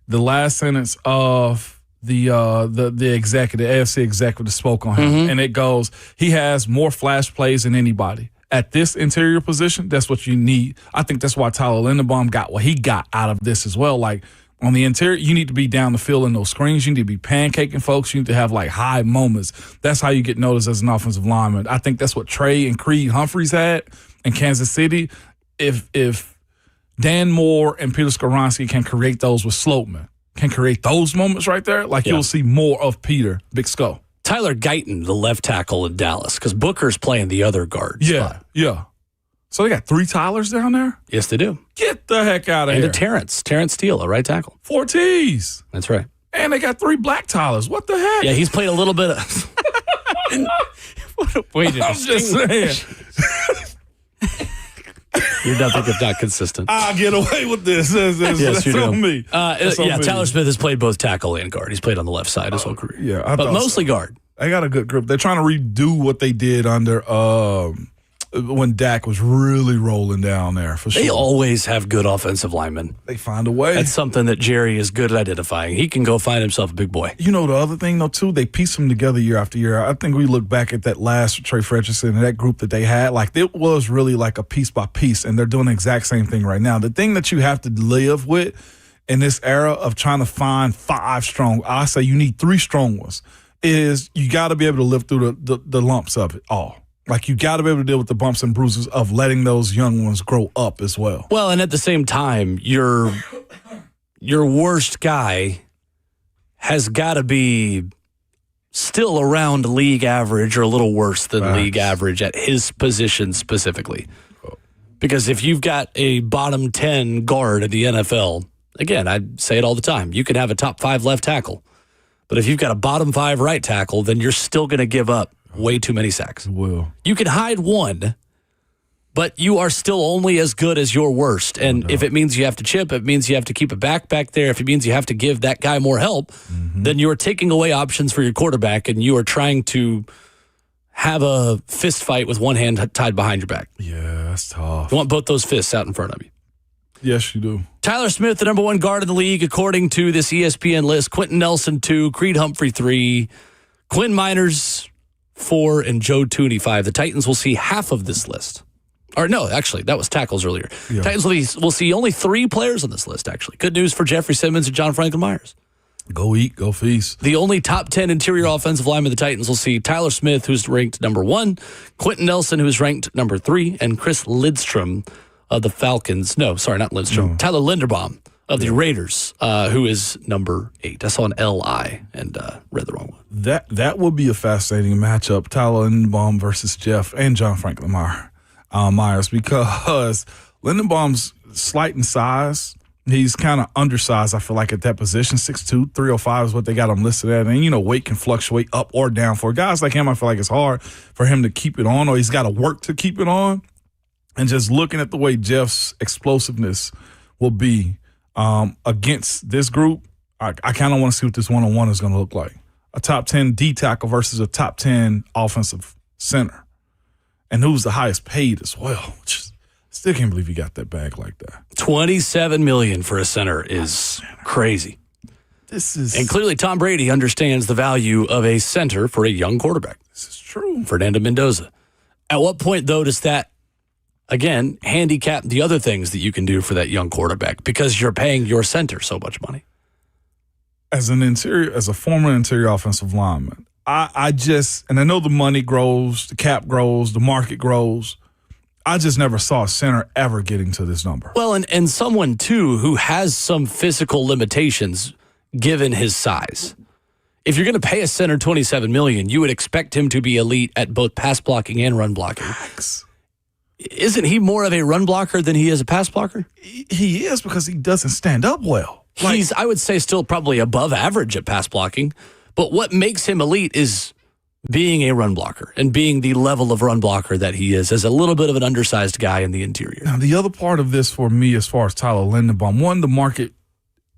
The last sentence of the executive, AFC executive, spoke on him, and it goes, he has more flash plays than anybody. At this interior position, that's what you need. I think that's why Tyler Linderbaum got what he got out of this as well. Like on the interior, you need to be down the field in those screens. You need to be pancaking folks. You need to have like high moments. That's how you get noticed as an offensive lineman. I think that's what Trey and Creed Humphreys had in Kansas City. If Dan Moore and Peter Skoronski can create those with Sloatman, can create those moments right there, you'll see more of Peter, Big Skull. Tyler Guyton, the left tackle in Dallas, because Booker's playing the other guard spot. Yeah. So they got 3 Tylers down there? Yes, they do. Get the heck out of here. And Terrence Steele, a right tackle. 4 T's. That's right. And they got 3 black Tylers. What the heck? Yeah, he's played a little bit of... What a way to I'm just saying. You're nothing if not consistent. I'll get away with this. Yes, you do. On me. Tyler Smith has played both tackle and guard. He's played on the left side his whole career. Yeah, but mostly guard. They got a good group. They're trying to redo what they did under when Dak was really rolling down there, for sure. They always have good offensive linemen. They find a way. That's something that Jerry is good at identifying. He can go find himself a big boy. You know, the other thing, though, too, they piece them together year after year. I think we look back at that last Trey Fredrickson and that group that they had, it was really like a piece by piece, and they're doing the exact same thing right now. The thing that you have to live with in this era of trying to find 5 strong, I say you need 3 strong ones, is you got to be able to live through the lumps of it all. You got to be able to deal with the bumps and bruises of letting those young ones grow up as well. Well, and at the same time, your worst guy has got to be still around league average or a little worse than league average at his position specifically. Because if you've got a bottom 10 guard in the NFL, again, I say it all the time, you can have a top 5 left tackle. But if you've got a bottom 5 right tackle, then you're still going to give up way too many sacks. Will. You can hide one, but you are still only as good as your worst. And if it means you have to chip, it means you have to keep it back there. If it means you have to give that guy more help, then you're taking away options for your quarterback, and you are trying to have a fist fight with one hand tied behind your back. Yeah, that's tough. You want both those fists out in front of you. Yes, you do. Tyler Smith, the number 1 guard in the league, according to this ESPN list. Quentin Nelson, 2. Creed Humphrey, 3. Quinn Miners, 4. And Joe Tooney, 5. The Titans will see half of this list. Or no, actually, that was tackles earlier. Yeah. Titans will see only 3 players on this list, actually. Good news for Jeffrey Simmons and John Franklin Myers. Go eat, go feast. The only top 10 interior offensive linemen the Titans will see Tyler Smith, who's ranked number 1, Quentin Nelson, who's ranked number 3, and Chris Lidstrom of the Falcons. No, sorry, not Lidstrom. No. Tyler Linderbaum of the Raiders, who is number 8. I saw an L-I and read the wrong one. That would be a fascinating matchup, Tyler Linderbaum versus Jeff and John Franklin Myers, because Linderbaum's slight in size. He's kind of undersized, I feel like, at that position. 6'2", 305 is what they got him listed at. And, weight can fluctuate up or down. For guys like him, I feel like it's hard for him to keep it on, or he's got to work to keep it on. And just looking at the way Jeff's explosiveness will be against this group, I kind of want to see what this one-on-one is going to look like. A top 10 D tackle versus a top 10 offensive center. And who's the highest paid as well. Still can't believe you got that bag like that. $27 million for a center is crazy. And clearly Tom Brady understands the value of a center for a young quarterback. This is true. Fernando Mendoza. At what point, though, does that, again, handicap the other things that you can do for that young quarterback because you're paying your center so much money? As a former interior offensive lineman, I know the money grows, the cap grows, the market grows. I just never saw a center ever getting to this number. Well, and someone, too, who has some physical limitations given his size. If you're going to pay a center $27 million, you would expect him to be elite at both pass blocking and run blocking. Isn't he more of a run blocker than he is a pass blocker? He is, because he doesn't stand up well. He's, I would say, still probably above average at pass blocking. But what makes him elite is being a run blocker and being the level of run blocker that he is as a little bit of an undersized guy in the interior. Now, the other part of this for me, as far as Tyler Linderbaum, one, the market,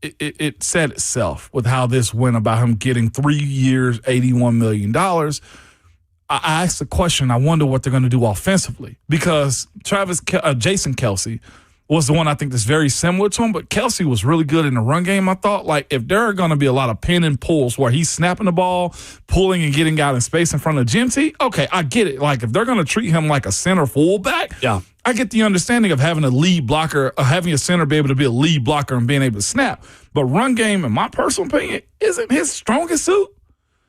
it said itself with how this went about him getting 3 years, $81 million. I asked the question, I wonder what they're going to do offensively, because Jason Kelce was the one I think that's very similar to him, but Kelce was really good in the run game. I thought, like, if there are going to be a lot of pin and pulls where he's snapping the ball, pulling and getting out in space in front of Jimty, okay, I get it. Like, if they're going to treat him like a center fullback, yeah, I get the understanding of having a lead blocker, having a center be able to be a lead blocker and being able to snap. But run game, in my personal opinion, isn't his strongest suit.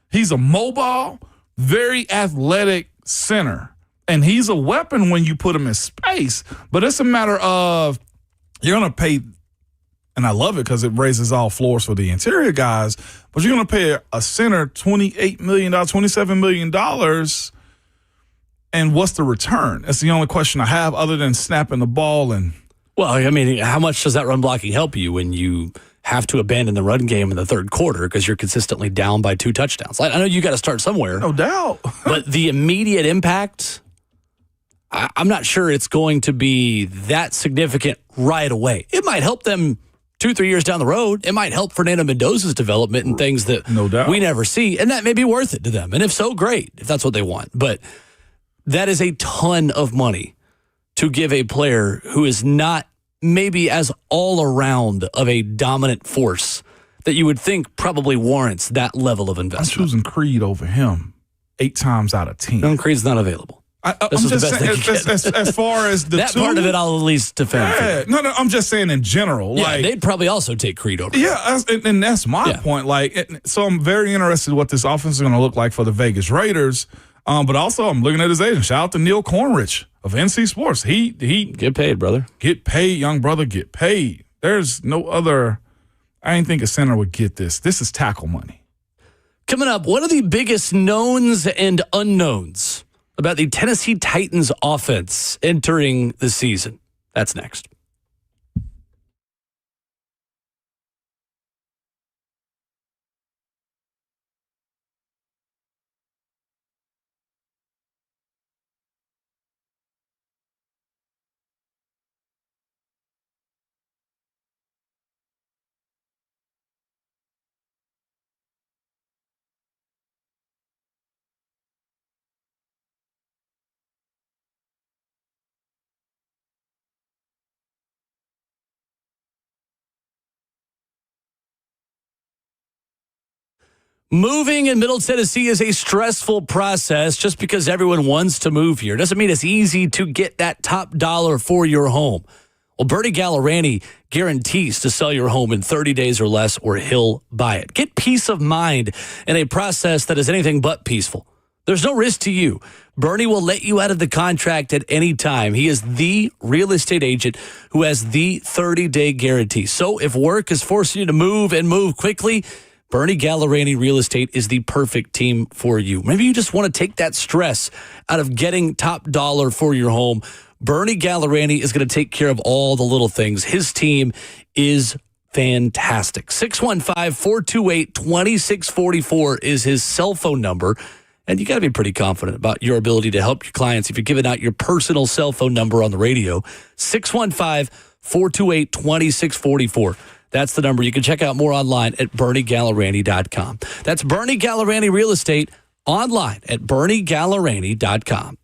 He's a mobile, very athletic center. And he's a weapon when you put him in space, but it's a matter of you're going to pay, and I love it because it raises all floors for the interior guys, but you're going to pay a center $28 million, $27 million, and what's the return? That's the only question I have other than snapping the ball. And well, I mean, how much does that run blocking help you when you have to abandon the run game in the third quarter because you're consistently down by 2 touchdowns? I know you got to start somewhere. No doubt. But the immediate impact, I'm not sure it's going to be that significant right away. It might help them 2-3 years down the road. It might help Fernando Mendoza's development and things that no doubt we never see, and that may be worth it to them. And if so, great, if that's what they want. But that is a ton of money to give a player who is not maybe as all around of a dominant force that you would think probably warrants that level of investment. I'm choosing Creed over him 8 times out of 10. No, Creed's not available. I'm just saying, as far as the that part of it, I'll at least defend. Yeah, no, I'm just saying in general. Yeah, like, they'd probably also take Creed over. Yeah, and that's my point. Like, so I'm very interested in what this offense is going to look like for the Vegas Raiders. But also, I'm looking at his agent. Shout out to Neil Cornrich of NC Sports. He get paid, brother. Get paid, young brother. Get paid. There's no other. I didn't think a center would get this. This is tackle money. Coming up, what are the biggest knowns and unknowns about the Tennessee Titans offense entering the season? That's next. Moving in Middle Tennessee is a stressful process. Just because everyone wants to move here doesn't mean it's easy to get that top dollar for your home. Well, Bernie Gallerani guarantees to sell your home in 30 days or less, or he'll buy it. Get peace of mind in a process that is anything but peaceful. There's no risk to you. Bernie will let you out of the contract at any time. He is the real estate agent who has the 30-day guarantee. So if work is forcing you to move and move quickly, Bernie Gallerani Real Estate is the perfect team for you. Maybe you just want to take that stress out of getting top dollar for your home. Bernie Gallerani is going to take care of all the little things. His team is fantastic. 615-428-2644 is his cell phone number. And you got to be pretty confident about your ability to help your clients if you're giving out your personal cell phone number on the radio. 615-428-2644. That's the number. You can check out more online at BernieGallerani.com. That's Bernie Gallerani Real Estate online at BernieGallerani.com.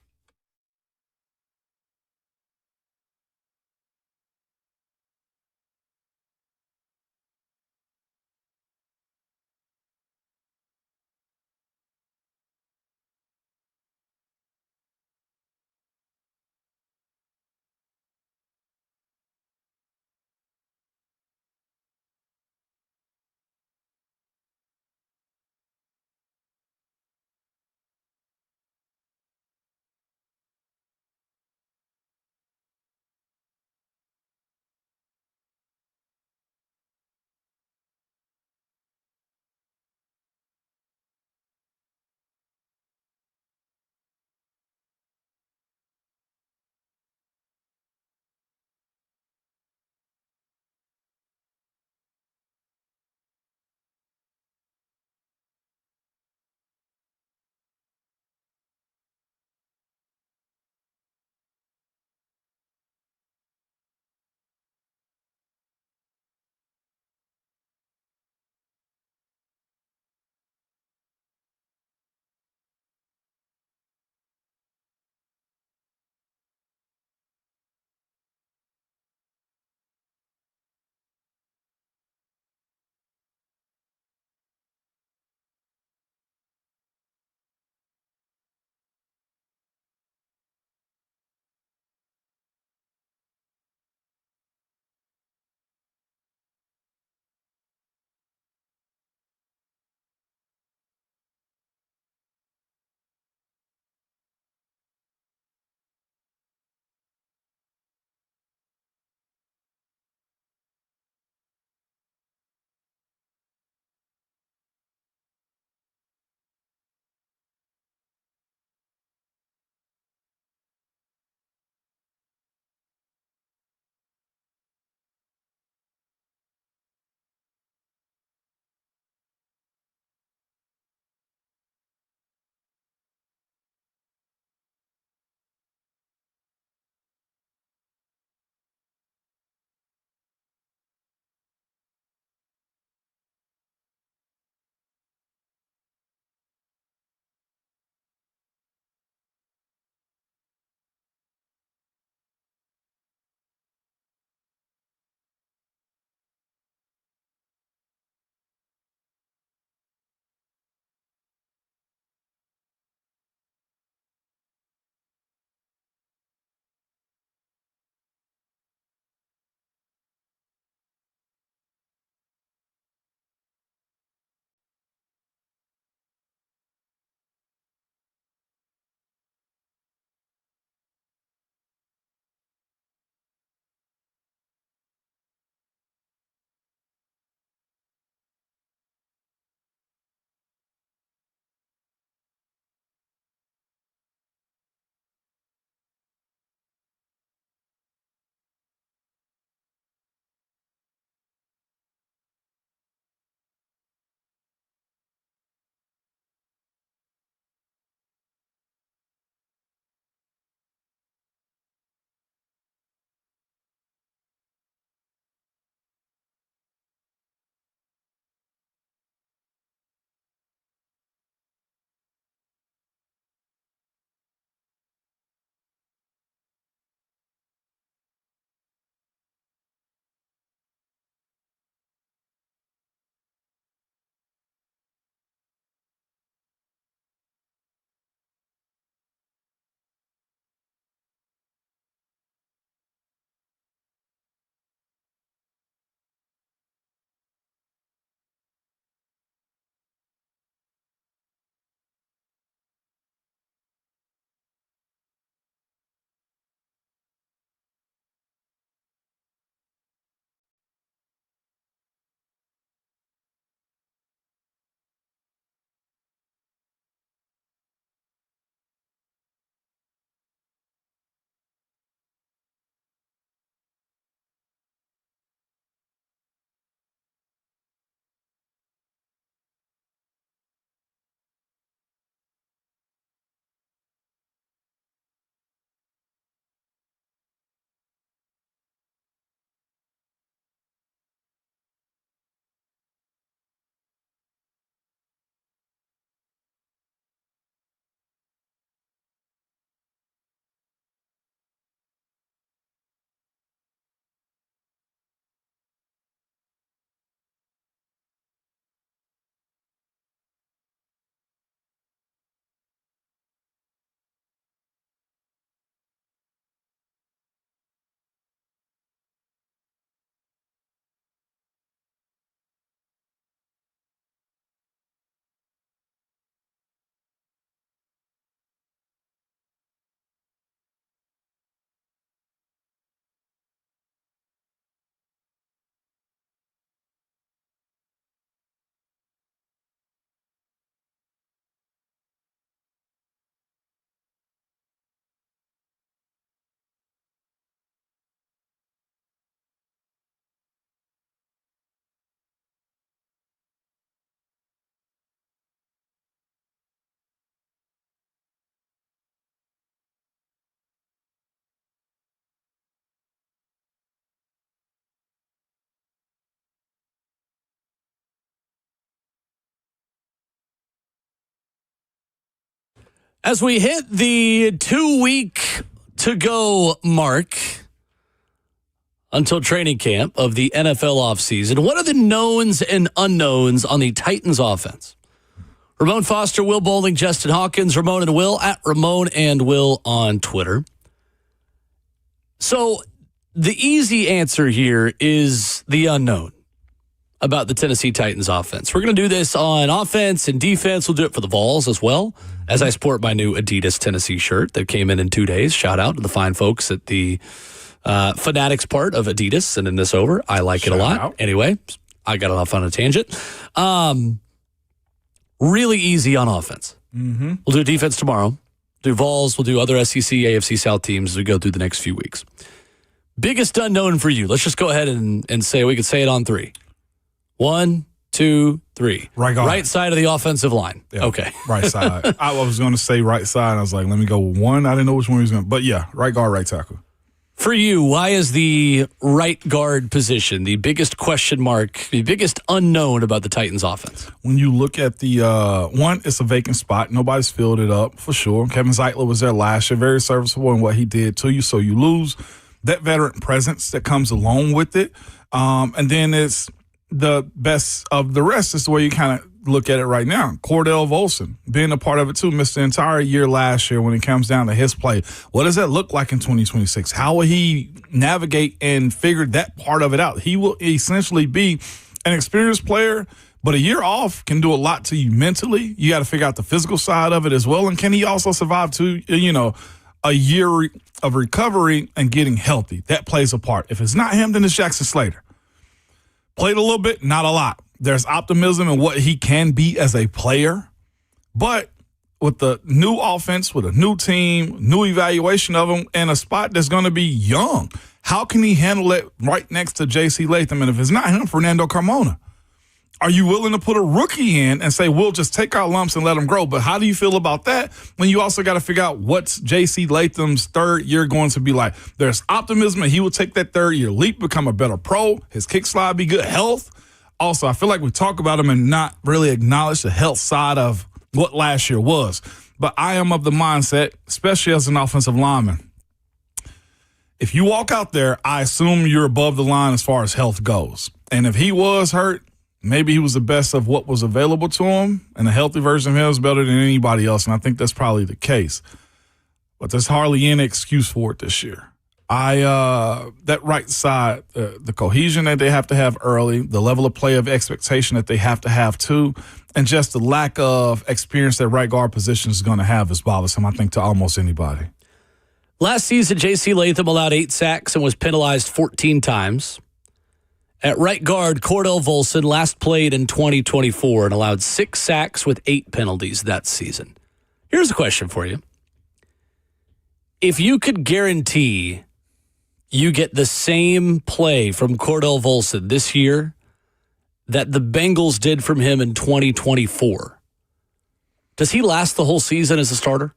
As we hit the 2-week to go mark until training camp of the NFL offseason, what are the knowns and unknowns on the Titans offense? Ramon Foster, Will Bowling, Justin Hawkins, Ramon and Will at Ramon and Will on Twitter. So the easy answer here is the unknown about the Tennessee Titans offense. We're going to do this on offense and defense. We'll do it for the Vols as well, as I sport my new Adidas Tennessee shirt that came in 2 days. Shout out to the fine folks at the Fanatics part of Adidas sending this over. I like it a lot. Out. Anyway, I got off on a tangent. Really easy on offense. We'll do defense tomorrow. Do Vols. We'll do other SEC, AFC South teams as we go through the next few weeks. Biggest unknown for you. Let's just go ahead and say we could say it on 3. 1, 2, 3. Right side of the offensive line. Yeah, okay. Right side. I was going to say right side. I was like, let me go 1. I didn't know which one he was going to. But yeah, right guard, right tackle. For you, why is the right guard position the biggest question mark, the biggest unknown about the Titans offense? When you look at the one, it's a vacant spot. Nobody's filled it up for sure. Kevin Zeitler was there last year, very serviceable in what he did to you. So you lose that veteran presence that comes along with it. And then it's the best of the rest is the way you kind of look at it right now. Cordell Volson being a part of it too, missed the entire year last year when it comes down to his play. What does that look like in 2026? How will he navigate and figure that part of it out? He will essentially be an experienced player, but a year off can do a lot to you mentally. You got to figure out the physical side of it as well. And can he also survive a year of recovery and getting healthy? That plays a part. If it's not him, then it's Jackson Slater. Played a little bit, not a lot. There's optimism in what he can be as a player. But with the new offense, with a new team, new evaluation of him, and a spot that's going to be young, how can he handle it right next to J.C. Latham? And if it's not him, Fernando Carmona. Are you willing to put a rookie in and say, we'll just take our lumps and let him grow? But how do you feel about that when you also got to figure out what's J.C. Latham's third year going to be like? There's optimism and he will take that third year leap, become a better pro. His kick slide be good. Health. Also, I feel like we talk about him and not really acknowledge the health side of what last year was. But I am of the mindset, especially as an offensive lineman, if you walk out there, I assume you're above the line as far as health goes. And if he was hurt, maybe he was the best of what was available to him, and a healthy version of him is better than anybody else, and I think that's probably the case. But there's hardly any excuse for it this year. That right side, the cohesion that they have to have early, the level of play of expectation that they have to have too, and just the lack of experience that right guard position is going to have is bothersome, I think, to almost anybody. Last season, J.C. Latham allowed 8 sacks and was penalized 14 times. At right guard, Cordell Volson last played in 2024 and allowed 6 sacks with 8 penalties that season. Here's a question for you. If you could guarantee you get the same play from Cordell Volson this year that the Bengals did from him in 2024, does he last the whole season as a starter?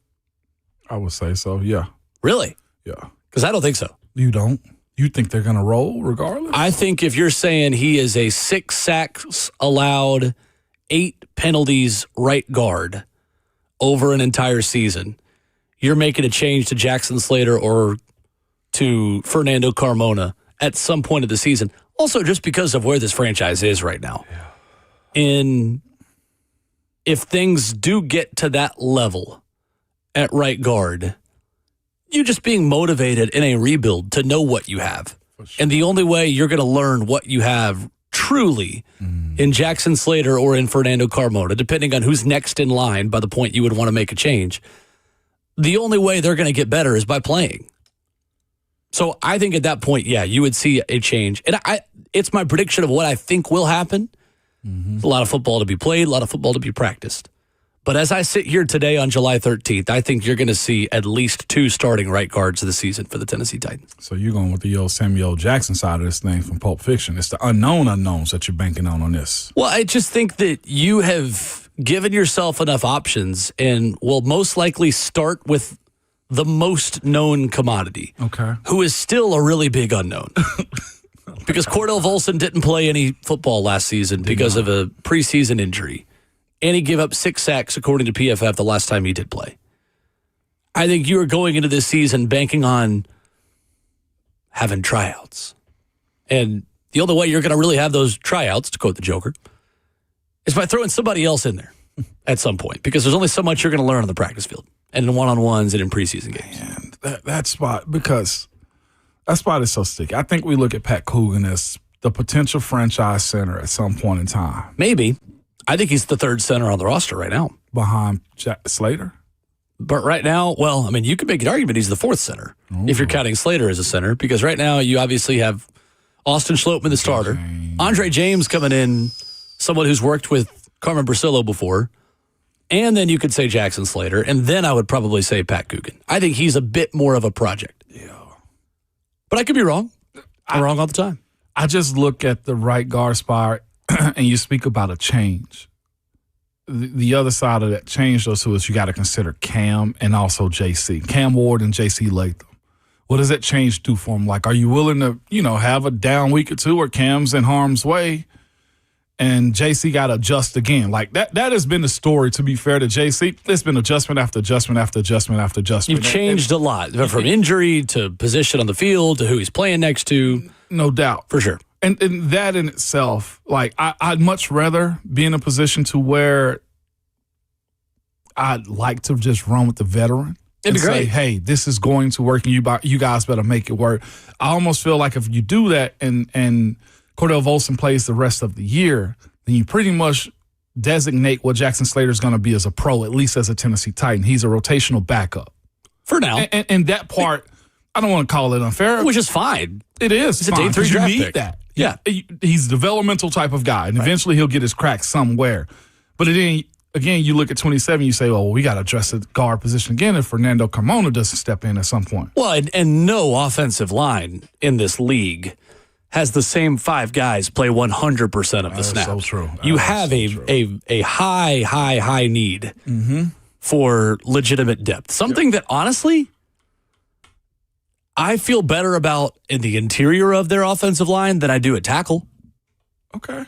I would say so, yeah. Really? Yeah. Because I don't think so. You don't? You think they're going to roll regardless? I think if you're saying he is a 6 sacks allowed, 8 penalties right guard over an entire season, you're making a change to Jackson Slater or to Fernando Carmona at some point of the season. Also, just because of where this franchise is right now. Yeah. If things do get to that level at right guard, you just being motivated in a rebuild to know what you have. Sure. And the only way you're going to learn what you have truly in Jackson Slater or in Fernando Carmona, depending on who's next in line by the point you would want to make a change, the only way they're going to get better is by playing. So I think at that point, yeah, you would see a change. And it's my prediction of what I think will happen. A lot of football to be played, a lot of football to be practiced. But as I sit here today on July 13th, I think you're going to see at least 2 starting right guards of the season for the Tennessee Titans. So you're going with the old Samuel Jackson side of this thing from Pulp Fiction. It's the unknown unknowns that you're banking on this. Well, I just think that you have given yourself enough options and will most likely start with the most known commodity, who is still a really big unknown. Because Cordell Volson didn't play any football last season because of a preseason injury. And he gave up 6 sacks, according to PFF, the last time he did play. I think you are going into this season banking on having tryouts. And the only way you're going to really have those tryouts, to quote the Joker, is by throwing somebody else in there at some point, because there's only so much you're going to learn on the practice field and in one-on-ones and in preseason games. Man, that spot is so sticky. I think we look at Pat Coogan as the potential franchise center at some point in time. Maybe. I think he's the third center on the roster right now. Behind Slater? But right now, well, I mean, you could make an argument he's the fourth center if you're counting Slater as a center, because right now you obviously have Austin Schlottman, the starter. Andre James coming in, someone who's worked with Carmen Brasillo before. And then you could say Jackson Slater. And then I would probably say Pat Coogan. I think he's a bit more of a project. Yeah. But I could be wrong. I'm wrong all the time. I just look at the right guard spot and you speak about a change. The other side of that change, though, too, is you got to consider Cam and also JC. Cam Ward and JC Latham. What does that change do for them? Like, are you willing to, have a down week or two where Cam's in harm's way and JC got to adjust again? Like, that has been the story, to be fair to JC. It's been adjustment after adjustment after adjustment after adjustment. You've changed a lot, from injury to position on the field to who he's playing next to. No doubt. For sure. And that in itself, like, I'd much rather be in a position to where I'd like to just run with the veteran. It'd be and say, great. hey, this is going to work, and you guys better make it work. I almost feel like if you do that and Cordell Volson plays the rest of the year, then you pretty much designate what Jackson Slater is going to be as a pro, at least as a Tennessee Titan. He's a rotational backup. For now. And that part, I don't want to call it unfair. Which is fine. It is. It's a day 3 draft you need pick. that. Yeah. He's a developmental type of guy, and eventually he'll get his crack somewhere. But then, again, you look at 27, you say, well, we got to address the guard position again if Fernando Carmona doesn't step in at some point. Well, and no offensive line in this league has the same 5 guys play 100% of the snaps. So true. You have a high need for legitimate depth. Something that, honestly, I feel better about in the interior of their offensive line than I do at tackle. Okay.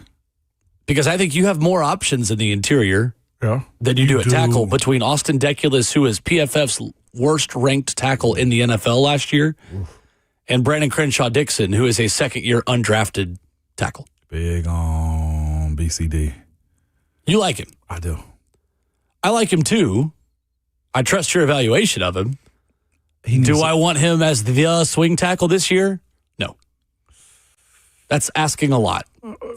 Because I think you have more options in the interior than you do at tackle, between Austin Deculus, who is PFF's worst-ranked tackle in the NFL last year, and Brandon Crenshaw-Dixon, who is a second-year undrafted tackle. Big on BCD. You like him. I do. I like him, too. I trust your evaluation of him. Do I want him as the swing tackle this year? No. That's asking a lot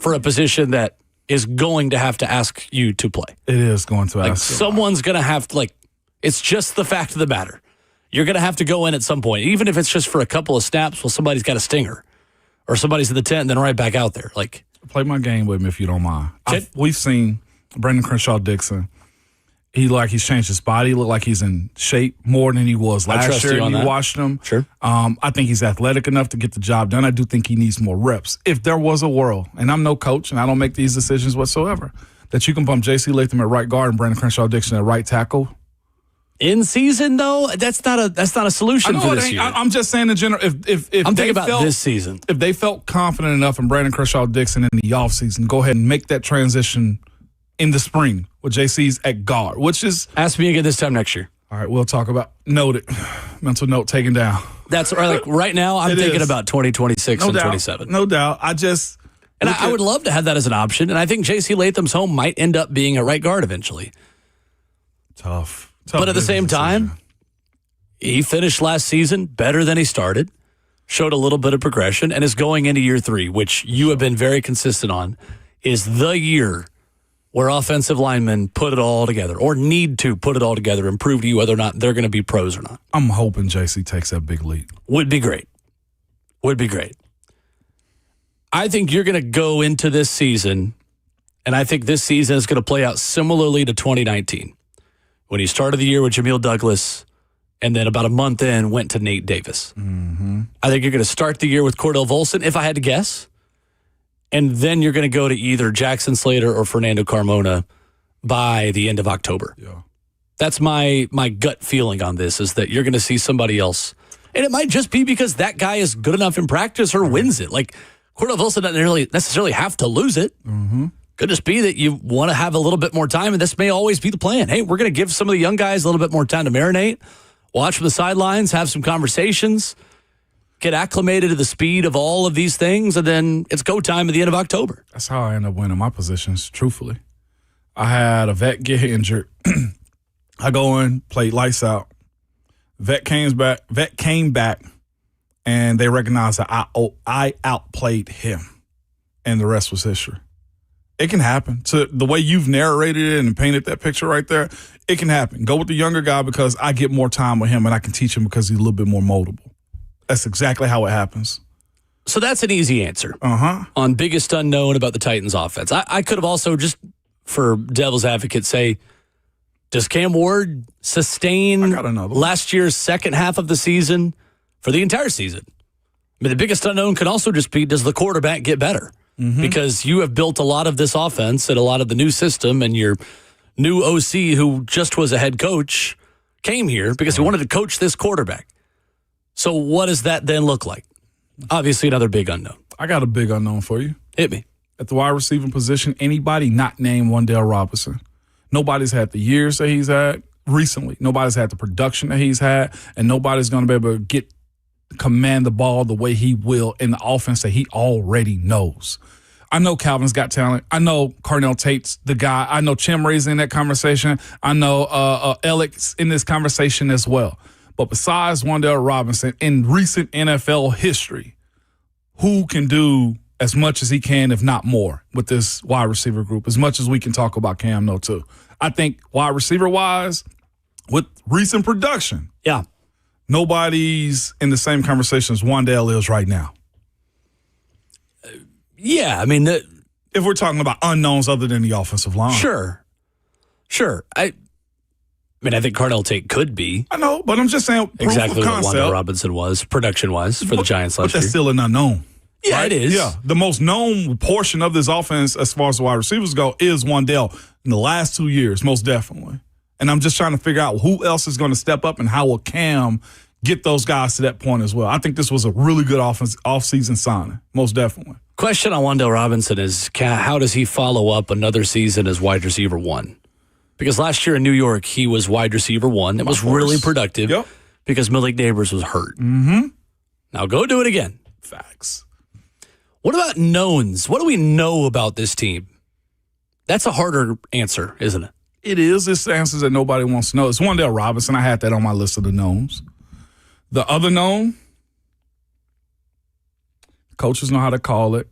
for a position that is going to have to ask you to play. It is going to ask. Someone's going to have to, it's just the fact of the matter. You're going to have to go in at some point, even if it's just for a couple of snaps. Well, somebody's got a stinger, or somebody's in the tent and then right back out there. Play my game with me if you don't mind. We've seen Brandon Crenshaw-Dixon. He's changed his body. He looked like he's in shape more than he was last year. You watched him. Sure. I think he's athletic enough to get the job done. I do think he needs more reps. If there was a world, and I'm no coach and I don't make these decisions whatsoever, that you can bump J.C. Latham at right guard and Brandon Crenshaw-Dixon at right tackle. In season, though, that's not a solution for this year. I'm just saying in general. If I'm thinking about this season. If they felt confident enough in Brandon Crenshaw-Dixon in the offseason, go ahead and make that transition in the spring with JC's at guard, which is... Ask me again this time next year. All right, we'll talk about... Noted. Mental note taken down. That's right. Right now, I'm thinking about 2026 and 27. No doubt. I would love to have that as an option, and I think J.C. Latham's home might end up being a right guard eventually. Tough. But at the same time, he finished last season better than he started, showed a little bit of progression, and is going into year 3, which you have been very consistent on, is the year where offensive linemen put it all together, or need to put it all together and prove to you whether or not they're going to be pros or not. I'm hoping JC takes that big leap. Would be great. I think you're going to go into this season, and I think this season is going to play out similarly to 2019, when he started the year with Jamil Douglas, and then about a month in went to Nate Davis. Mm-hmm. I think you're going to start the year with Cordell Volson, if I had to guess. And then you're going to go to either Jackson Slater or Fernando Carmona by the end of October. Yeah. That's my gut feeling on this, is that you're going to see somebody else. And it might just be because that guy is good enough in practice or wins it. Cordell Volson doesn't necessarily have to lose it. Mm-hmm. Could just be that you want to have a little bit more time, and this may always be the plan. Hey, we're going to give some of the young guys a little bit more time to marinate watch from the sidelines, have some conversations, get acclimated to the speed of all of these things, and then it's go time at the end of October. That's how I end up winning my positions, truthfully. I had a vet get injured. I go in, played lights out. Vet came back, and they recognized that I outplayed him, and the rest was history. It can happen. To the way you've narrated it and painted that picture right there, it can happen. Go with the younger guy because I get more time with him, and I can teach him because he's a little bit more moldable. That's exactly how it happens. So that's an easy answer on biggest unknown about the Titans offense. I could have also, just for devil's advocate, say, does Cam Ward sustain last year's second half of the season for the entire season? I mean, the biggest unknown could also just be, does the quarterback get better? Because you have built a lot of this offense and a lot of the new system, and your new OC, who just was a head coach, came here because he wanted to coach this quarterback. So what does that then look like? Obviously, another big unknown. I got a big unknown for you. Hit me. At the wide receiving position, anybody not named Wan'Dale Robinson. Nobody's had the years that he's had recently. Nobody's had the production that he's had, and nobody's going to be able to command the ball the way he will in the offense that he already knows. I know Calvin's got talent. I know Carnell Tate's the guy. I know Chimray's in that conversation. I know Ellick's in this conversation as well. But besides Wan'Dale Robinson, in recent NFL history, who can do as much as he can, if not more, with this wide receiver group, as much as we can talk about Cam, though, too. I think wide receiver-wise, with recent production, nobody's in the same conversation as Wan'Dale is right now. Yeah, I mean, if we're talking about unknowns other than the offensive line. Sure. I think Carnell Tate could be. I know, but I'm just saying exactly what Wan'Dale Robinson was, production-wise, for the Giants last year. But that's still an unknown. Yeah, right? It is. Yeah, the most known portion of this offense as far as the wide receivers go is Wan'Dale in the last 2 years, most definitely. And I'm just trying to figure out who else is going to step up and how will Cam get those guys to that point as well. I think this was a really good off-season signing, most definitely. Question on Wan'Dale Robinson is, how does he follow up another season as wide receiver one? Because last year in New York, he was wide receiver one. It was really productive because Malik Neighbors was hurt. Now go do it again. Facts. What about knowns? What do we know about this team? That's a harder answer, isn't it? It is. It's answers that nobody wants to know. It's Wan'Dale Robinson. I had that on my list of the knowns. The other known, coaches know how to call it.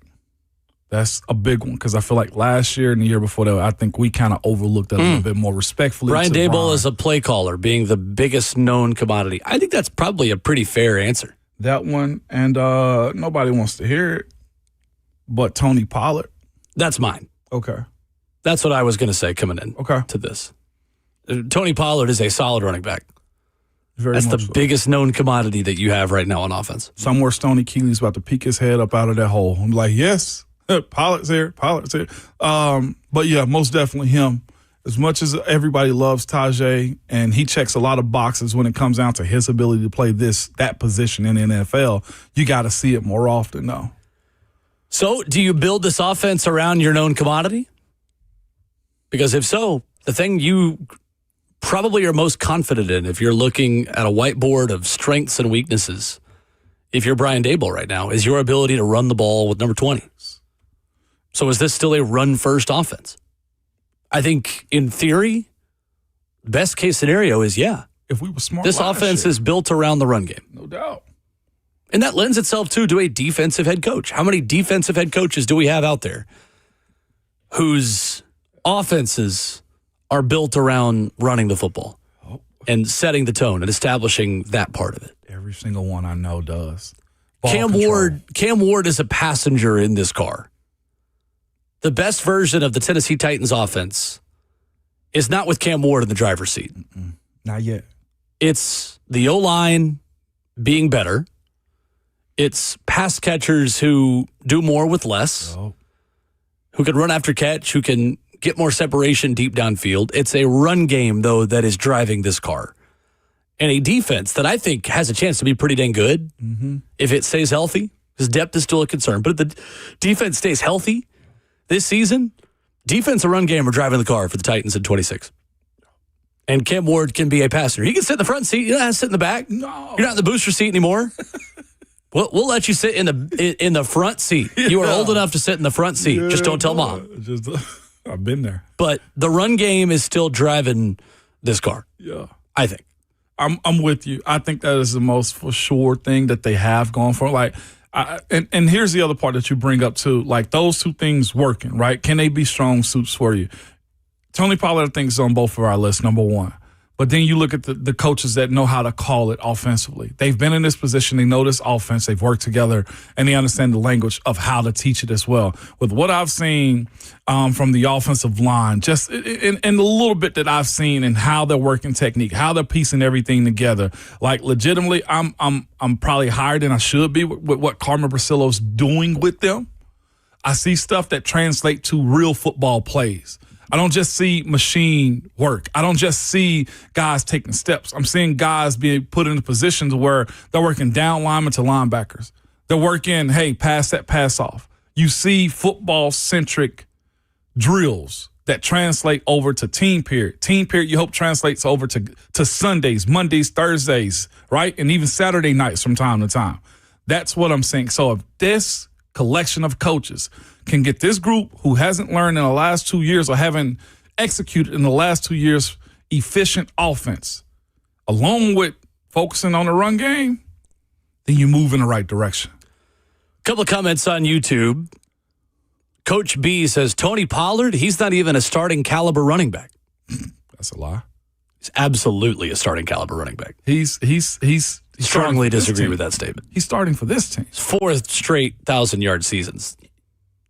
That's a big one because I feel like last year and the year before that, I think we kind of overlooked that a little bit more respectfully. Brian Daboll is a play caller, being the biggest known commodity. I think that's probably a pretty fair answer. That one, and nobody wants to hear it, but Tony Pollard. That's mine. Okay. That's what I was going to say coming in to this. Tony Pollard is a solid running back. That's the biggest known commodity that you have right now on offense. Somewhere Stoney Keeley's about to peek his head up out of that hole. I'm like, yes, Pollard's here. But yeah, most definitely him. As much as everybody loves Tajay, and he checks a lot of boxes when it comes down to his ability to play that position in the NFL, you got to see it more often, though. So do you build this offense around your known commodity? Because if so, the thing you probably are most confident in, if you're looking at a whiteboard of strengths and weaknesses, if you're Brian Daboll right now, is your ability to run the ball with number 20. So is this still a run-first offense? I think, in theory, best case scenario is, if we were smart, this offense is built around the run game. No doubt. And that lends itself, too, to a defensive head coach. How many defensive head coaches do we have out there whose offenses are built around running the football and setting the tone and establishing that part of it? Every single one I know does. Cam Ward is a passenger in this car. The best version of the Tennessee Titans offense is not with Cam Ward in the driver's seat. Not yet. It's the O-line being better. It's pass catchers who do more with less, who can run after catch, who can get more separation deep downfield. It's a run game, though, that is driving this car. And a defense that I think has a chance to be pretty dang good if it stays healthy, because depth is still a concern. But if the defense stays healthy this season, defense and run game are driving the car for the Titans in 26. And Cam Ward can be a passenger. He can sit in the front seat. You don't have to sit in the back. No. You're not in the booster seat anymore. We'll let you sit in the front seat. You are old enough to sit in the front seat. Just don't tell mom. I've been there. But the run game is still driving this car. Yeah. I think. I'm with you. I think that is the most for sure thing that they have going for it. Like, and here's the other part that you bring up too. Like those two things working, right? Can they be strong suits for you? Tony Pollard, I think, is on both of our lists, number one. But then you look at the coaches that know how to call it offensively. They've been in this position. They know this offense. They've worked together, and they understand the language of how to teach it as well. With what I've seen from the offensive line, just in a little bit that I've seen and how they're working technique, how they're piecing everything together, like legitimately, I'm probably higher than I should be with what Carmen Brasillo's doing with them. I see stuff that translate to real football plays. I don't just see machine work. I don't just see guys taking steps. I'm seeing guys being put in positions where they're working down linemen to linebackers. They're working, hey, pass that, pass off. You see football-centric drills that translate over to team period. Team period, you hope, translates over to Sundays, Mondays, Thursdays, right? And even Saturday nights from time to time. That's what I'm saying. So if this collection of coaches can get this group who hasn't learned in the last 2 years or haven't executed in the last 2 years efficient offense, along with focusing on the run game, then you move in the right direction. A couple of comments on YouTube. Coach B says, Tony Pollard, he's not even a starting caliber running back. That's a lie. He's absolutely a starting caliber running back. He's strongly disagree with that statement. He's starting for this team. 4th straight 1,000-yard seasons.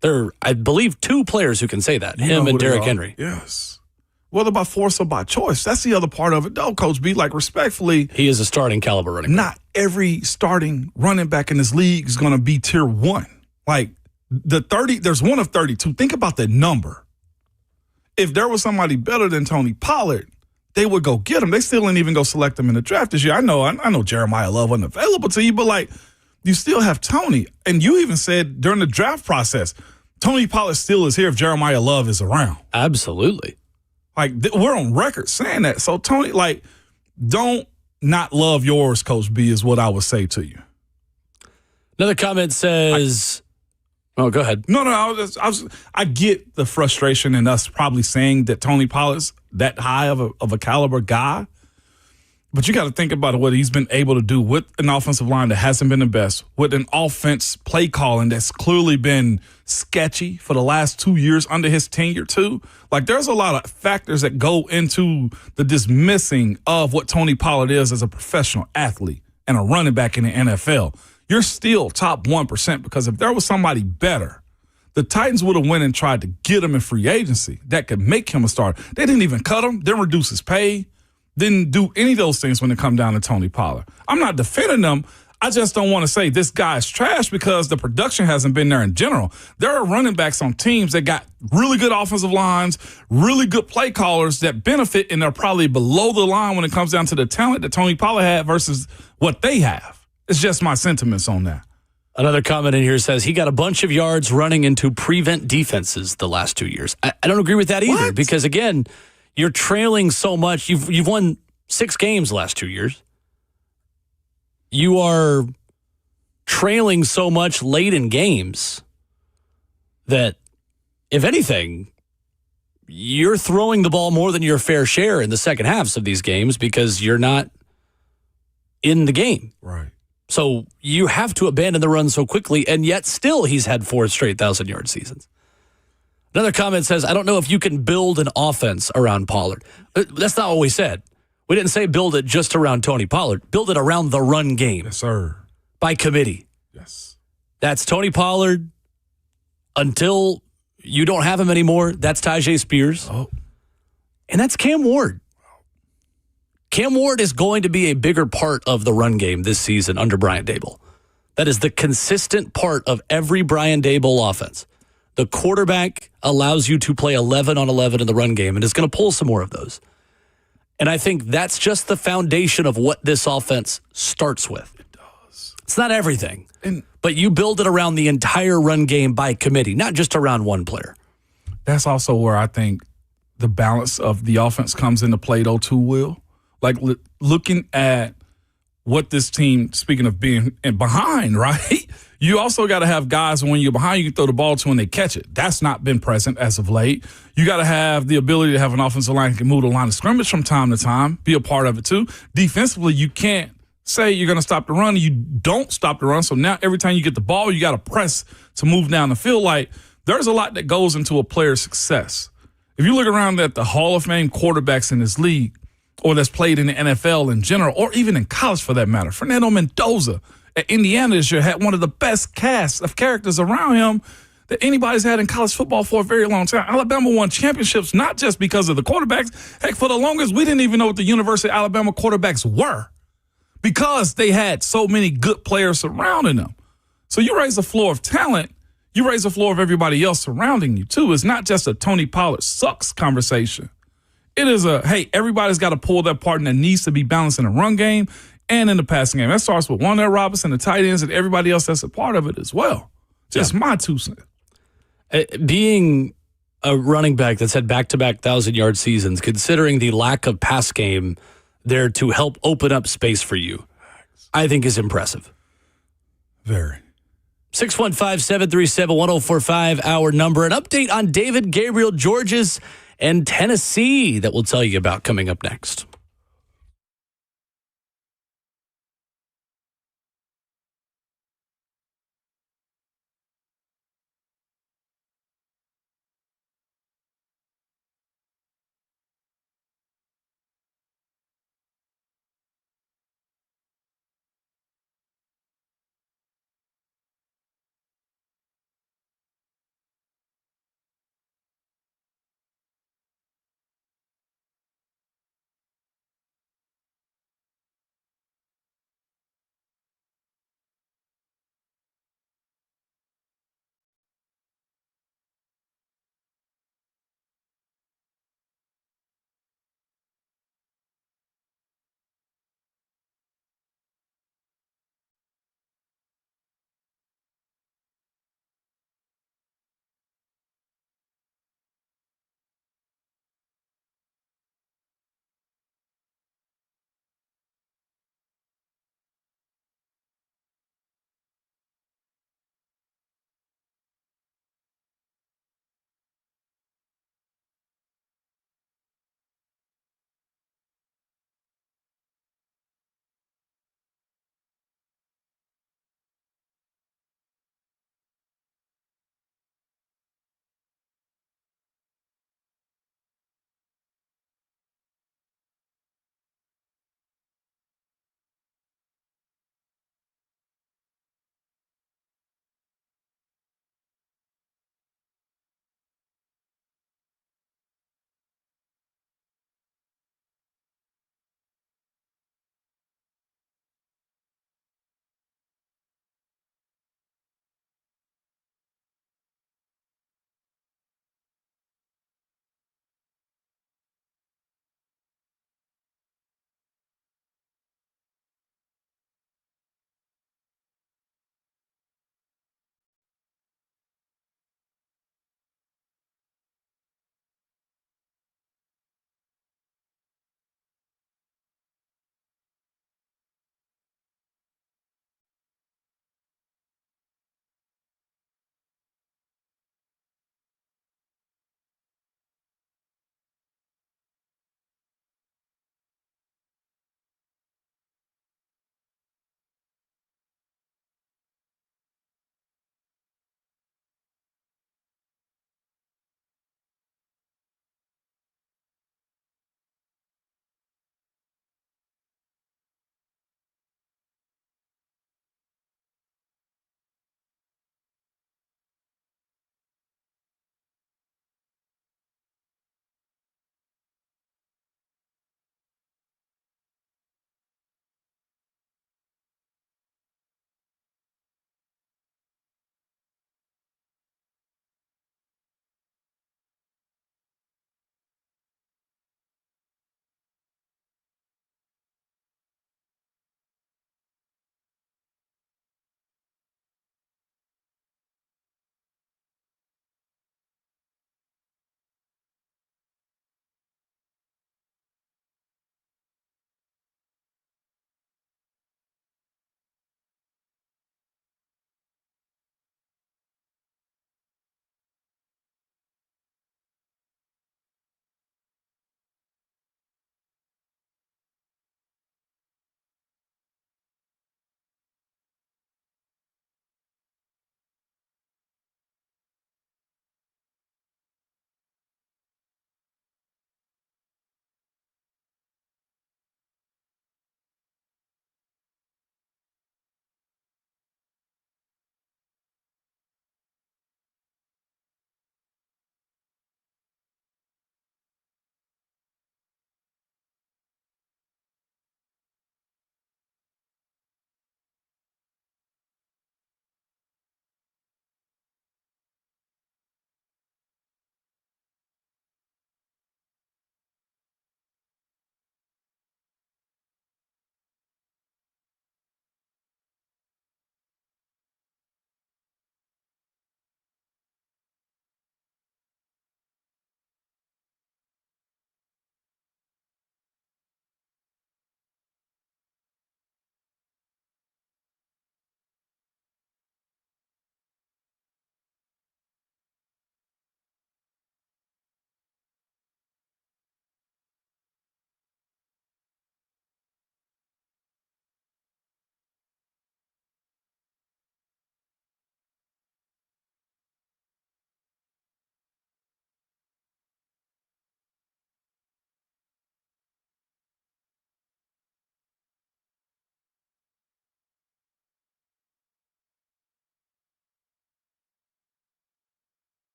There are, I believe, 2 players who can say that, him and Derrick Henry. Yes. Whether by force or by choice. That's the other part of it, though, Coach B. Like, respectfully, he is a starting caliber running back. Not every starting running back in this league is going to be tier 1. Like, there's one of 32. Think about the number. If there was somebody better than Tony Pollard, they would go get him. They still didn't even go select him in the draft this year. I know Jeremiah Love wasn't available to you, but, like, you still have Tony. And you even said during the draft process, Tony Pollard still is here if Jeremiah Love is around. Absolutely. Like, we're on record saying that. So, Tony, like, don't not love yours, Coach B, is what I would say to you. Another comment says, go ahead. No, I get the frustration in us probably saying that Tony Pollard's that high of a caliber guy. But you got to think about what he's been able to do with an offensive line that hasn't been the best, with an offense play calling that's clearly been sketchy for the last 2 years under his tenure too. Like, there's a lot of factors that go into the dismissing of what Tony Pollard is as a professional athlete and a running back in the NFL. You're still top 1% because if there was somebody better, the Titans would have went and tried to get him in free agency that could make him a starter. They didn't even cut him, didn't reduce his pay. Didn't do any of those things when it come down to Tony Pollard. I'm not defending them. I just don't want to say this guy's trash because the production hasn't been there in general. There are running backs on teams that got really good offensive lines, really good play callers that benefit, and they're probably below the line when it comes down to the talent that Tony Pollard had versus what they have. It's just my sentiments on that. Another comment in here says he got a bunch of yards running into prevent defenses the last 2 years. I don't agree with that either because, again, you're trailing so much. You've won 6 games the last 2 years. You are trailing so much late in games that, if anything, you're throwing the ball more than your fair share in the second halves of these games because you're not in the game. Right. So you have to abandon the run so quickly, and yet still he's had 4 straight 1,000-yard seasons. Another comment says, I don't know if you can build an offense around Pollard. That's not what we said. We didn't say build it just around Tony Pollard. Build it around the run game. Yes, sir. By committee. Yes. That's Tony Pollard until you don't have him anymore. That's Tajay Spears. Oh. And that's Cam Ward. Cam Ward is going to be a bigger part of the run game this season under Brian Daboll. That is the consistent part of every Brian Daboll offense. The quarterback allows you to play 11 on 11 in the run game, and is going to pull some more of those. And I think that's just the foundation of what this offense starts with. It does. It's not everything, but you build it around the entire run game by committee, not just around one player. That's also where I think the balance of the offense comes into play, though, too, Will. Like, looking at what this team, speaking of being behind, right? You also got to have guys when you're behind, you can throw the ball to when they catch it. That's not been present as of late. You got to have the ability to have an offensive line that can move the line of scrimmage from time to time, be a part of it too. Defensively, you can't say you're going to stop the run and you don't stop the run. So now every time you get the ball, you got to press to move down the field. Like, there's a lot that goes into a player's success. If you look around at the Hall of Fame quarterbacks in this league, or that's played in the NFL in general, or even in college for that matter, Fernando Mendoza at Indiana this year had one of the best casts of characters around him that anybody's had in college football for a very long time. Alabama won championships not just because of the quarterbacks. Heck, for the longest, we didn't even know what the University of Alabama quarterbacks were because they had so many good players surrounding them. So you raise the floor of talent, you raise the floor of everybody else surrounding you too. It's not just a Tony Pollard sucks conversation. It is hey, everybody's got to pull their part and that needs to be balanced in the run game and in the passing game. That starts with Wan'Dale Robinson, the tight ends, and everybody else that's a part of it as well. Just my 2 cents. Being a running back that's had back-to-back 1,000-yard seasons, considering the lack of pass game there to help open up space for you, I think is impressive. Very. 615-737-1045, our number. An update on David Gabriel Georges and Tennessee that we'll tell you about coming up next.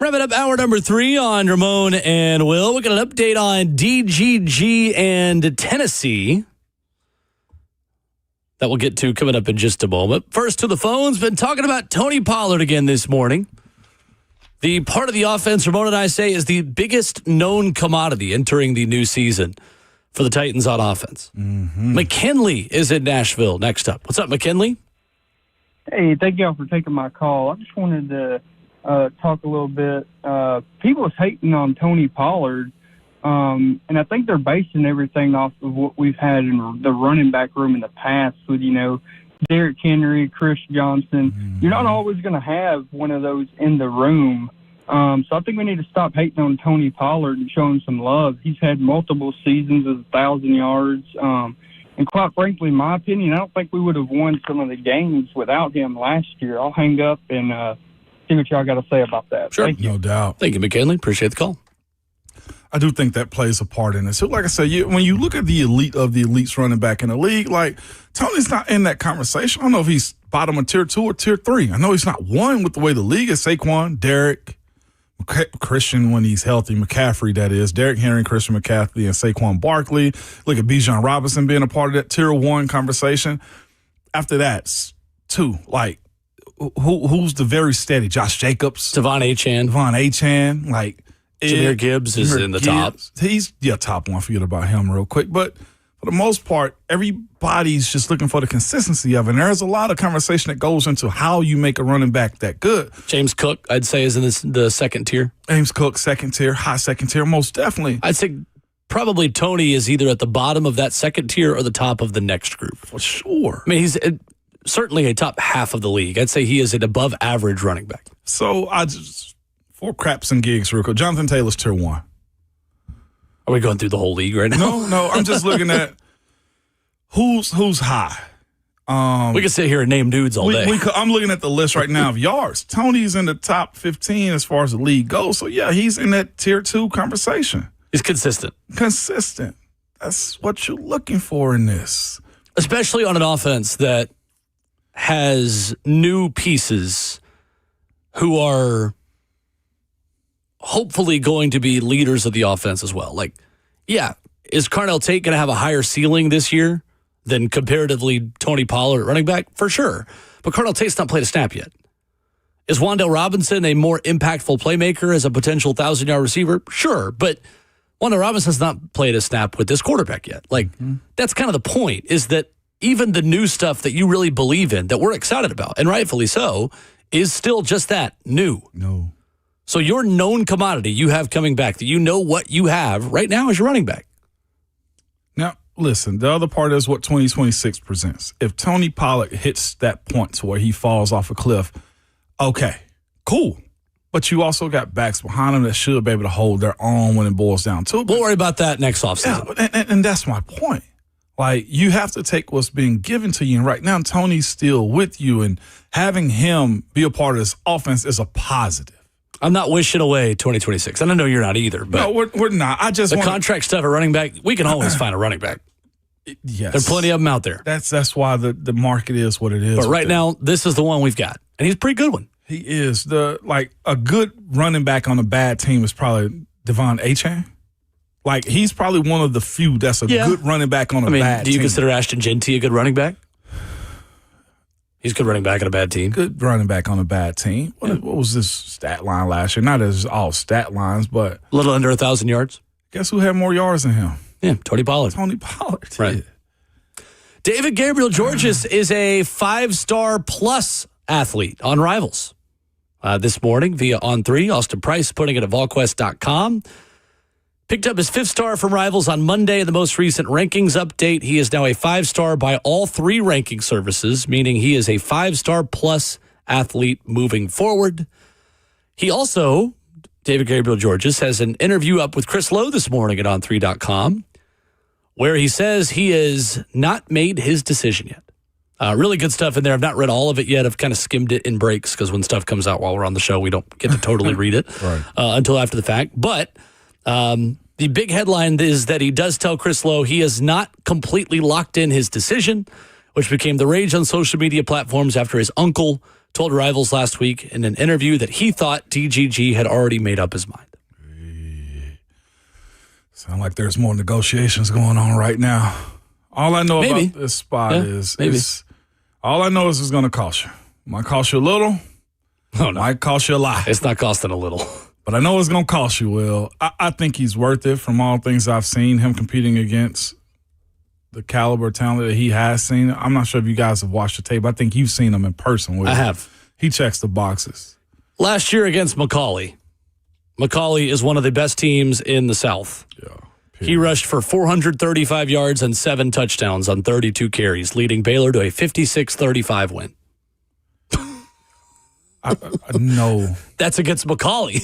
Wrapping up hour number 3 on Ramon and Will. We got an update on DGG and Tennessee that we'll get to coming up in just a moment. First to the phones, been talking about Tony Pollard again this morning. The part of the offense, Ramon and I say, is the biggest known commodity entering the new season for the Titans on offense. McKinley is in Nashville next up. What's up, McKinley? Hey, thank y'all for taking my call. I just wanted to talk a little bit. People is hating on Tony Pollard, and I think they're basing everything off of what we've had in the running back room in the past with, Derrick Henry, Chris Johnson. You're not always going to have one of those in the room. So I think we need to stop hating on Tony Pollard and show him some love. He's had multiple seasons of 1,000 yards. And quite frankly, in my opinion, I don't think we would have won some of the games without him last year. I'll hang up and see what y'all got to say about that. Sure. Thank you. No doubt. Thank you, McKinley. Appreciate the call. I do think that plays a part in it. So, like I said, when you look at the elite of the elites running back in the league, like, Tony's not in that conversation. I don't know if he's bottom of tier 2 or tier 3. I know he's not one with the way the league is. Saquon, Derek, Christian when he's healthy, McCaffrey, that is, Derrick Henry, Christian McCaffrey, and Saquon Barkley. Look at Bijan Robinson being a part of that tier 1 conversation. After that, 2. Like, who's the very steady? Josh Jacobs, Devon Achane. Like, Jahmyr Gibbs is in the top. He's top one. Forget about him real quick. But for the most part, everybody's just looking for the consistency of it. And there's a lot of conversation that goes into how you make a running back that good. James Cook, I'd say, is in the second tier. James Cook, second tier, high second tier, most definitely. I'd say probably Tony is either at the bottom of that second tier or the top of the next group. For sure. I mean, he's certainly a top half of the league. I'd say he is an above average running back. So for craps and gigs real quick, Jonathan Taylor's tier 1. Are we going through the whole league right now? No, I'm just looking at who's high. We could sit here and name dudes all day. I'm looking at the list right now of yards. Tony's in the top 15 as far as the league goes. So, yeah, he's in that tier 2 conversation. He's consistent. That's what you're looking for in this. Especially on an offense that has new pieces who are hopefully going to be leaders of the offense as well. Like, yeah, is Carnell Tate going to have a higher ceiling this year than comparatively Tony Pollard at running back? For sure. But Carnell Tate's not played a snap yet. Is Wan'Dale Robinson a more impactful playmaker as a potential 1,000-yard receiver? Sure. But Wan'Dale Robinson's not played a snap with this quarterback yet. Like, that's kind of the point, is that even the new stuff that you really believe in, that we're excited about, and rightfully so, is still just that, new. No. So your known commodity you have coming back, that you know what you have right now is your running back. Now, listen, the other part is what 2026 presents. If Tony Pollard hits that point to where he falls off a cliff, okay, cool. But you also got backs behind him that should be able to hold their own when it boils down to it. We'll worry about that next offseason. Yeah, and that's my point. Like, you have to take what's being given to you. And right now, Tony's still with you, and having him be a part of this offense is a positive. I'm not wishing away 2026. And I know you're not either. But no, we're not. I just contract stuff at running back, we can always find a running back. Yes. There are plenty of them out there. That's why the market is what it is. But right now, this is the one we've got. And he's a pretty good one. He is. A good running back on a bad team is probably Devon Achane. Like, he's probably one of the few that's a good running back on a bad team. Do you consider Ashton Genty a good running back? He's a good running back on a bad team. Good running back on a bad team. What was this stat line last year? Not as all stat lines, but a little under 1,000 yards. Guess who had more yards than him? Yeah, Tony Pollard. Right. Yeah. David Gabriel Georges is a 5-star plus athlete on Rivals. This morning via On3, Austin Price putting it at VolQuest.com. Picked up his 5th star from Rivals on Monday in the most recent rankings update. He is now a 5-star by all 3 ranking services, meaning he is a 5-star plus athlete moving forward. He also, David Gabriel Georges, has an interview up with Chris Lowe this morning at On3.com, where he says he has not made his decision yet. Really good stuff in there. I've not read all of it yet. I've kind of skimmed it in breaks because when stuff comes out while we're on the show, we don't get to totally read it until after the fact. But the big headline is that he does tell Chris Lowe he has not completely locked in his decision, which became the rage on social media platforms after his uncle told Rivals last week in an interview that he thought DGG had already made up his mind. Sound like there's more negotiations going on right now. All I know about this spot is all I know is it's going to cost you. Might cost you a little. Oh, no. Might cost you a lot. It's not costing a little. But I know it's going to cost you, Will. I think he's worth it from all things I've seen, him competing against the caliber of talent that he has seen. I'm not sure if you guys have watched the tape. I think you've seen him in person, Will. I have. He checks the boxes. Last year against Macaulay. Macaulay is one of the best teams in the South. Yeah. He rushed for 435 yards and 7 touchdowns on 32 carries, leading Baylor to a 56-35 win. I know. That's against Macaulay.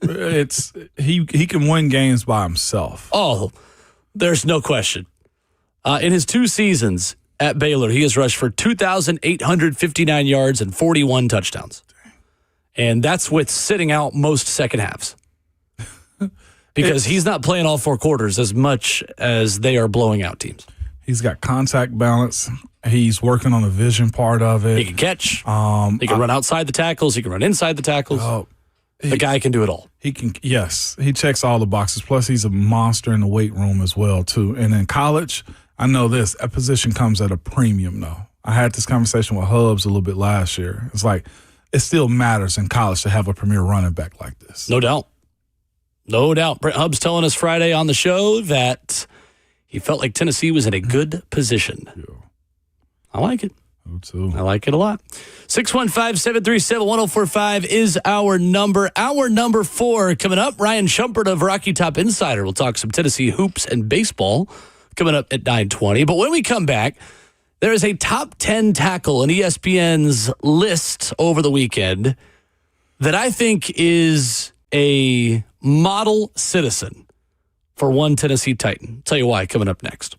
He can win games by himself. Oh, there's no question. In his 2 seasons at Baylor, he has rushed for 2,859 yards and 41 touchdowns. And that's with sitting out most second halves. Because he's not playing all 4 quarters as much as they are blowing out teams. He's got contact balance. He's working on the vision part of it. He can catch. He can run outside the tackles. He can run inside the tackles. The guy can do it all. He can. Yes, he checks all the boxes. Plus, he's a monster in the weight room as well, too. And in college, I know this. A position comes at a premium, though. I had this conversation with Hubs a little bit last year. It's like it still matters in college to have a premier running back like this. No doubt. No doubt. Brent Hubbs telling us Friday on the show that he felt like Tennessee was in a good position. Yeah. I like it. Me too. I like it a lot. 615-737-1045 is our number. Our number 4 coming up. Ryan Shumpert of Rocky Top Insider will talk some Tennessee hoops and baseball coming up at 9:20. But when we come back, there is a top 10 tackle in ESPN's list over the weekend that I think is a model citizen for one Tennessee Titan. Tell you why coming up next.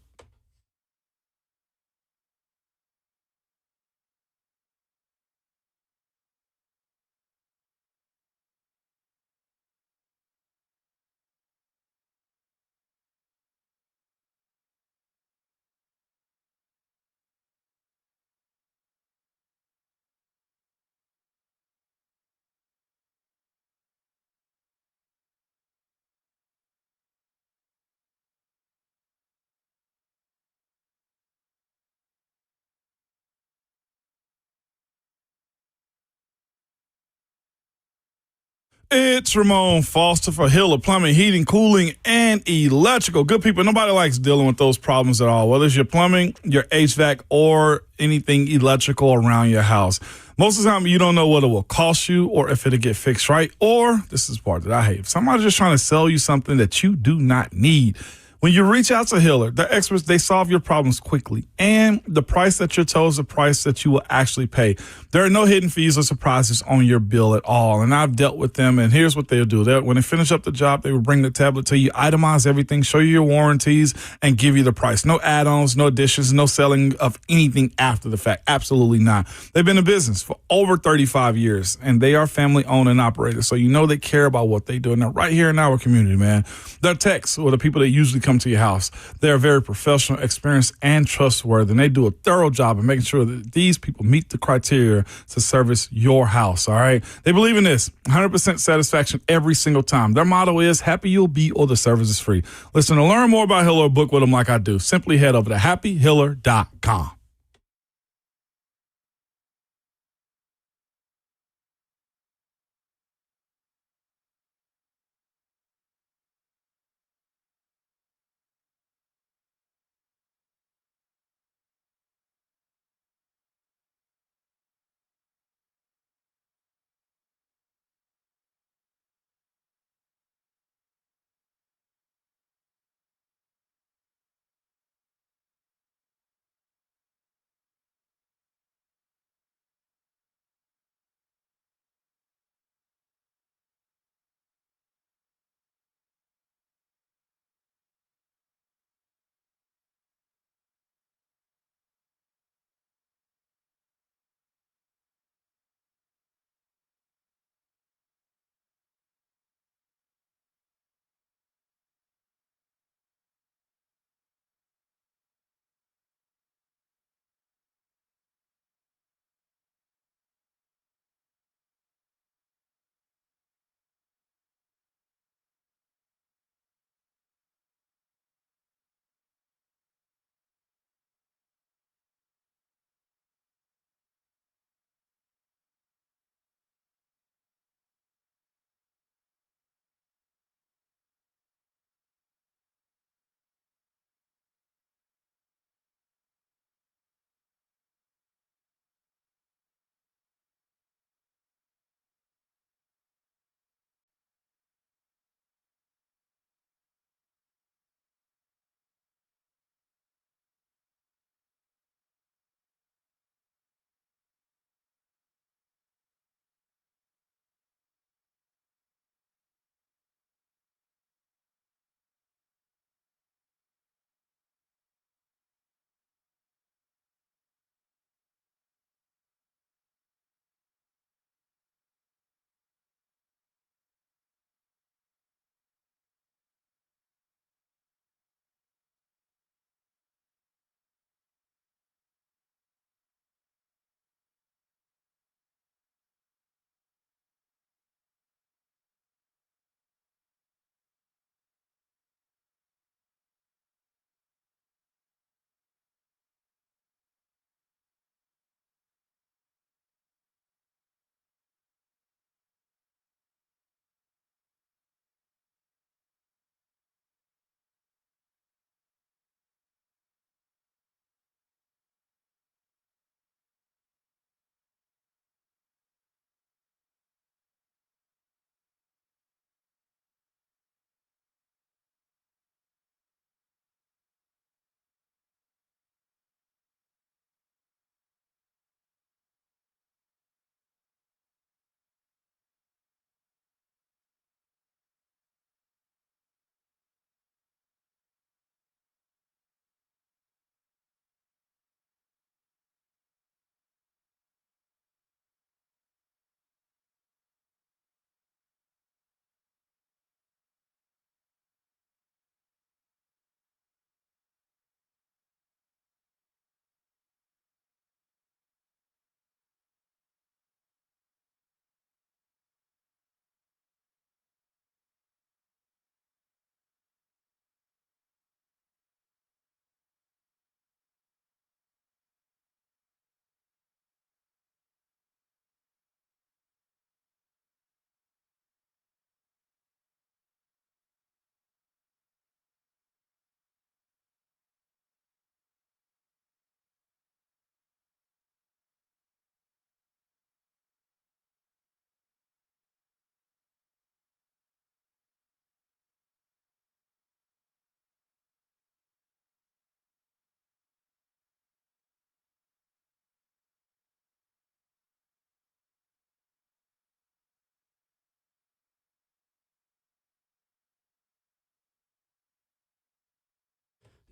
It's Ramon Foster for Hiller Plumbing, Heating, Cooling, and Electrical. Good people, nobody likes dealing with those problems at all, whether it's your plumbing, your HVAC, or anything electrical around your house. Most of the time, you don't know what it will cost you or if it'll get fixed right, or, this is the part that I hate, somebody's just trying to sell you something that you do not need. When you reach out to Hiller, the experts, they solve your problems quickly. And the price that you're told is the price that you will actually pay. There are no hidden fees or surprises on your bill at all. And I've dealt with them, and here's what they'll do. When they finish up the job, they will bring the tablet to you, itemize everything, show you your warranties, and give you the price. No add-ons, no additions, no selling of anything after the fact. Absolutely not. They've been in business for over 35 years, and they are family-owned and operated. So you know they care about what they do. And they're right here in our community, man. Their techs, or the people that usually come to your house, they're very professional, experienced, and trustworthy. And they do a thorough job of making sure that these people meet the criteria to service your house, all right? They believe in this, 100% satisfaction every single time. Their motto is, happy you'll be or the service is free. Listen, to learn more about Hiller or book with them like I do, simply head over to happyhiller.com.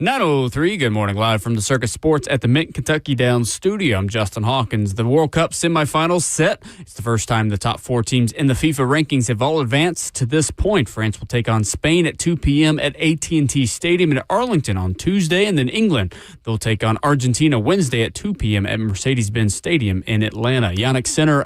9:03, good morning, live from the Circus Sports at the Mint Kentucky Downs studio. I'm Justin Hawkins. The World Cup semifinals set. It's the first time the top four teams in the FIFA rankings have all advanced to this point. France will take on Spain at 2 p.m. at AT&T Stadium in Arlington on Tuesday, and then England, they'll take on Argentina Wednesday at 2 p.m. at Mercedes-Benz Stadium in Atlanta. Yannick Sinner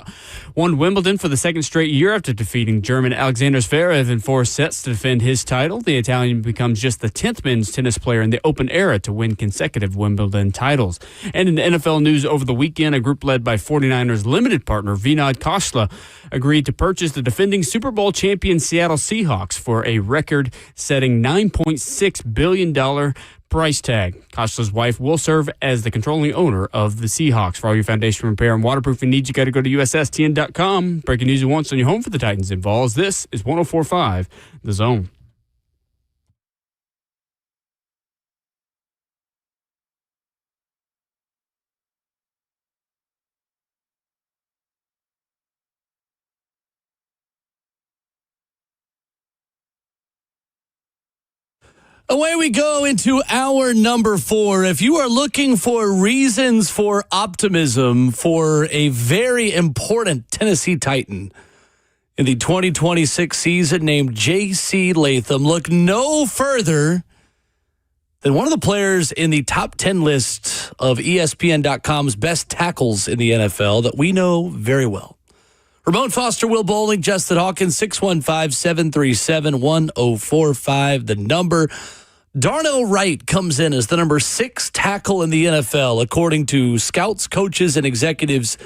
won Wimbledon for the second straight year after defeating German Alexander Zverev in 4 sets to defend his title. The Italian becomes just the 10th men's tennis player in the Open era to win consecutive Wimbledon titles. And in the NFL news over the weekend, a group led by 49ers limited partner Vinod Khosla agreed to purchase the defending Super Bowl champion Seattle Seahawks for a record-setting $9.6 billion price tag. Khosला's wife will serve as the controlling owner of the Seahawks. For all your foundation repair and waterproofing needs, you got to go to USSTN.com. Breaking news at once on your home for the Titans and Vols. This is 104.5 The Zone. Away we go into hour number 4. If you are looking for reasons for optimism for a very important Tennessee Titan in the 2026 season named J.C. Latham, look no further than one of the players in the top 10 list of ESPN.com's best tackles in the NFL that we know very well. Ramon Foster, Will Bowling, Justin Hawkins, 615-737-1045, the number. Darnell Wright comes in as the number 6 tackle in the NFL, according to scouts, coaches, and executives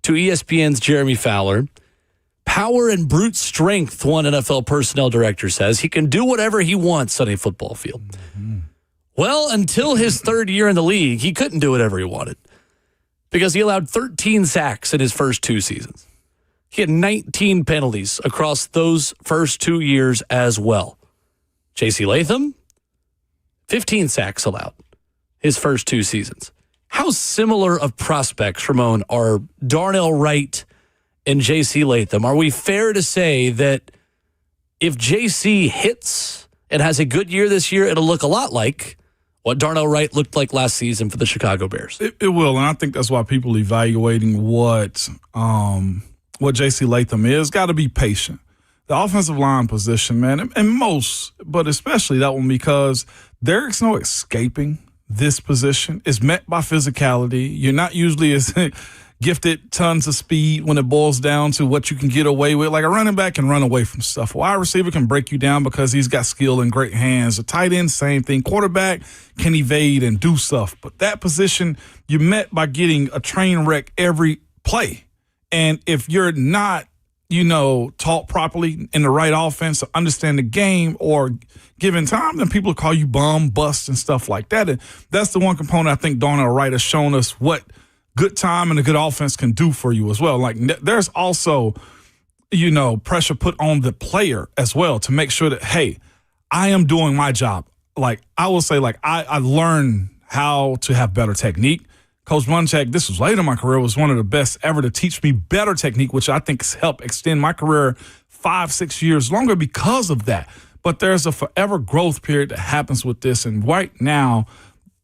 to ESPN's Jeremy Fowler. Power and brute strength, one NFL personnel director says. He can do whatever he wants on a football field. Mm-hmm. Well, until his third year in the league, he couldn't do whatever he wanted because he allowed 13 sacks in his first 2 seasons. He had 19 penalties across those first 2 years as well. J.C. Latham, 15 sacks allowed his first 2 seasons. How similar of prospects, Ramon, are Darnell Wright and J.C. Latham? Are we fair to say that if J.C. hits and has a good year this year, it'll look a lot like what Darnell Wright looked like last season for the Chicago Bears? It will, and I think that's why people evaluating what J.C. Latham is, got to be patient. The offensive line position, man, and most, but especially that one, because there's no escaping this position. It's met by physicality. You're not usually as gifted tons of speed when it boils down to what you can get away with. Like a running back can run away from stuff. A wide receiver can break you down because he's got skill and great hands. A tight end, same thing. Quarterback can evade and do stuff. But that position, you're met by getting a train wreck every play. And if you're not, taught properly in the right offense to understand the game or given time, then people will call you bum, bust, and stuff like that. And that's the one component I think Darnell Wright has shown us what good time and a good offense can do for you as well. Like there's also, pressure put on the player as well to make sure that, hey, I am doing my job. Like I will say, like I learned how to have better technique. Coach Munchak, this was late in my career, was one of the best ever to teach me better technique, which I think has helped extend my career 5-6 years longer because of that. But there's a forever growth period that happens with this. And right now,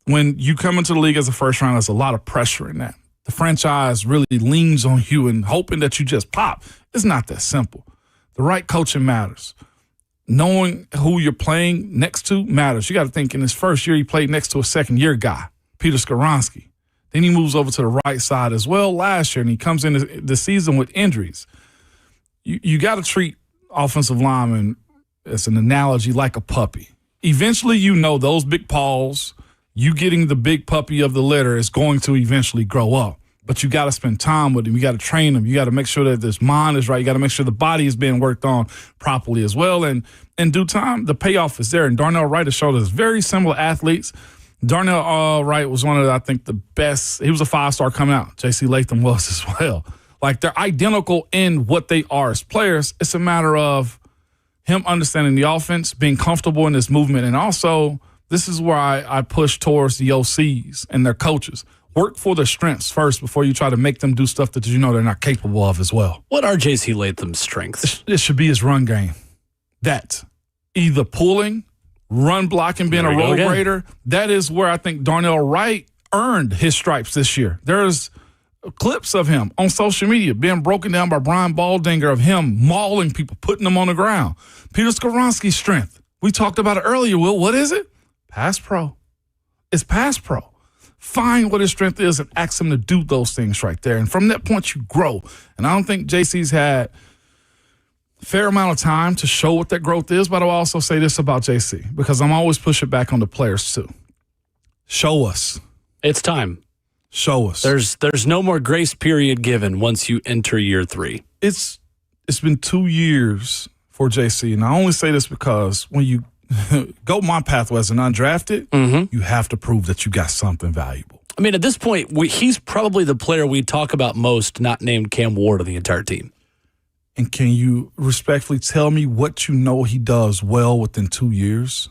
when you come into the league as a first round, there's a lot of pressure in that. The franchise really leans on you and hoping that you just pop. It's not that simple. The right coaching matters. Knowing who you're playing next to matters. You got to think in his first year, he played next to a second-year guy, Peter Skoronski. Then he moves over to the right side as well last year, and he comes in the season with injuries. You got to treat offensive linemen, as an analogy, like a puppy. Eventually, those big paws, you getting the big puppy of the litter is going to eventually grow up. But you got to spend time with him. You got to train him. You got to make sure that his mind is right. You got to make sure the body is being worked on properly as well. And in due time, the payoff is there. And Darnell Wright has showed us very similar athletes. Darnell Wright was one of I think, the best. He was a 5-star coming out. J.C. Latham was as well. Like, they're identical in what they are as players. It's a matter of him understanding the offense, being comfortable in his movement, and also this is where I push towards the OCs and their coaches. Work for their strengths first before you try to make them do stuff that they're not capable of as well. What are J.C. Latham's strengths? It should be his run game. That either pulling, run blocking, being a road grader. That is where I think Darnell Wright earned his stripes this year. There's clips of him on social media being broken down by Brian Baldinger of him mauling people, putting them on the ground. Peter Skoronski's strength. We talked about it earlier, Will. What is it? Pass pro. It's pass pro. Find what his strength is and ask him to do those things right there. And from that point, you grow. And I don't think JC's had a fair amount of time to show what that growth is, but I'll also say this about JC, because I'm always pushing back on the players too. Show us. It's time. Show us. There's no more grace period given once you enter year 3. It's been 2 years for JC, and I only say this because when you go my pathway as an undrafted, you have to prove that you got something valuable. I mean, at this point, he's probably the player we talk about most, not named Cam Ward of the entire team. And can you respectfully tell me what you know he does well within 2 years?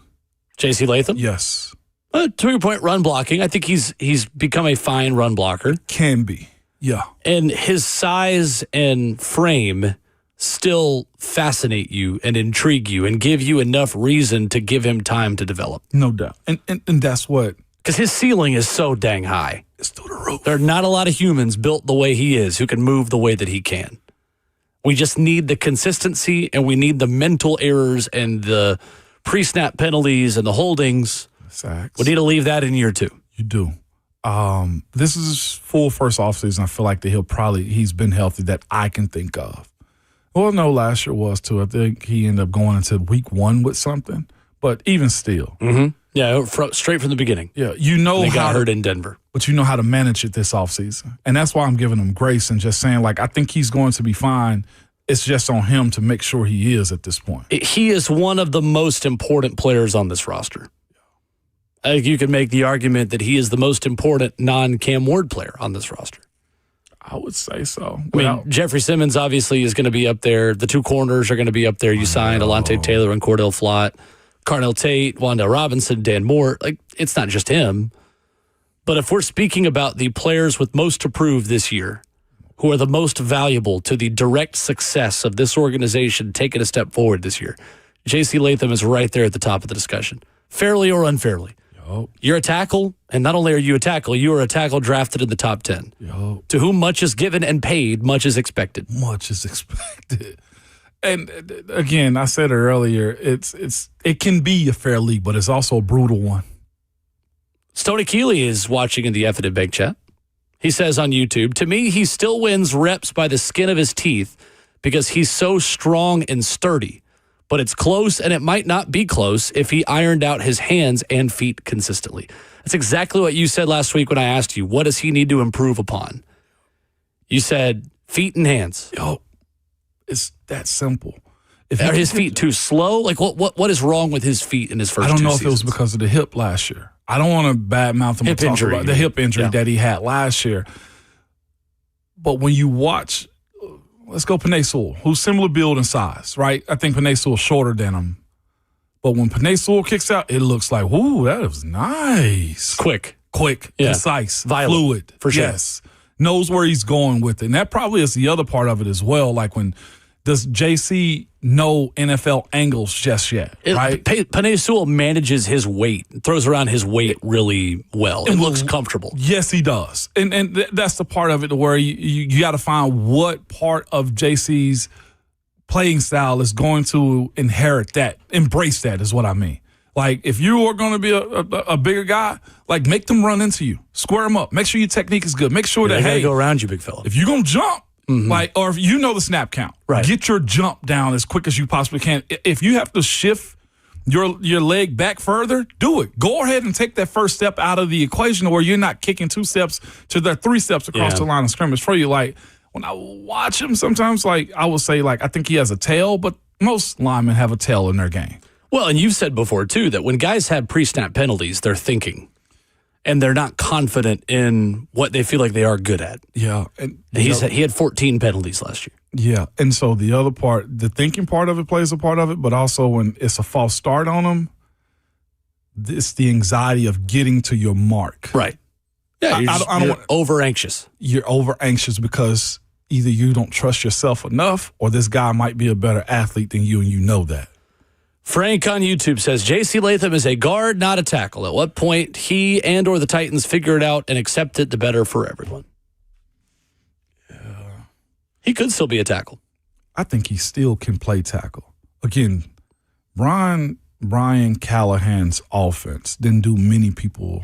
JC Latham? Yes. 2-point run blocking. I think he's become a fine run blocker. Can be. Yeah. And his size and frame still fascinate you and intrigue you and give you enough reason to give him time to develop. No doubt. And that's what. Because his ceiling is so dang high. It's through the roof. There are not a lot of humans built the way he is who can move the way that he can. We just need the consistency, and we need the mental errors and the pre-snap penalties and the holdings. Sacks. We need to leave that in year 2. You do. This is his full first offseason. I feel like that he's been healthy that I can think of. Well, no, last year was too. I think he ended up going into week 1 with something, but even still. Yeah, straight from the beginning. Yeah, you know They how got hurt in Denver. But you know how to manage it this offseason. And that's why I'm giving him grace and just saying, like, I think he's going to be fine. It's just on him to make sure he is at this point. He is one of the most important players on this roster. I think you could make the argument that he is the most important non-Cam Ward player on this roster. I would say so. I mean, Jeffrey Simmons obviously is going to be up there. The 2 corners are going to be up there. You signed Alontae Taylor and Cordell Flott, Carnell Tate, Wandale Robinson, Dan Moore. Like, it's not just him. But if we're speaking about the players with most to prove this year, who are the most valuable to the direct success of this organization taking a step forward this year, JC Latham is right there at the top of the discussion, fairly or unfairly. You're a tackle, and not only are you a tackle, you are a tackle drafted in the top 10. To whom much is given and paid, much is expected. Much is expected. And again, I said it earlier, it can be a fair league, but it's also a brutal one. Stoney Keeley is watching in the F&N Bank chat. He says on YouTube, to me, he still wins reps by the skin of his teeth because he's so strong and sturdy. But it's close, and it might not be close if he ironed out his hands and feet consistently. That's exactly what you said last week when I asked you, what does he need to improve upon? You said feet and hands. It's that simple. Are his feet too slow? Like, what is wrong with his feet in his first 2 seasons? I don't know if it was because of the hip last year. I don't want to badmouth him. Hip injury. About the hip injury that he had last year. But when you watch, let's go Penei Sewell, who's similar build and size, right? I think Penei Sewell's shorter than him. But when Penei Sewell kicks out, it looks like, whoo, that was nice. Quick, concise, violent, fluid. for sure. Yes. Knows where he's going with it. And that probably is the other part of it as well. Like, does JC know NFL angles just yet, right? Penei Sewell manages his weight, throws around his weight really well. It looks comfortable. Yes, he does. And that's the part of it where you got to find what part of JC's playing style is going to inherit that, embrace that is what I mean. Like, if you are going to be a bigger guy, like, make them run into you. Square them up. Make sure your technique is good. Make sure that, hey, go around you, big fella. If you're going to jump, or if you know the snap count, right, get your jump down as quick as you possibly can. If you have to shift your leg back further, do it. Go ahead and take that first step out of the equation where you're not kicking 2 steps to the 3 steps across the line of scrimmage for you. Like, when I watch him sometimes, like, I would say, like, I think he has a tail, but most linemen have a tail in their game. Well, and you've said before, too, that when guys have pre-snap penalties, they're thinking. And they're not confident in what they feel like they are good at. Yeah. And he had 14 penalties last year. Yeah. And so the other part, the thinking part of it plays a part of it, but also when it's a false start on them, it's the anxiety of getting to your mark. Right. Yeah, you're over-anxious. You're over-anxious because either you don't trust yourself enough or this guy might be a better athlete than you and you know that. Frank on YouTube says, J.C. Latham is a guard, not a tackle. At what point he and or the Titans figure it out and accept it, the better for everyone. Yeah. He could still be a tackle. I think he still can play tackle. Again, Brian Callahan's offense didn't do many people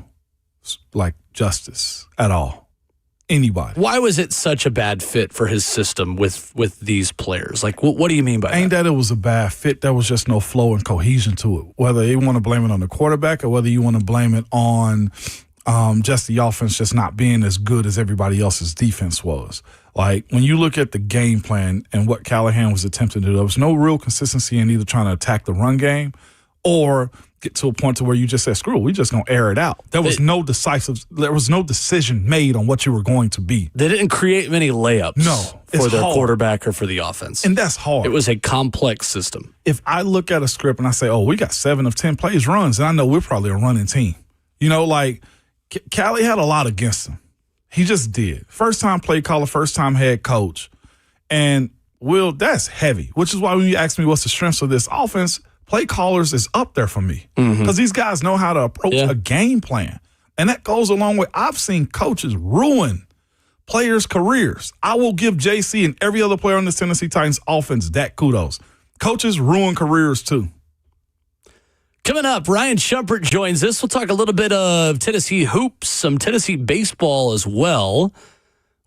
like justice at all. Anybody. Why was it such a bad fit for his system with these players? Like, what do you mean by Ain't that? that it was a bad fit. There was just no flow and cohesion to it. Whether you want to blame it on the quarterback or whether you want to blame it on just the offense just not being as good as everybody else's defense was. Like, when you look at the game plan and what Callahan was attempting to do, there was no real consistency in either trying to attack the run game or get to a point to where you just said, screw it, we just going to air it out. There was no decision made on what you were going to be. They didn't create many layups for their quarterback or for the offense. And that's hard. It was a complex system. If I look at a script and I say, oh, we got 7 of 10 plays runs, and I know we're probably a running team. You know, like, Callie had a lot against him. He just did. First time play caller, first time head coach. And, Will, that's heavy, which is why when you ask me what's the strengths of this offense, play callers is up there for me because these guys know how to approach a game plan. And that goes along with I've seen coaches ruin players' careers. I will give JC and every other player on the Tennessee Titans offense that kudos. Coaches ruin careers too. Coming up, Ryan Shumpert joins us. We'll talk a little bit of Tennessee hoops, some Tennessee baseball as well,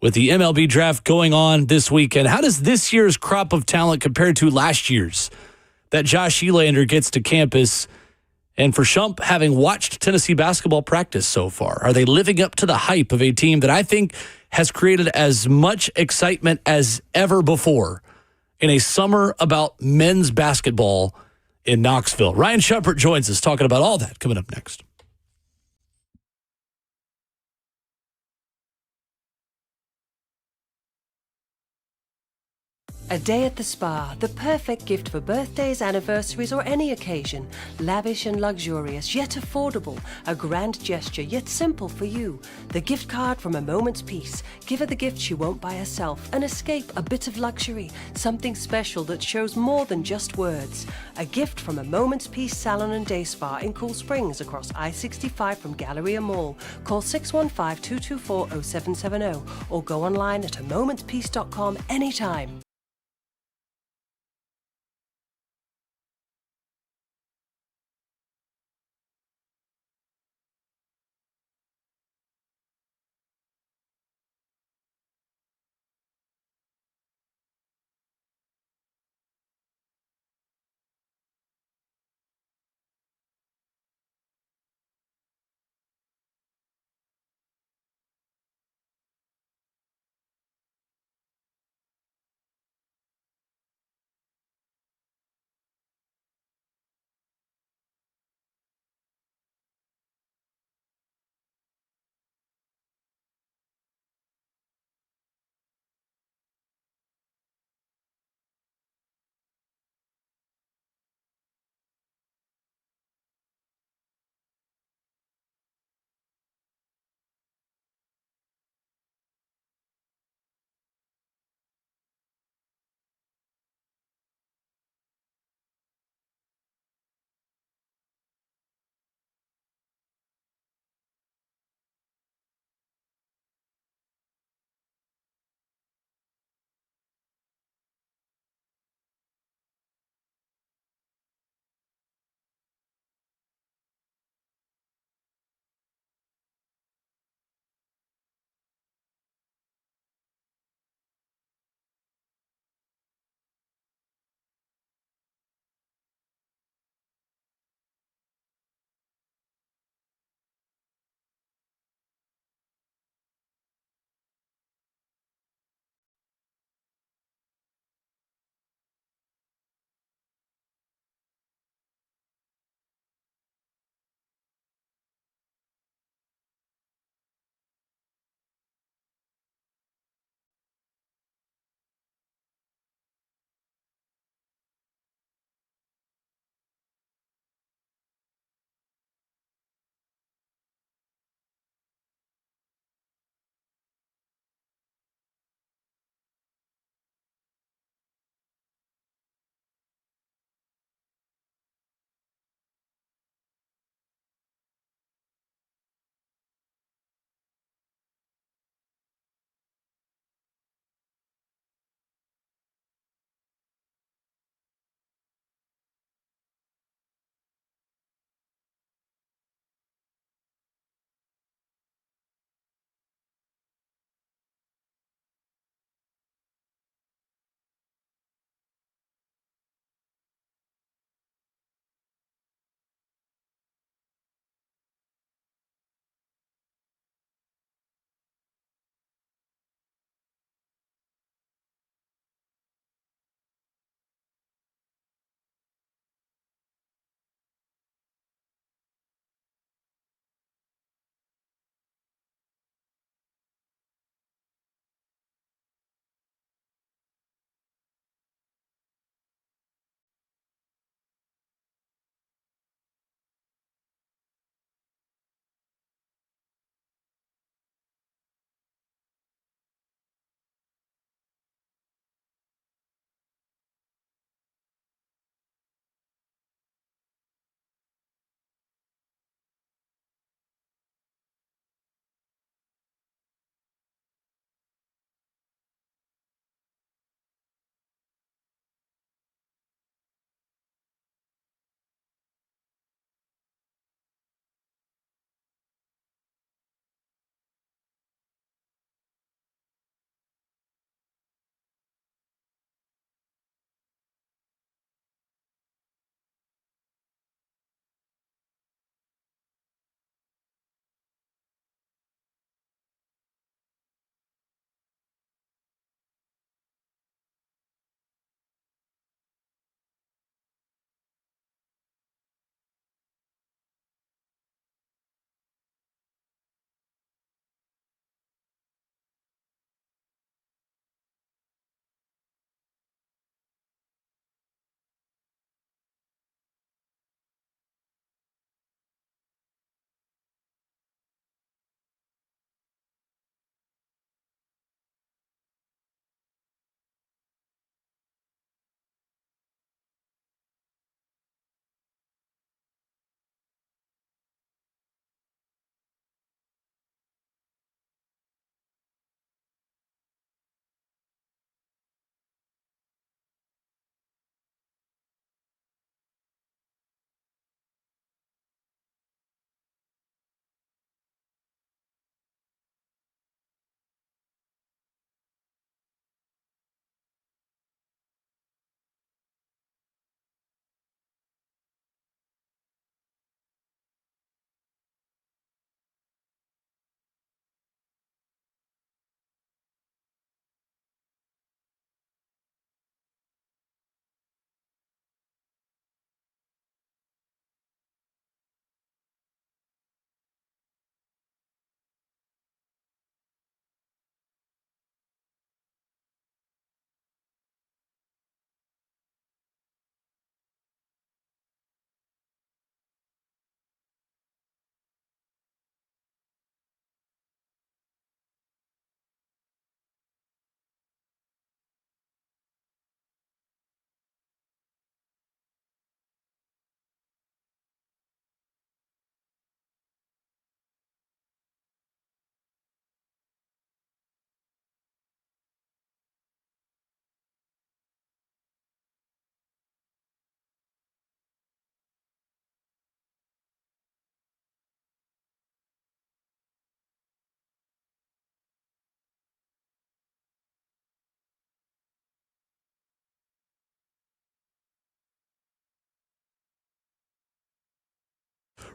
with the MLB draft going on this weekend. How does this year's crop of talent compare to last year's that Josh Elander gets to campus? And for Shump, having watched Tennessee basketball practice so far, are they living up to the hype of a team that I think has created as much excitement as ever before in a summer about men's basketball in Knoxville? Ryan Shumpert joins us talking about all that coming up next. A day at the spa, the perfect gift for birthdays, anniversaries, or any occasion. Lavish and luxurious, yet affordable. A grand gesture, yet simple for you. The gift card from A Moment's Peace. Give her the gift she won't buy herself. An escape, a bit of luxury. Something special that shows more than just words. A gift from A Moment's Peace Salon and Day Spa in Cool Springs across I-65 from Galleria Mall. Call 615-224-0770 or go online at amomentspeace.com anytime.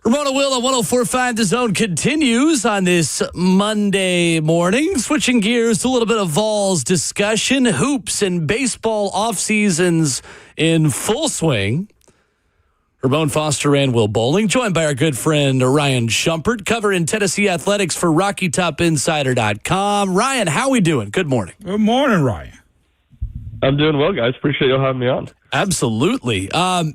Ramon Will at 104.5 The Zone continues on this Monday morning. Switching gears to a little bit of Vols discussion. Hoops and baseball off seasons in full swing. Ramon Foster and Will Bowling, joined by our good friend Ryan Shumpert, covering Tennessee athletics for RockyTopInsider.com. Ryan, how we doing? Good morning. Good morning, Ryan. I'm doing well, guys. Appreciate you having me on. Absolutely.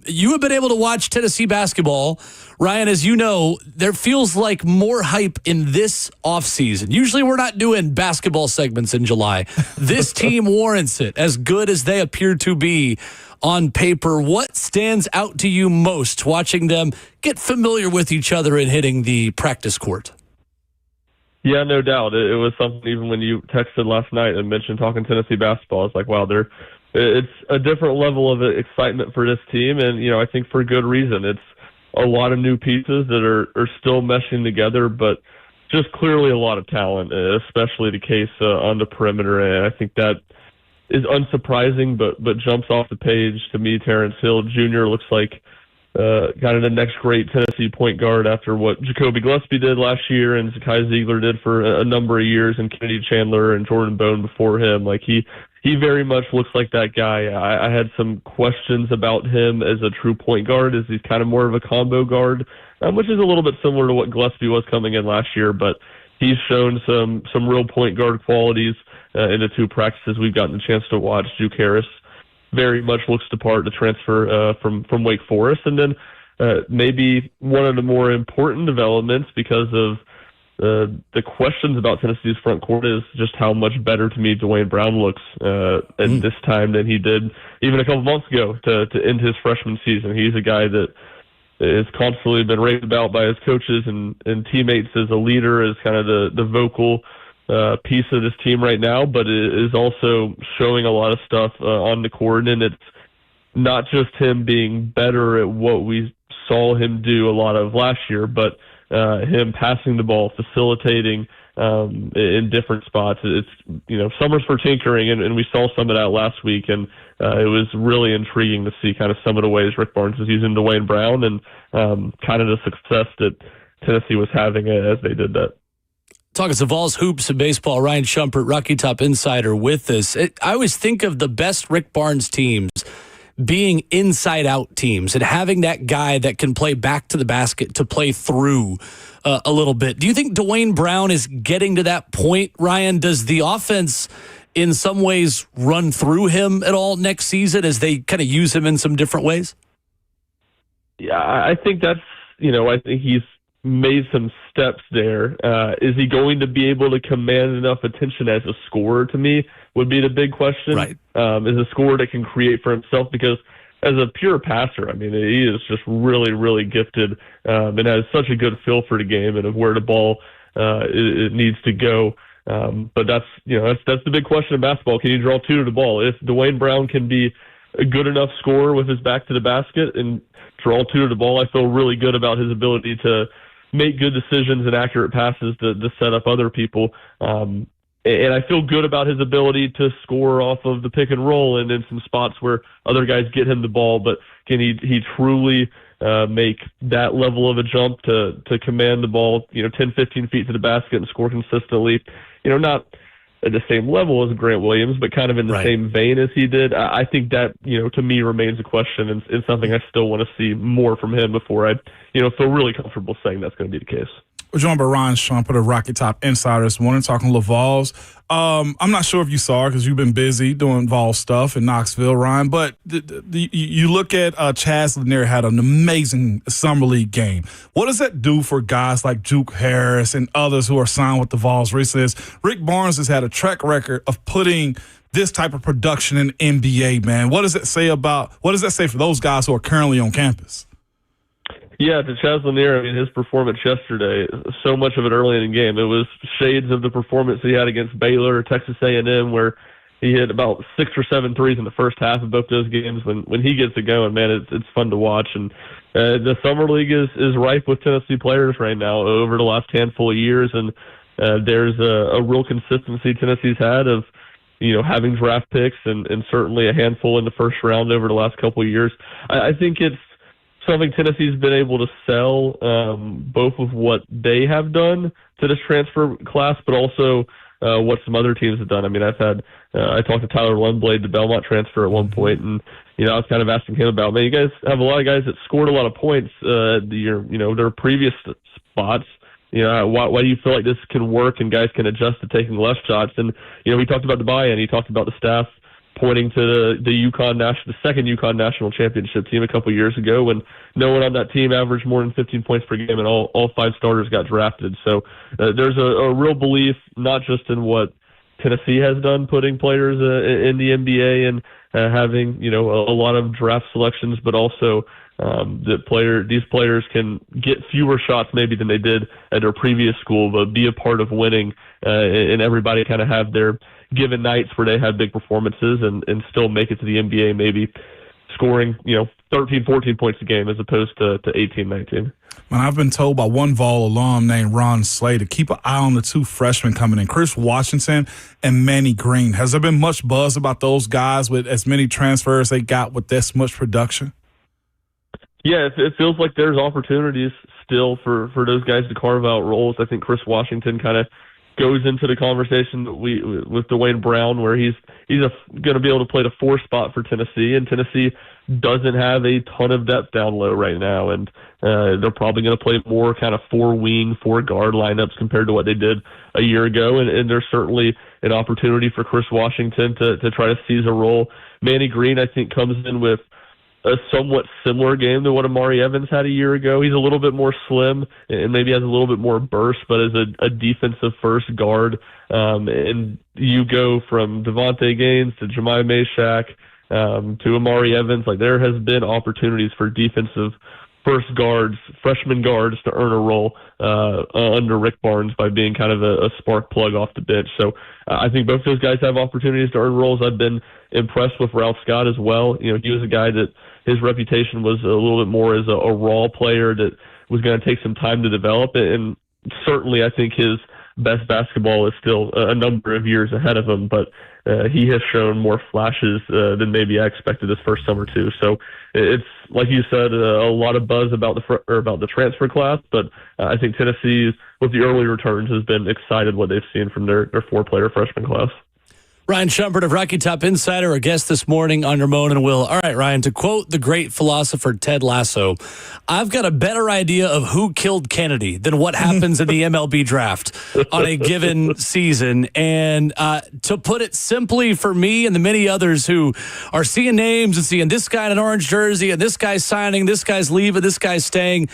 You have been able to watch Tennessee basketball. Ryan, as you know, there feels like more hype in this offseason. Usually we're not doing basketball segments in July. This team warrants it, as good as they appear to be on paper. What stands out to you most watching them get familiar with each other and hitting the practice court? Yeah, no doubt. It was something even when you texted last night and mentioned talking Tennessee basketball. It's like, wow, it's a different level of excitement for this team, and I think for good reason. It's a lot of new pieces that are still meshing together, but just clearly a lot of talent, especially the case on the perimeter. And I think that is unsurprising, but jumps off the page to me. Terrence Hill Jr. looks like kind of the next great Tennessee point guard after what Jacoby Gillespie did last year and Zakai Ziegler did for a number of years, and Kennedy Chandler and Jordan Bone before him. Like he very much looks like that guy. I had some questions about him as a true point guard, as he's kind of more of a combo guard, which is a little bit similar to what Gillespie was coming in last year, but he's shown some real point guard qualities in the two practices we've gotten the chance to watch. Duke Harris very much looks the part, to transfer from Wake Forest. And then maybe one of the more important developments, because of the questions about Tennessee's front court, is just how much better to me Dwayne Brown looks at this time than he did even a couple months ago to end his freshman season. He's a guy that has constantly been raved about by his coaches and teammates as a leader, as kind of the vocal piece of this team right now, but it is also showing a lot of stuff on the court, and it's not just him being better at what we saw him do a lot of last year, but him passing the ball, facilitating in different spots. It's summer's for tinkering, and we saw some of that last week, and it was really intriguing to see kind of some of the ways Rick Barnes is using Dwayne Brown, and kind of the success that Tennessee was having as they did that. Talking to Vols hoops and baseball, Ryan Shumpert, Rocky Top Insider, with us. I always think of the best Rick Barnes teams being inside-out teams and having that guy that can play back to the basket to play through a little bit. Do you think Dwayne Brown is getting to that point, Ryan? Does the offense in some ways run through him at all next season as they kind of use him in some different ways? Yeah, I think that's, I think he's made some steps there. Is he going to be able to command enough attention as a scorer, to me, would be the big question. Right. Is a scorer that can create for himself, because as a pure passer, I mean, he is just really, really gifted and has such a good feel for the game and of where the ball it needs to go. But that's the big question in basketball. Can you draw two to the ball? If Dwayne Brown can be a good enough scorer with his back to the basket and draw two to the ball, I feel really good about his ability to make good decisions and accurate passes to set up other people. And I feel good about his ability to score off of the pick and roll and in some spots where other guys get him the ball. But can he truly make that level of a jump to command the ball, 10, 15 feet to the basket and score consistently? Not at the same level as Grant Williams, but kind of in the same vein as he did. I think that, to me, remains a question and something I still want to see more from him before I, feel really comfortable saying that's going to be the case. We're joined by Ryan Shumpert of Rocky Top Insider this morning, talking Vols. I'm not sure if you saw it because you've been busy doing Vols stuff in Knoxville, Ryan, but you look at Chaz Lanier had an amazing summer league game. What does that do for guys like Duke Harris and others who are signed with the Vols recently? Rick Barnes has had a track record of putting this type of production in NBA, man. What does that say for those guys who are currently on campus? Yeah, to Chaz Lanier, his performance yesterday, so much of it early in the game, it was shades of the performance he had against Baylor or Texas A&M, where he hit about 6 or 7 threes in the first half of both those games. When he gets it going, man, it's fun to watch. And the summer league is ripe with Tennessee players right now over the last handful of years, and there's a real consistency Tennessee's had of having draft picks and certainly a handful in the first round over the last couple of years. I think it's something Tennessee's been able to sell, both with what they have done to this transfer class, but also what some other teams have done. I mean, I talked to Tyler Lundblade, the Belmont transfer, at one point, and I was kind of asking him about, man, you guys have a lot of guys that scored a lot of points their previous spots. Why do you feel like this can work and guys can adjust to taking less shots? And he talked about the buy-in. He talked about the staff pointing to the second UConn national championship team a couple years ago, when no one on that team averaged more than 15 points per game, and all 5 starters got drafted. So there's a real belief, not just in what Tennessee has done, putting players in the NBA and having a lot of draft selections, but also these players can get fewer shots maybe than they did at their previous school, but be a part of winning, and everybody kind of have their given nights where they have big performances and still make it to the NBA, maybe scoring 13, 14 points a game as opposed to 18, 19. Man, I've been told by one Vol alum named Ron Slay to keep an eye on the 2 freshmen coming in, Chris Washington and Manny Green. Has there been much buzz about those guys with as many transfers they got with this much production? Yeah, it feels like there's opportunities still for those guys to carve out roles. I think Chris Washington kind of goes into the conversation with Dwayne Brown, where he's going to be able to play the 4 spot for Tennessee, and Tennessee doesn't have a ton of depth down low right now, and they're probably going to play more kind of 4 wing, 4 guard lineups compared to what they did a year ago, and there's certainly an opportunity for Chris Washington to try to seize a role. Manny Green, I think, comes in with a somewhat similar game to what Amari Evans had a year ago. He's a little bit more slim and maybe has a little bit more burst, but as a defensive first guard. And you go from Devontae Gaines to Jemai Meshack to Amari Evans. Like, there has been opportunities for defensive first guards, freshman guards, to earn a role under Rick Barnes by being kind of a spark plug off the bench. So I think both those guys have opportunities to earn roles. I've been impressed with Ralph Scott as well. He was a guy that his reputation was a little bit more as a raw player that was going to take some time to develop. And certainly I think his best basketball is still a number of years ahead of him, but he has shown more flashes than maybe I expected this first summer too. So it's, like you said, a lot of buzz about the transfer class, but I think Tennessee, with the early returns, has been excited what they've seen from their 4-player freshman class. Ryan Shumpert of Rocky Top Insider, our guest this morning on Ramon and Will. All right, Ryan, to quote the great philosopher Ted Lasso, I've got a better idea of who killed Kennedy than what happens in the MLB draft on a given season. And to put it simply for me and the many others who are seeing names and seeing this guy in an orange jersey and this guy's signing, this guy's leaving, this guy's staying,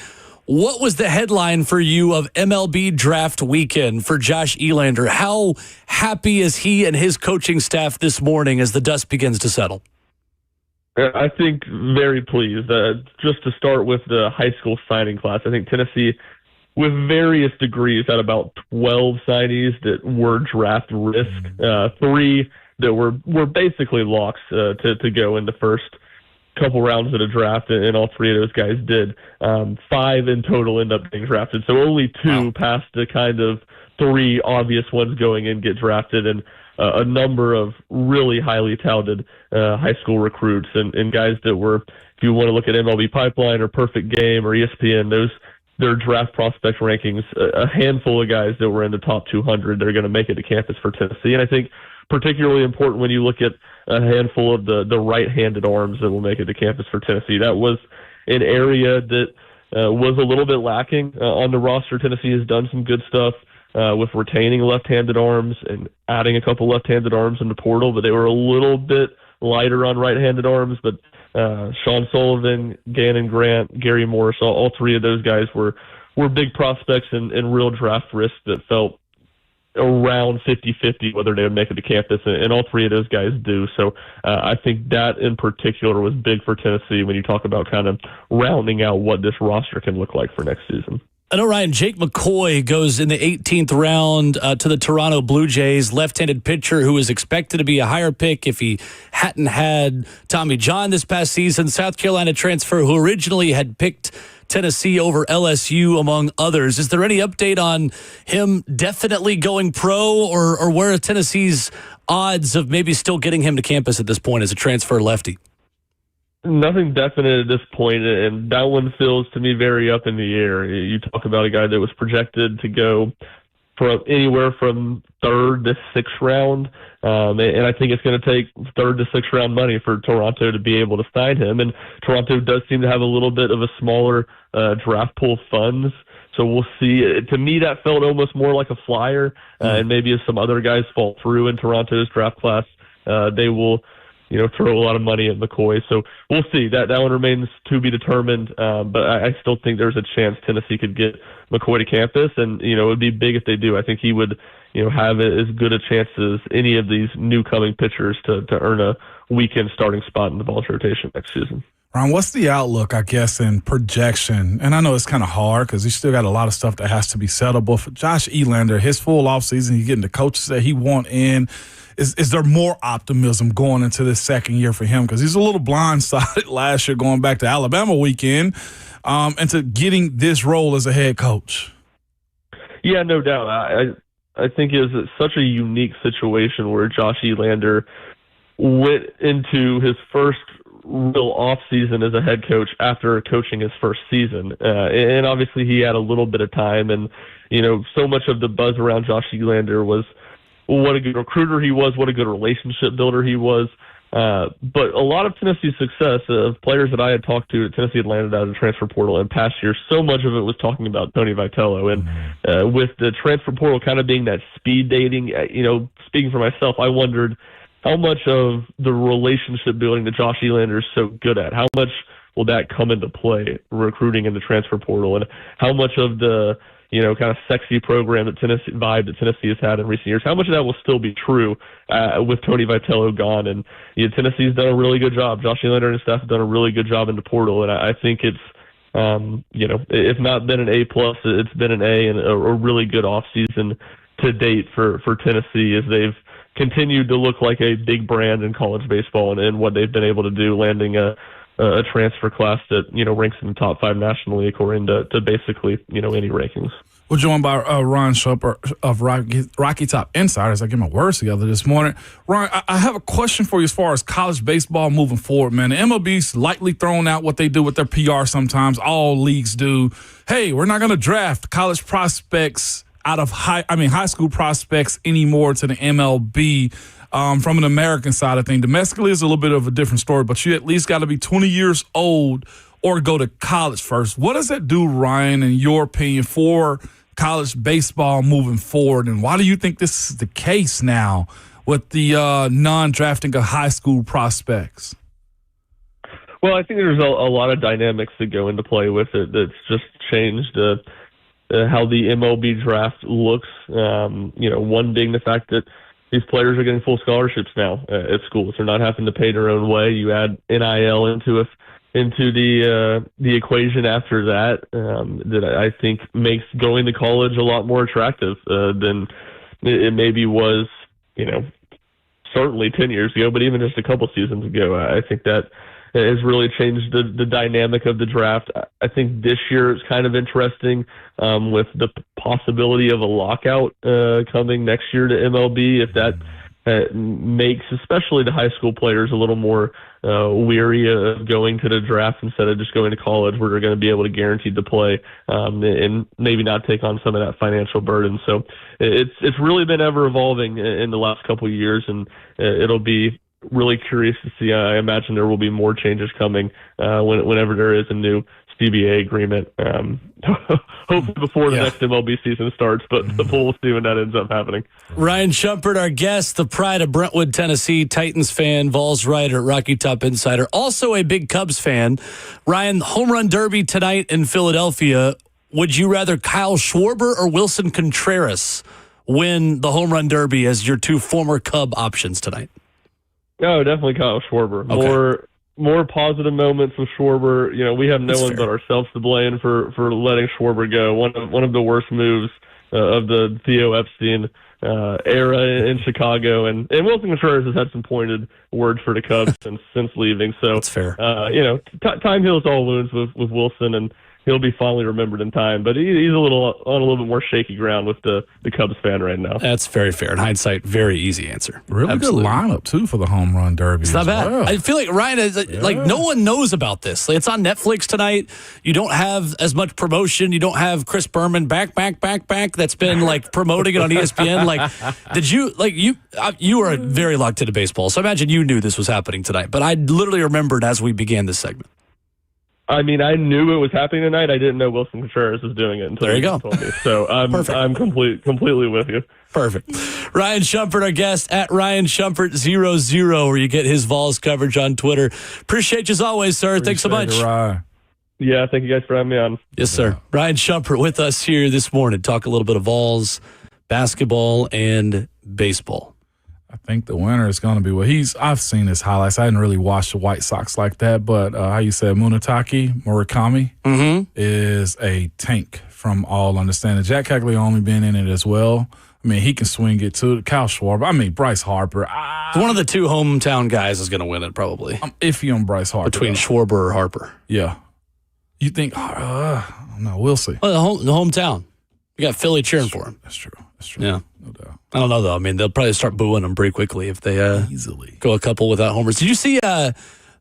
what was the headline for you of MLB draft weekend for Josh Elander? How happy is he and his coaching staff this morning as the dust begins to settle? I think very pleased. Just to start with the high school signing class, I think Tennessee, with various degrees, had about 12 signees that were draft risk, 3 that were basically locks to go in the first couple rounds of the draft, and all 3 of those guys did. 5 in total end up being drafted, so only 2 past the kind of 3 obvious ones going in get drafted, and a number of really highly touted high school recruits and guys that were, if you want to look at MLB Pipeline or Perfect Game or ESPN, their draft prospect rankings, a handful of guys that were in the top 200 that are going to make it to campus for Tennessee. And I think particularly important when you look at a handful of the right-handed arms that will make it to campus for Tennessee. That was an area that was a little bit lacking on the roster. Tennessee has done some good stuff with retaining left-handed arms and adding a couple left-handed arms in the portal, but they were a little bit lighter on right-handed arms. But Sean Sullivan, Gannon Grant, Gary Morris, all 3 of those guys were big prospects and real draft risk that felt around 50-50 whether they would make it to campus, and all 3 of those guys do. So I think that in particular was big for Tennessee when you talk about kind of rounding out what this roster can look like for next season. I know, Ryan, Jake McCoy goes in the 18th round to the Toronto Blue Jays, left-handed pitcher who was expected to be a higher pick if he hadn't had Tommy John this past season. South Carolina transfer who originally had picked Tennessee over LSU, among others. Is there any update on him definitely going pro, or where are Tennessee's odds of maybe still getting him to campus at this point as a transfer lefty? Nothing definite at this point, and that one feels to me very up in the air. You talk about a guy that was projected to go from anywhere from third to sixth round, and I think it's going to take third to sixth round money for Toronto to be able to sign him. And Toronto does seem to have a little bit of a smaller draft pool of funds, so we'll see. To me, that felt almost more like a flyer, and maybe if some other guys fall through in Toronto's draft class, they will throw a lot of money at McCoy. So we'll see. That one remains to be determined. But I still think there's a chance Tennessee could get McCoy to campus, and it would be big if they do. I think he would have as good a chance as any of these new coming pitchers to earn a weekend starting spot in the Vols rotation next season. Ron, what's the outlook, I guess, in projection? And I know it's kind of hard because he's still got a lot of stuff that has to be settled. But for Josh Elander, his full offseason, he's getting the coaches that he wants in. Is there more optimism going into this second year for him? Because he's a little blindsided last year going back to Alabama weekend and to getting this role as a head coach. Yeah, no doubt. I think it's such a unique situation where Josh Elander went into his first real off season as a head coach after coaching his first season. And obviously he had a little bit of time, and, so much of the buzz around Josh Elander was what a good recruiter he was, what a good relationship builder he was. But a lot of Tennessee's success of players that I had talked to at Tennessee had landed out of the transfer portal in past years. So much of it was talking about Tony Vitello. And with the transfer portal kind of being that speed dating, speaking for myself, I wondered how much of the relationship building that Josh Elander is so good at, how much will that come into play recruiting in the transfer portal, and how much of the kind of sexy program that Tennessee has had in recent years, how much of that will still be true with Tony Vitello gone? And Tennessee's done a really good job. Josh Elander and his staff have done a really good job in the portal, and I think it's if not been an A+, it's been an A, and a really good offseason to date for Tennessee as they've continued to look like a big brand in college baseball and what they've been able to do, landing a transfer class that ranks in the top 5 nationally according to basically any rankings. We're joined by Ron Shumpert of Rocky Top Insiders. I get my words together this morning. Ron, I have a question for you as far as college baseball moving forward, man. The MLB's lightly thrown out what they do with their PR sometimes. All leagues do. Hey, we're not going to draft college prospects out of high school prospects anymore to the MLB. From an American side of things, domestically is a little bit of a different story, but you at least got to be 20 years old or go to college first. What does that do, Ryan, in your opinion, for college baseball moving forward? And why do you think this is the case now with the non-drafting of high school prospects? Well, I think there's a lot of dynamics that go into play with it that's just changed how the MLB draft looks. One being the fact that these players are getting full scholarships now at schools. They're not having to pay their own way. You add NIL into the equation after that, that I think makes going to college a lot more attractive than it maybe was, certainly 10 years ago, but even just a couple seasons ago. I think that has really changed the dynamic of the draft. I think this year is kind of interesting with the possibility of a lockout coming next year to MLB. If that makes especially the high school players a little more weary of going to the draft instead of just going to college, where they're going to be able to guaranteed to play and maybe not take on some of that financial burden. So it's really been ever evolving in the last couple of years, and it'll be really curious to see. I imagine there will be more changes coming whenever there is a new CBA agreement, hopefully before the next MLB season starts, but we'll see when that ends up happening. Ryan Shumpert, our guest, the pride of Brentwood, Tennessee, Titans fan, Vols writer, Rocky Top Insider, also a big Cubs fan. Ryan, home run derby tonight in Philadelphia. Would you rather Kyle Schwarber or Wilson Contreras win the home run derby as your two former Cub options tonight? No, definitely Kyle Schwarber. Okay. More positive moments with Schwarber. We have no one but ourselves to blame for letting Schwarber go. One of the worst moves of the Theo Epstein era in Chicago, and Wilson Contreras has had some pointed words for the Cubs since leaving. So that's fair. Time heals all wounds with Wilson, and he'll be fondly remembered in time. But he's on a little bit more shaky ground with the Cubs fan right now. That's very fair. In hindsight, very easy answer. Really Absolutely. good lineup, too, for the home run derby. It's not bad. Well. I feel like Ryan is like no one knows about this. Like, it's on Netflix tonight. You don't have as much promotion. You don't have Chris Berman back. That's been like promoting it on ESPN. Like, did you you are very locked into baseball, so I imagine you knew this was happening tonight. But I literally remembered as we began this segment. I mean, I knew it was happening tonight. I didn't know Wilson Contreras was doing it until there you go. Told me. So I'm completely with you. Perfect. Ryan Shumpert, our guest at Ryan Shumpert00, where you get his Vols coverage on Twitter. Appreciate you as always, sir. Thanks so much. Yeah, thank you guys for having me on. Yes, sir. Ryan Shumpert with us here this morning. Talk a little bit of Vols, basketball, and baseball. I think the winner is going to be I've seen his highlights. I didn't really watch the White Sox like that, but how you said Murakami is a tank from all understanding. Jack Hackley only been in it as well. I mean, he can swing it too. Kyle Schwarber. I mean, Bryce Harper. One of the two hometown guys is going to win it probably. I'm iffy on Bryce Harper. Between Schwarber or Harper. Yeah. You think, no, we'll see. Well, the hometown. You got Philly cheering for him. That's true. Yeah. No doubt. I don't know, though. I mean, they'll probably start booing him pretty quickly if they easily go a couple without homers. Did you see the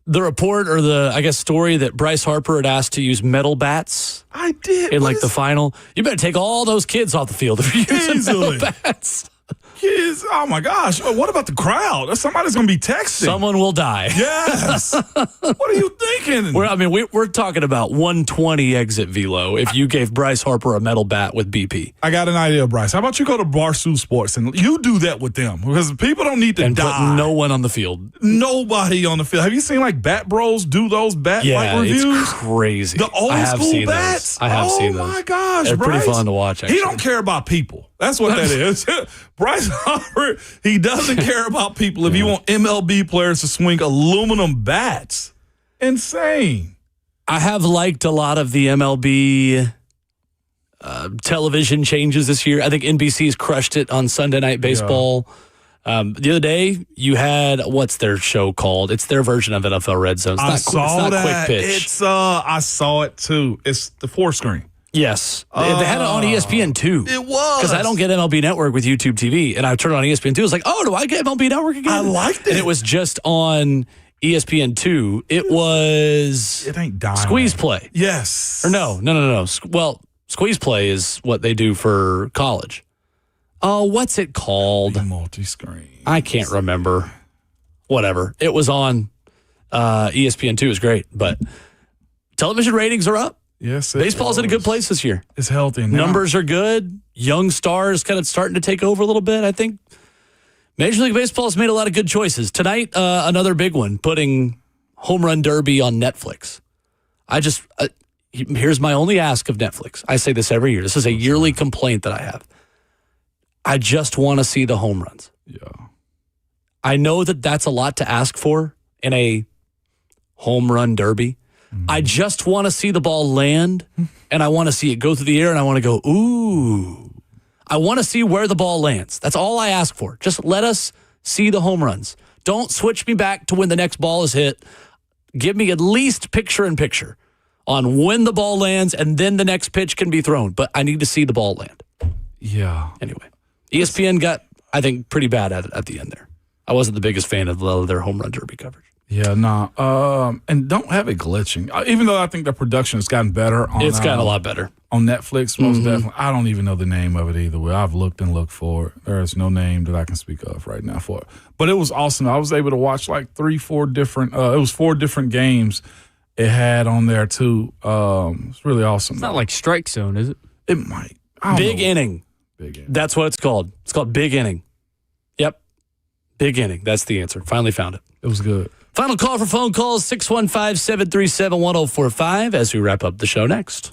report or story that Bryce Harper had asked to use metal bats? I did. In the final? You better take all those kids off the field if you're using metal bats. Kids, oh my gosh. What about the crowd? Somebody's going to be texting. Someone will die. Yes. What are you thinking? We're talking about 120 exit velo if you gave Bryce Harper a metal bat with BP. I got an idea, Bryce. How about you go to Barstool Sports and you do that with them? Because people don't need to die. Put no one on the field. Nobody on the field. Have you seen Bat Bros do those bat reviews? It's crazy. The old school bats? I have seen those. Oh my gosh, They're Bryce. pretty fun to watch, actually. He don't care about people. That's what that is. Bryce Harper, he doesn't care about people. If you want MLB players to swing aluminum bats, insane. I have liked a lot of the MLB television changes this year. I think NBC's crushed it on Sunday Night Baseball. Yeah. The other day, you had, what's their show called? It's their version of NFL Red Zone. It's not Quick Pitch. I saw it too. It's the 4-screen. Yes. They had it on ESPN too. It was. Because I don't get MLB Network with YouTube TV. And I turned on ESPN 2. I was like, do I get MLB Network again? I liked it. And it was just on ESPN 2. It ain't dying. Squeeze Play. Yes. Or no. Well, Squeeze Play is what they do for college. Oh, what's it called? Multi-screen. I can't remember. Whatever. It was on ESPN 2. It was great. But television ratings are up. Yes, baseball's in a good place this year. It's healthy now. Numbers are good. Young stars kind of starting to take over a little bit. I think Major League Baseball has made a lot of good choices. Tonight, another big one, putting Home Run Derby on Netflix. Here's my only ask of Netflix. I say this every year. This is a yearly complaint that I have. I just want to see the home runs. Yeah. I know that that's a lot to ask for in a home run derby. I just want to see the ball land, and I want to see it go through the air, and I want to go, ooh. I want to see where the ball lands. That's all I ask for. Just let us see the home runs. Don't switch me back to when the next ball is hit. Give me at least picture-in-picture on when the ball lands, and then the next pitch can be thrown. But I need to see the ball land. Yeah. Anyway, ESPN got, I think, pretty bad at it at the end there. I wasn't the biggest fan of their home run derby coverage. Yeah, no. And don't have it glitching. Even though I think the production has gotten better. It's gotten a lot better. On Netflix, most definitely. I don't even know the name of it either way. I've looked and looked for it. There's no name that I can speak of right now for it. But it was awesome. I was able to watch like 3-4 different, it was 4 different games it had on there too. It's really awesome. It's not like Strike Zone, is it? It might. Big inning. Big inning. That's what it's called. It's called Big Inning. Yep. Big Inning. That's the answer. Finally found it. It was good. Final call for phone calls, 615-737-1045 as we wrap up the show next.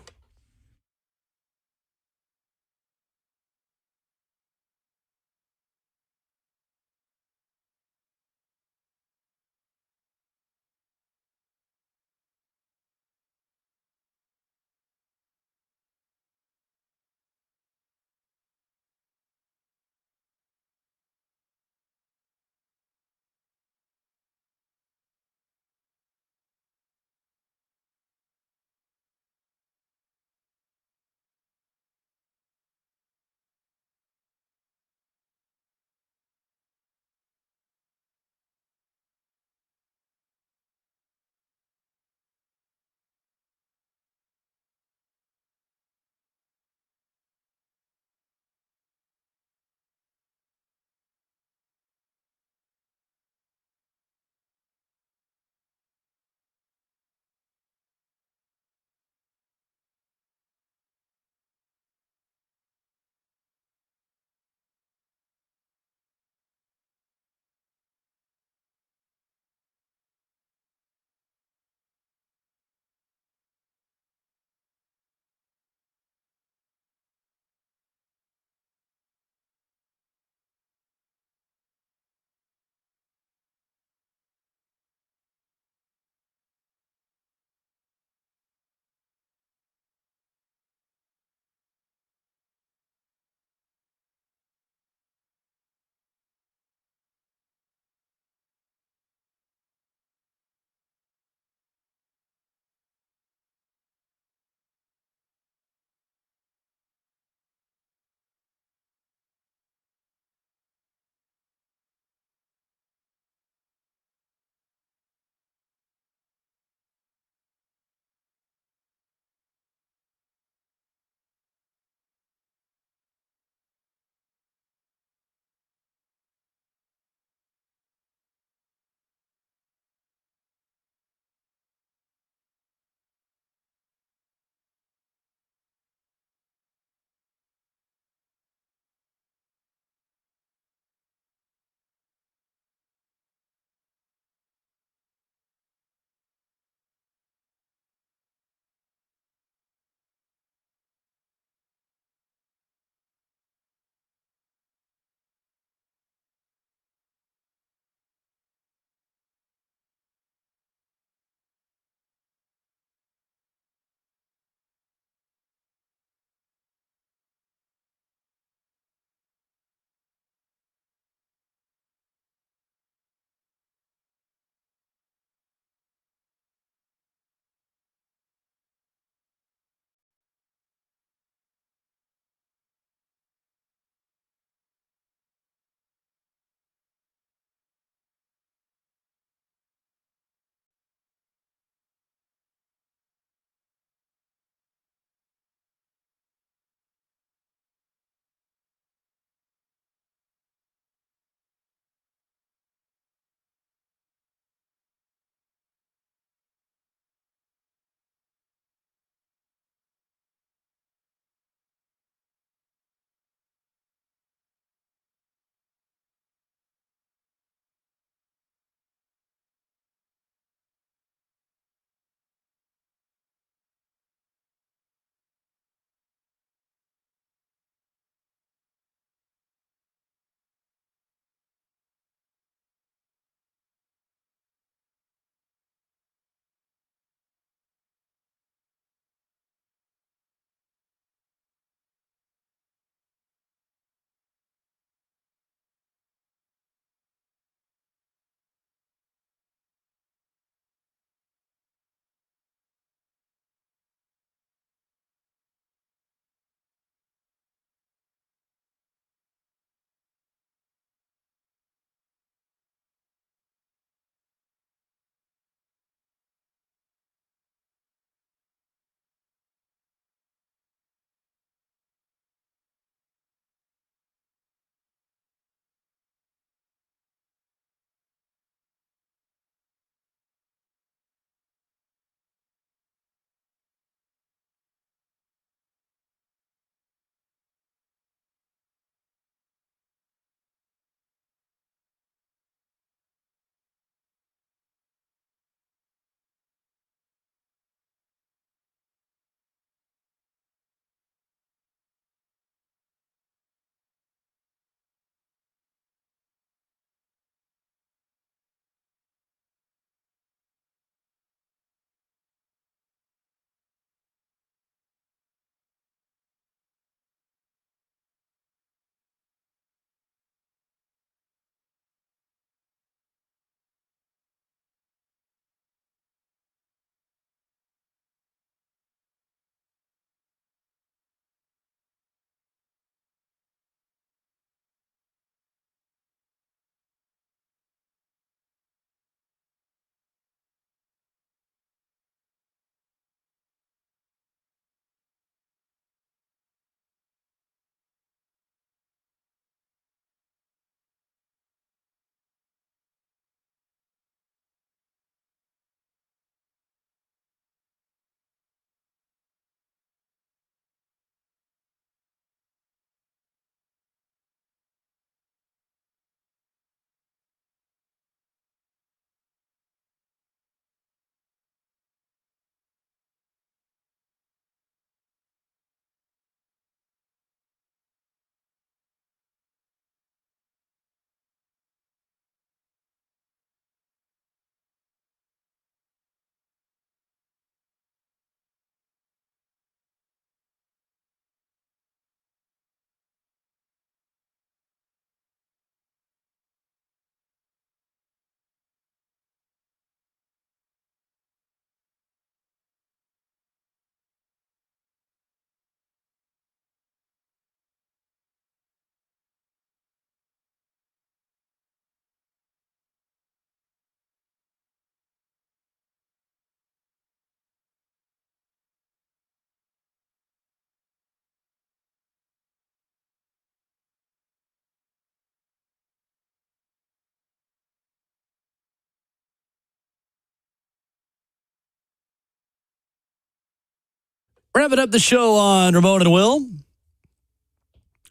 Wrapping up the show on Ramon and Will.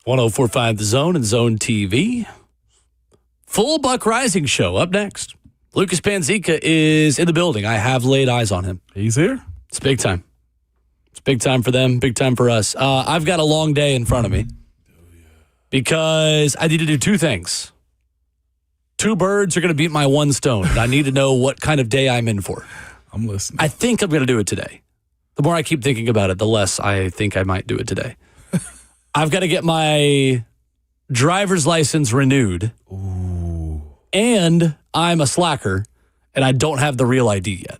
104.5 The Zone and Zone TV. Full Buck Rising show up next. Lucas Panzica is in the building. I have laid eyes on him. He's here. It's big time. It's big time for them, big time for us. I've got a long day in front of me because I need to do two things. Two birds are going to beat my one stone, and I need to know what kind of day I'm in for. I'm listening. I think I'm going to do it today. The more I keep thinking about it, the less I think I might do it today. I've got to get my driver's license renewed. Ooh. And I'm a slacker, and I don't have the real ID yet.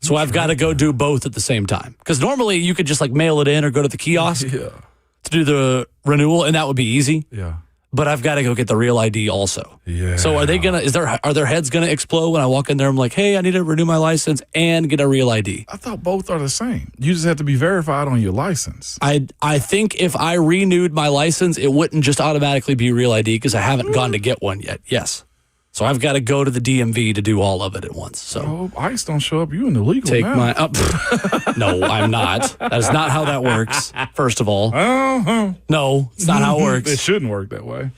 So I've got to go do both at the same time. Because normally you could just like mail it in or go to the kiosk to do the renewal, and that would be easy. Yeah. But I've got to go get the real ID also. Yeah. So are their heads gonna explode when I walk in there? I'm like, hey, I need to renew my license and get a real ID. I thought both are the same. You just have to be verified on your license. I think if I renewed my license, it wouldn't just automatically be real ID because I haven't gone to get one yet. Yes. So I've got to go to the DMV to do all of it at once. So ICE don't show up. You in the legal take now. my No, I'm not. That is not how that works. First of all, no, it's not how it works. It shouldn't work that way.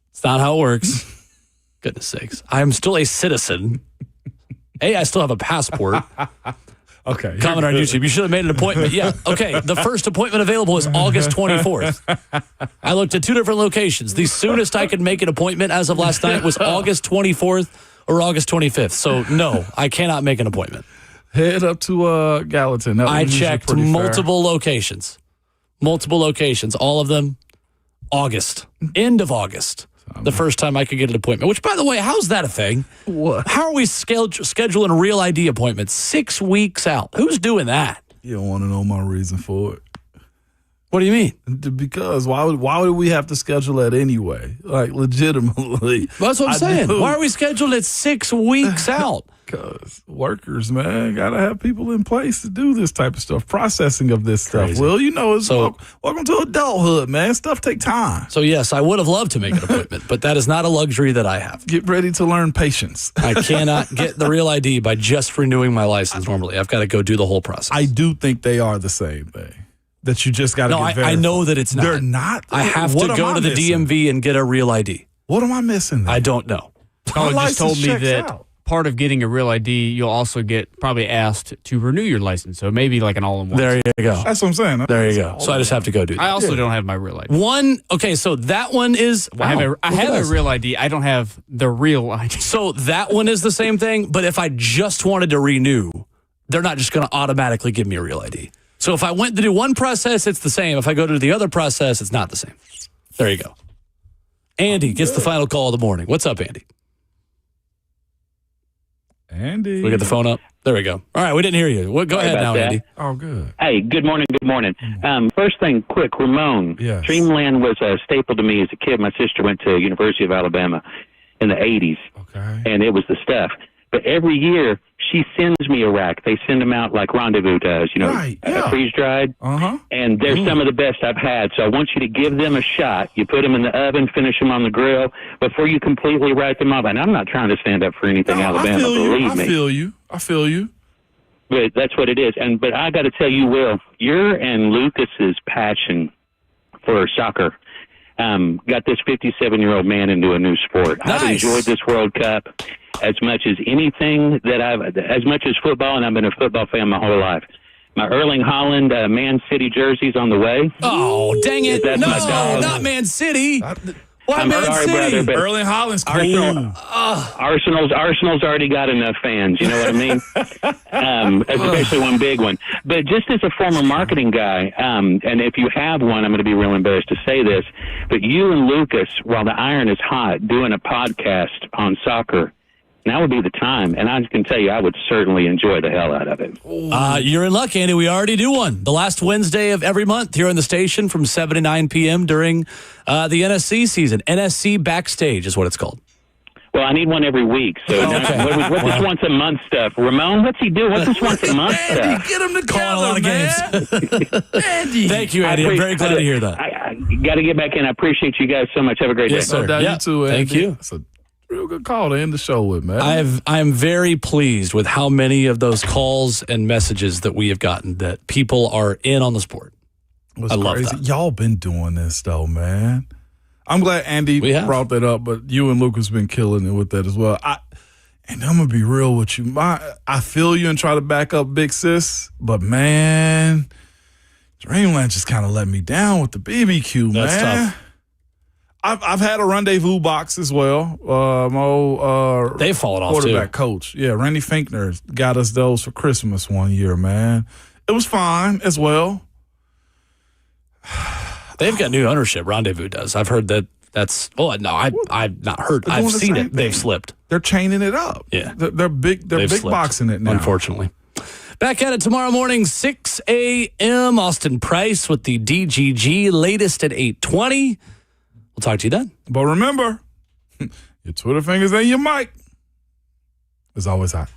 It's not how it works. Goodness sakes, I'm still a citizen. I still have a passport. Okay. Comment on YouTube. You should have made an appointment. Yeah. Okay. The first appointment available is August 24th. I looked at two different locations. The soonest I could make an appointment as of last night was August 24th or August 25th. So, no, I cannot make an appointment. Head up to Gallatin. I checked multiple locations. Multiple locations. All of them August. End of August. The first time I could get an appointment, which, by the way, how's that a thing? What? How are we scheduling real ID appointments 6 weeks out? Who's doing that? You don't want to know my reason for it. What do you mean? Because why would we have to schedule that anyway? Like, legitimately. That's what I'm saying. Why are we scheduled it 6 weeks out? Because workers, man, got to have people in place to do this type of stuff, processing of this stuff. Well, it's welcome to adulthood, man. Stuff take time. So, yes, I would have loved to make an appointment, but that is not a luxury that I have. Get ready to learn patience. I cannot get the real ID by just renewing my license normally. I've got to go do the whole process. I do think they are the same thing. That you just got to get verified. I know that it's not. They're not? I have to go to the DMV and get a real ID. What am I missing then? I don't know. Colin just told me that part of getting a real ID, you'll also get probably asked to renew your license. So maybe like an all-in-one. There you go. That's what I'm saying. There you go. So I just have to go do that. I also don't have my real ID. So that one is... I have a real ID. I don't have the real ID. So that one is the same thing, but if I just wanted to renew, they're not just going to automatically give me a real ID. So if I went to do one process, it's the same. If I go to the other process, it's not the same. There you go. Andy gets the final call of the morning. What's up, Andy? Andy. We get the phone up. There we go. All right, we didn't hear you. Go ahead now, Andy. Oh, good. Hey, good morning. Good morning. First thing, quick, Ramon. Yes. Dreamland was a staple to me as a kid. My sister went to University of Alabama in the 80s, and it was the stuff. But every year, she sends me a rack. They send them out like Rendezvous does, freeze-dried. Uh-huh. And they're some of the best I've had. So I want you to give them a shot. You put them in the oven, finish them on the grill before you completely write them up. And I'm not trying to stand up for anything Alabama, believe me. I feel you. But that's what it is. But I got to tell you, Will, your and Lucas's passion for soccer got this 57-year-old man into a new sport. Nice. I've enjoyed this World Cup as much as anything as much as football, and I've been a football fan my whole life. My Erling Haaland Man City jersey's on the way. Oh, dang it. That's No, my dog. not Man City. Why I'm Man sorry, City? brother, but Erling Haaland's cool. Arsenal's already got enough fans. You know what I mean? Especially one big one. But just as a former marketing guy, and if you have one, I'm going to be real embarrassed to say this, but you and Lucas, while the iron is hot, doing a podcast on soccer, now would be the time. And I can tell you, I would certainly enjoy the hell out of it. You're in luck, Andy. We already do one. The last Wednesday of every month here on the station from 7 to 9 p.m. during the NSC season. NSC Backstage is what it's called. Well, I need one every week. So what's this once a month stuff? Ramon, what's he do? What's this once a month stuff? Andy, get him together, Calling a lot of games. Andy. Thank you, Andy. I'm very glad to hear that. I got to get back in. I appreciate you guys so much. Have a great day. Yes, sir. No doubt, Yeah. you too, Andy. Thank you. That's a Real good call to end the show with, man. I'm very pleased with how many of those calls and messages that we have gotten that people are in on the sport. I love that. Y'all been doing this, though, man. I'm glad Andy brought that up, but you and Luke has been killing it with that as well. And I'm going to be real with you. I feel you and try to back up Big Sis, but, man, Dreamland just kind of let me down with the BBQ, man. That's tough. I've had a rendezvous box as well. My old they've fallen off quarterback too. coach. Yeah, Randy Finkner got us those for Christmas one year, man. It was fine as well. They've got new ownership. Rendezvous does. I've heard that. That's I've not heard. I've seen it. They've slipped. They're chaining it up. Yeah, they're big. They're big boxing it now. Unfortunately. Back at it tomorrow morning, 6 a.m. Austin Price with the DGG, latest at 8:20. We'll talk to you then. But remember, your Twitter fingers and your mic is always hot.